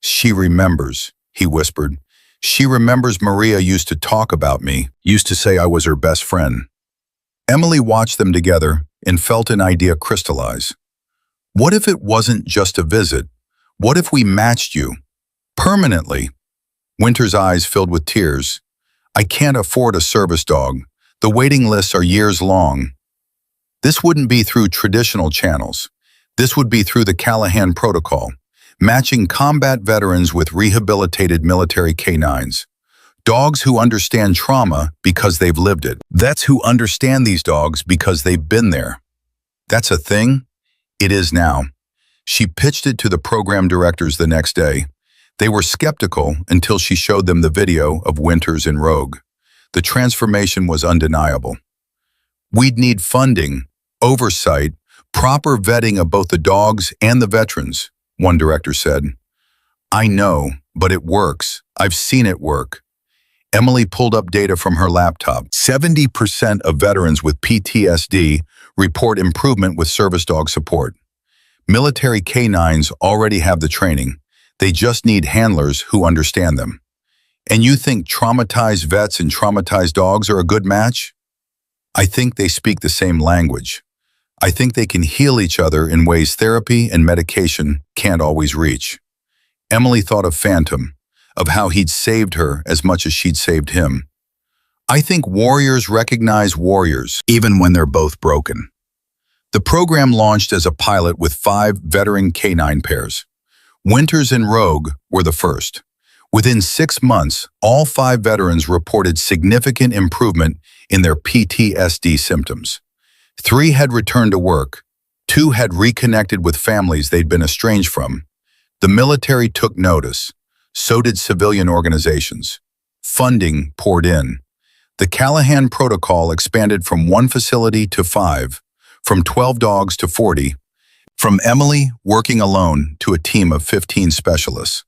"She remembers," he whispered. "She remembers Maria used to talk about me, used to say I was her best friend." Emily watched them together and felt an idea crystallize. What if it wasn't just a visit? What if we matched you? Permanently? Winter's eyes filled with tears. "I can't afford a service dog. The waiting lists are years long." This wouldn't be through traditional channels. This would be through the Callahan Protocol, matching combat veterans with rehabilitated military canines. Dogs who understand trauma because they've lived it. Vets who understand these dogs because they've been there. That's a thing? It is now. She pitched it to the program directors the next day. They were skeptical until she showed them the video of Winters and Rogue. The transformation was undeniable. "We'd need funding, oversight, proper vetting of both the dogs and the veterans," one director said. "I know, but it works. I've seen it work." Emily pulled up data from her laptop. 70% of veterans with PTSD report improvement with service dog support. Military canines already have the training. They just need handlers who understand them. And you think traumatized vets and traumatized dogs are a good match? I think they speak the same language. I think they can heal each other in ways therapy and medication can't always reach. Emily thought of Phantom, of how he'd saved her as much as she'd saved him. I think warriors recognize warriors, even when they're both broken. The program launched as a pilot with 5 veteran canine pairs. Winters and Rogue were the first. Within 6 months, all 5 veterans reported significant improvement in their PTSD symptoms. 3 had returned to work. 2 had reconnected with families they'd been estranged from. The military took notice. So did civilian organizations. Funding poured in. The Callahan Protocol expanded from 1 facility to 5, from 12 dogs to 40, from Emily working alone to a team of 15 specialists.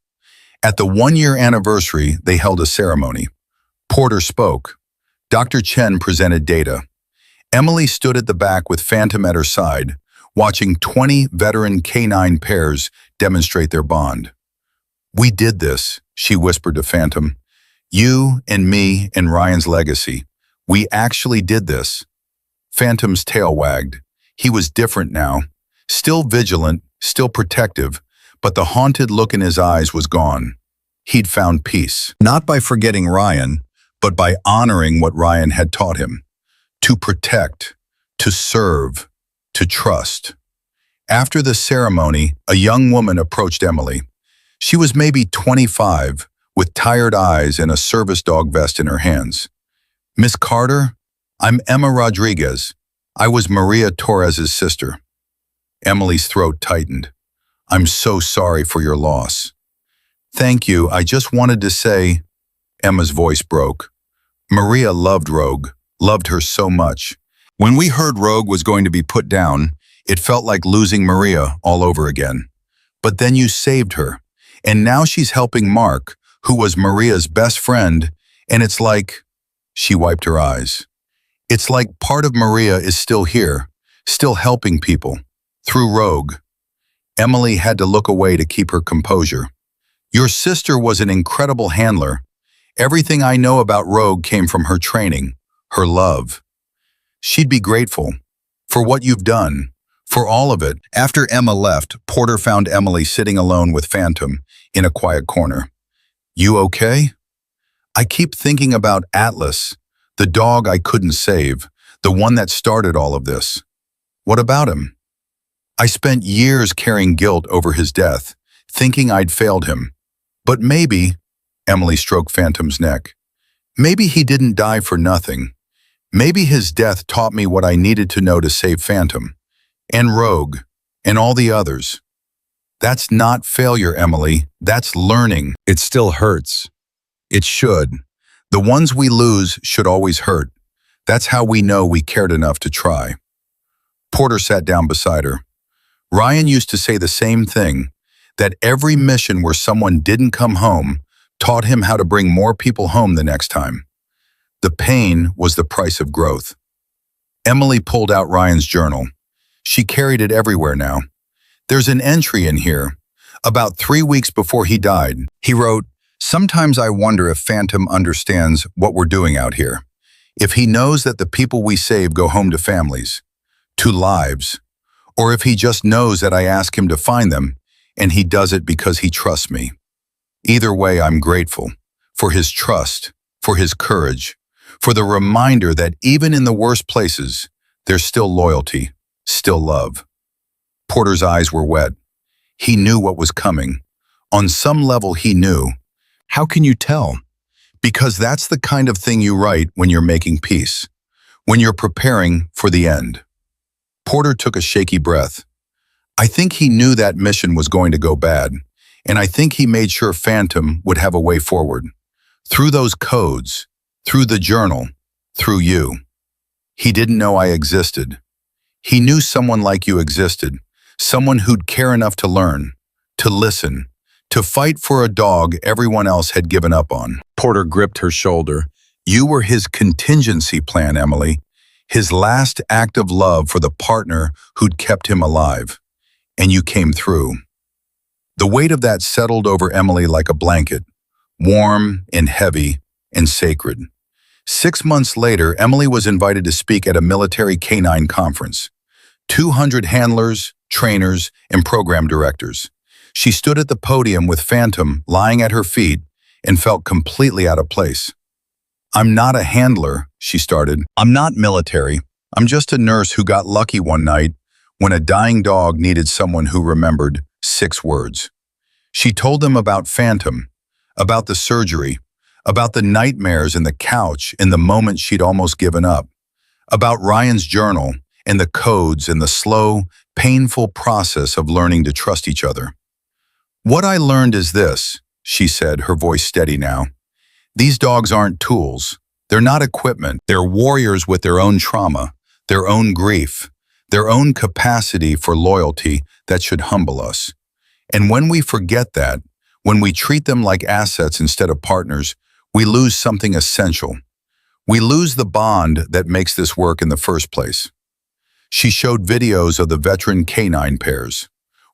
At the 1-year anniversary, they held a ceremony. Porter spoke. Dr. Chen presented data. Emily stood at the back with Phantom at her side, watching 20 veteran canine pairs demonstrate their bond. "We did this," she whispered to Phantom. "You and me and Ryan's legacy. We actually did this." Phantom's tail wagged. He was different now. Still vigilant, still protective, but the haunted look in his eyes was gone. He'd found peace. Not by forgetting Ryan, but by honoring what Ryan had taught him. To protect, to serve, to trust. After the ceremony, a young woman approached Emily. She was maybe 25, with tired eyes and a service dog vest in her hands. "Miss Carter, I'm Emma Rodriguez. I was Maria Torres's sister." Emily's throat tightened. "I'm so sorry for your loss." "Thank you, I just wanted to say," Emma's voice broke. "Maria loved Rogue, loved her so much. When we heard Rogue was going to be put down, it felt like losing Maria all over again. But then you saved her, and now she's helping Mark, who was Maria's best friend, and it's like," she wiped her eyes, "it's like part of Maria is still here, still helping people, through Rogue." Emily had to look away to keep her composure. "Your sister was an incredible handler. Everything I know about Rogue came from her training, her love. She'd be grateful for what you've done, for all of it." After Emma left, Porter found Emily sitting alone with Phantom in a quiet corner. "You okay?" "I keep thinking about Atlas, the dog I couldn't save, the one that started all of this." "What about him?" "I spent years carrying guilt over his death, thinking I'd failed him. But maybe," Emily stroked Phantom's neck, "maybe he didn't die for nothing. Maybe his death taught me what I needed to know to save Phantom, and Rogue, and all the others." "That's not failure, Emily. That's learning." "It still hurts." "It should. The ones we lose should always hurt. That's how we know we cared enough to try." Porter sat down beside her. "Ryan used to say the same thing, that every mission where someone didn't come home taught him how to bring more people home the next time. The pain was the price of growth." Emily pulled out Ryan's journal. She carried it everywhere now. "There's an entry in here. About 3 weeks before he died, he wrote, 'Sometimes I wonder if Phantom understands what we're doing out here. If he knows that the people we save go home to families, to lives, or if he just knows that I ask him to find them and he does it because he trusts me. Either way, I'm grateful for his trust, for his courage, for the reminder that even in the worst places, there's still loyalty, still love." Porter's eyes were wet. He knew what was coming. On some level, he knew. "How can you tell?" "Because that's the kind of thing you write when you're making peace, when you're preparing for the end." Porter took a shaky breath. "I think he knew that mission was going to go bad, and I think he made sure Phantom would have a way forward. Through those codes, through the journal, through you. He didn't know I existed. He knew someone like you existed, someone who'd care enough to learn, to listen, to fight for a dog everyone else had given up on." Porter gripped her shoulder. "You were his contingency plan, Emily. His last act of love for the partner who'd kept him alive. And you came through." The weight of that settled over Emily like a blanket, warm and heavy and sacred. 6 months later, Emily was invited to speak at a military canine conference. 200 handlers, trainers, and program directors. She stood at the podium with Phantom lying at her feet and felt completely out of place. "I'm not a handler," she started. "I'm not military. I'm just a nurse who got lucky one night when a dying dog needed someone who remembered 6 words." She told them about Phantom, about the surgery, about the nightmares and the couch in the moment she'd almost given up, about Ryan's journal and the codes and the slow, painful process of learning to trust each other. "What I learned is this," she said, her voice steady now. "These dogs aren't tools. They're not equipment. They're warriors with their own trauma, their own grief, their own capacity for loyalty that should humble us. And when we forget that, when we treat them like assets instead of partners, we lose something essential. We lose the bond that makes this work in the first place." She showed videos of the veteran canine pairs,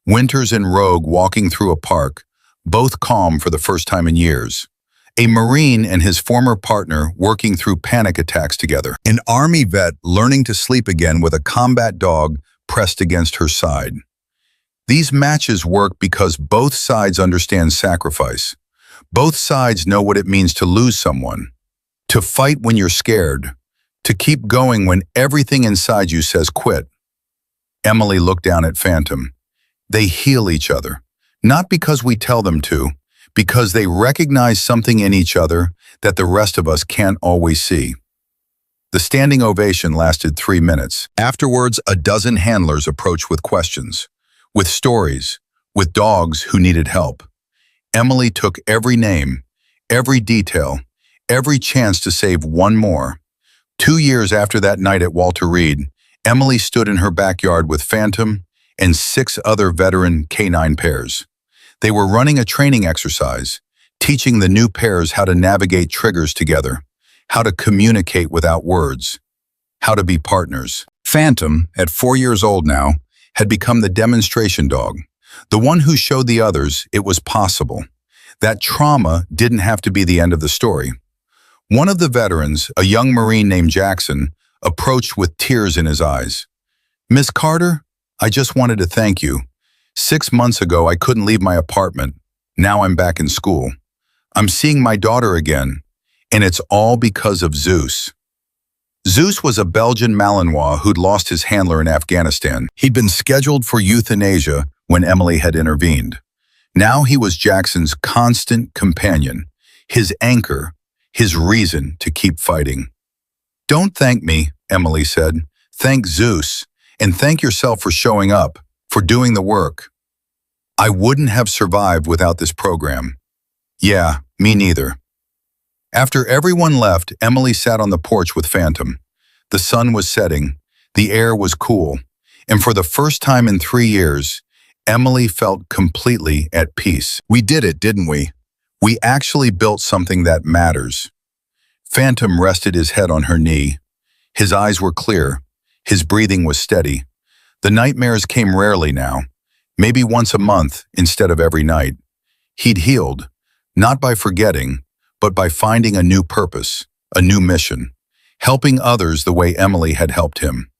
Winters and Rogue walking through a park, both calm for the first time in years. A Marine and his former partner working through panic attacks together. An Army vet learning to sleep again with a combat dog pressed against her side. These matches work because both sides understand sacrifice. Both sides know what it means to lose someone, to fight when you're scared, to keep going when everything inside you says quit. Emily looked down at Phantom. They heal each other, not because we tell them to, because they recognize something in each other that the rest of us can't always see. The standing ovation lasted 3 minutes. Afterwards, a dozen handlers approached with questions, with stories, with dogs who needed help. Emily took every name, every detail, every chance to save one more. 2 years after that night at Walter Reed, Emily stood in her backyard with Phantom and 6 other veteran canine pairs. They were running a training exercise, teaching the new pairs how to navigate triggers together, how to communicate without words, how to be partners. Phantom, at 4 years old now, had become the demonstration dog, the one who showed the others it was possible. That trauma didn't have to be the end of the story. One of the veterans, a young Marine named Jackson, approached with tears in his eyes. "Miss Carter, I just wanted to thank you. 6 months ago, I couldn't leave my apartment. Now I'm back in school. I'm seeing my daughter again, and it's all because of Zeus." Zeus was a Belgian Malinois who'd lost his handler in Afghanistan. He'd been scheduled for euthanasia when Emily had intervened. Now he was Jackson's constant companion, his anchor, his reason to keep fighting. "Don't thank me," Emily said. "Thank Zeus, and thank yourself for showing up, for doing the work. I wouldn't have survived without this program." "Yeah, me neither." After everyone left, Emily sat on the porch with Phantom. The sun was setting, the air was cool, and for the first time in 3 years, Emily felt completely at peace. "We did it, didn't we? We actually built something that matters." Phantom rested his head on her knee. His eyes were clear. His breathing was steady. The nightmares came rarely now, maybe once a month instead of every night. He'd healed, not by forgetting, but by finding a new purpose, a new mission, helping others the way Emily had helped him.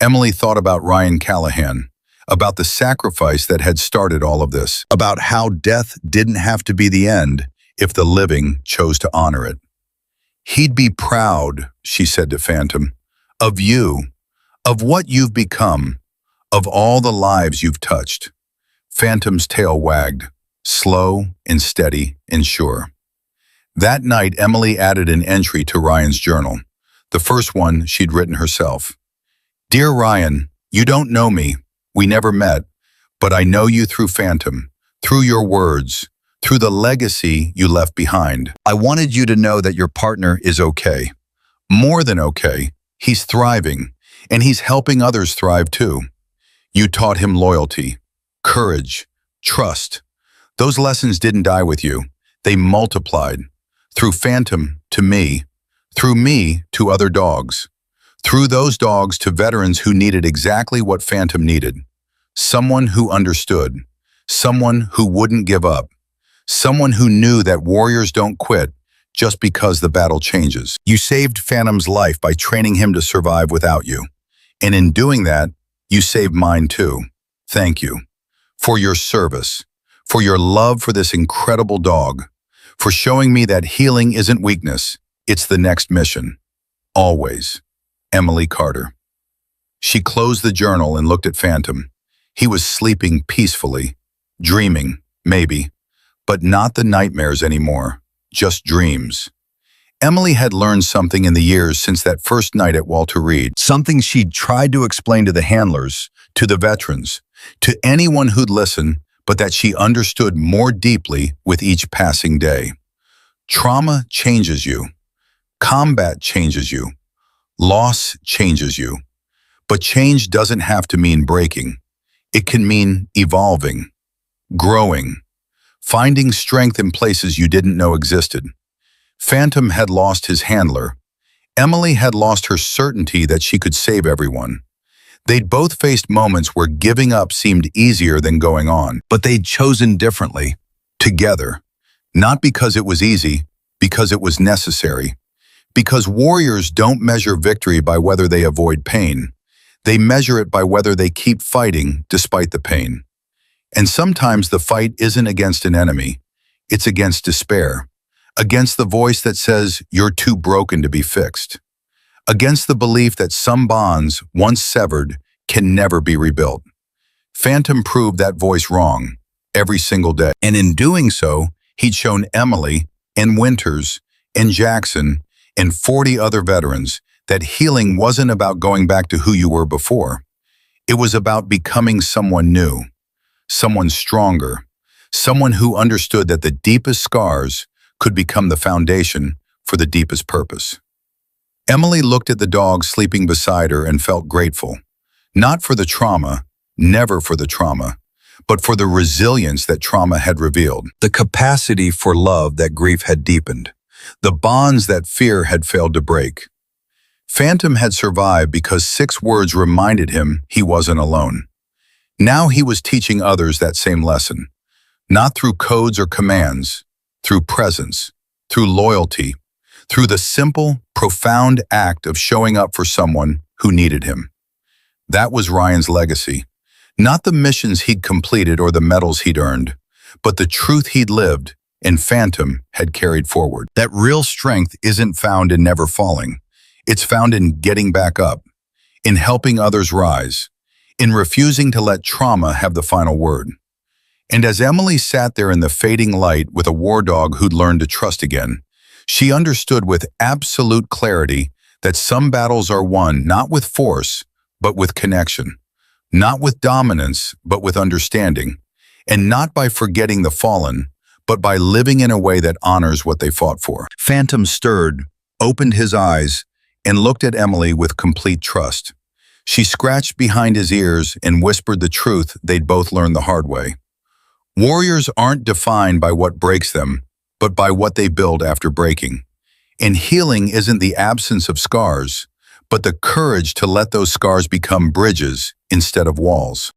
Emily thought about Ryan Callahan, about the sacrifice that had started all of this, about how death didn't have to be the end if the living chose to honor it. "He'd be proud," she said to Phantom, "of you, of what you've become, of all the lives you've touched." Phantom's tail wagged, slow and steady and sure. That night, Emily added an entry to Ryan's journal, the first one she'd written herself. "Dear Ryan, you don't know me. We never met, but I know you through Phantom, through your words, through the legacy you left behind. I wanted you to know that your partner is okay. More than okay. He's thriving, and he's helping others thrive too. You taught him loyalty, courage, trust. Those lessons didn't die with you. They multiplied. Through Phantom to me, through me to other dogs, through those dogs to veterans who needed exactly what Phantom needed. Someone who understood, someone who wouldn't give up, someone who knew that warriors don't quit just because the battle changes. You saved Phantom's life by training him to survive without you. And in doing that, You saved mine too. Thank you. For your service. For your love for this incredible dog. For showing me that healing isn't weakness, it's the next mission. Always. Emily Carter. She closed the journal and looked at Phantom. He was sleeping peacefully. Dreaming, maybe. But not the nightmares anymore. Just dreams. Emily had learned something in the years since that first night at Walter Reed. Something she'd tried to explain to the handlers, to the veterans, to anyone who'd listen, but that she understood more deeply with each passing day. Trauma changes you. Combat changes you. Loss changes you. But change doesn't have to mean breaking. It can mean evolving, growing, finding strength in places you didn't know existed. Phantom had lost his handler. Emily had lost her certainty that she could save everyone. They'd both faced moments where giving up seemed easier than going on, but they'd chosen differently, together. Not because it was easy, because it was necessary. Because warriors don't measure victory by whether they avoid pain. They measure it by whether they keep fighting despite the pain. And sometimes the fight isn't against an enemy. It's against despair. Against the voice that says you're too broken to be fixed. Against the belief that some bonds, once severed, can never be rebuilt. Phantom proved that voice wrong, every single day. And in doing so, he'd shown Emily, and Winters, and Jackson, and 40 other veterans that healing wasn't about going back to who you were before. It was about becoming someone new, someone stronger, someone who understood that the deepest scars could become the foundation for the deepest purpose. Emily looked at the dog sleeping beside her and felt grateful, not for the trauma, never for the trauma, but for the resilience that trauma had revealed, the capacity for love that grief had deepened, the bonds that fear had failed to break. Phantom had survived because 6 words reminded him he wasn't alone. Now he was teaching others that same lesson, not through codes or commands, through presence, through loyalty, through the simple, profound act of showing up for someone who needed him. That was Ryan's legacy. Not the missions he'd completed or the medals he'd earned, but the truth he'd lived and Phantom had carried forward. That real strength isn't found in never falling. It's found in getting back up, in helping others rise, in refusing to let trauma have the final word. And as Emily sat there in the fading light with a war dog who'd learned to trust again, she understood with absolute clarity that some battles are won not with force, but with connection, not with dominance, but with understanding, and not by forgetting the fallen, but by living in a way that honors what they fought for. Phantom stirred, opened his eyes, and looked at Emily with complete trust. She scratched behind his ears and whispered the truth they'd both learned the hard way. Warriors aren't defined by what breaks them, but by what they build after breaking. And healing isn't the absence of scars, but the courage to let those scars become bridges instead of walls.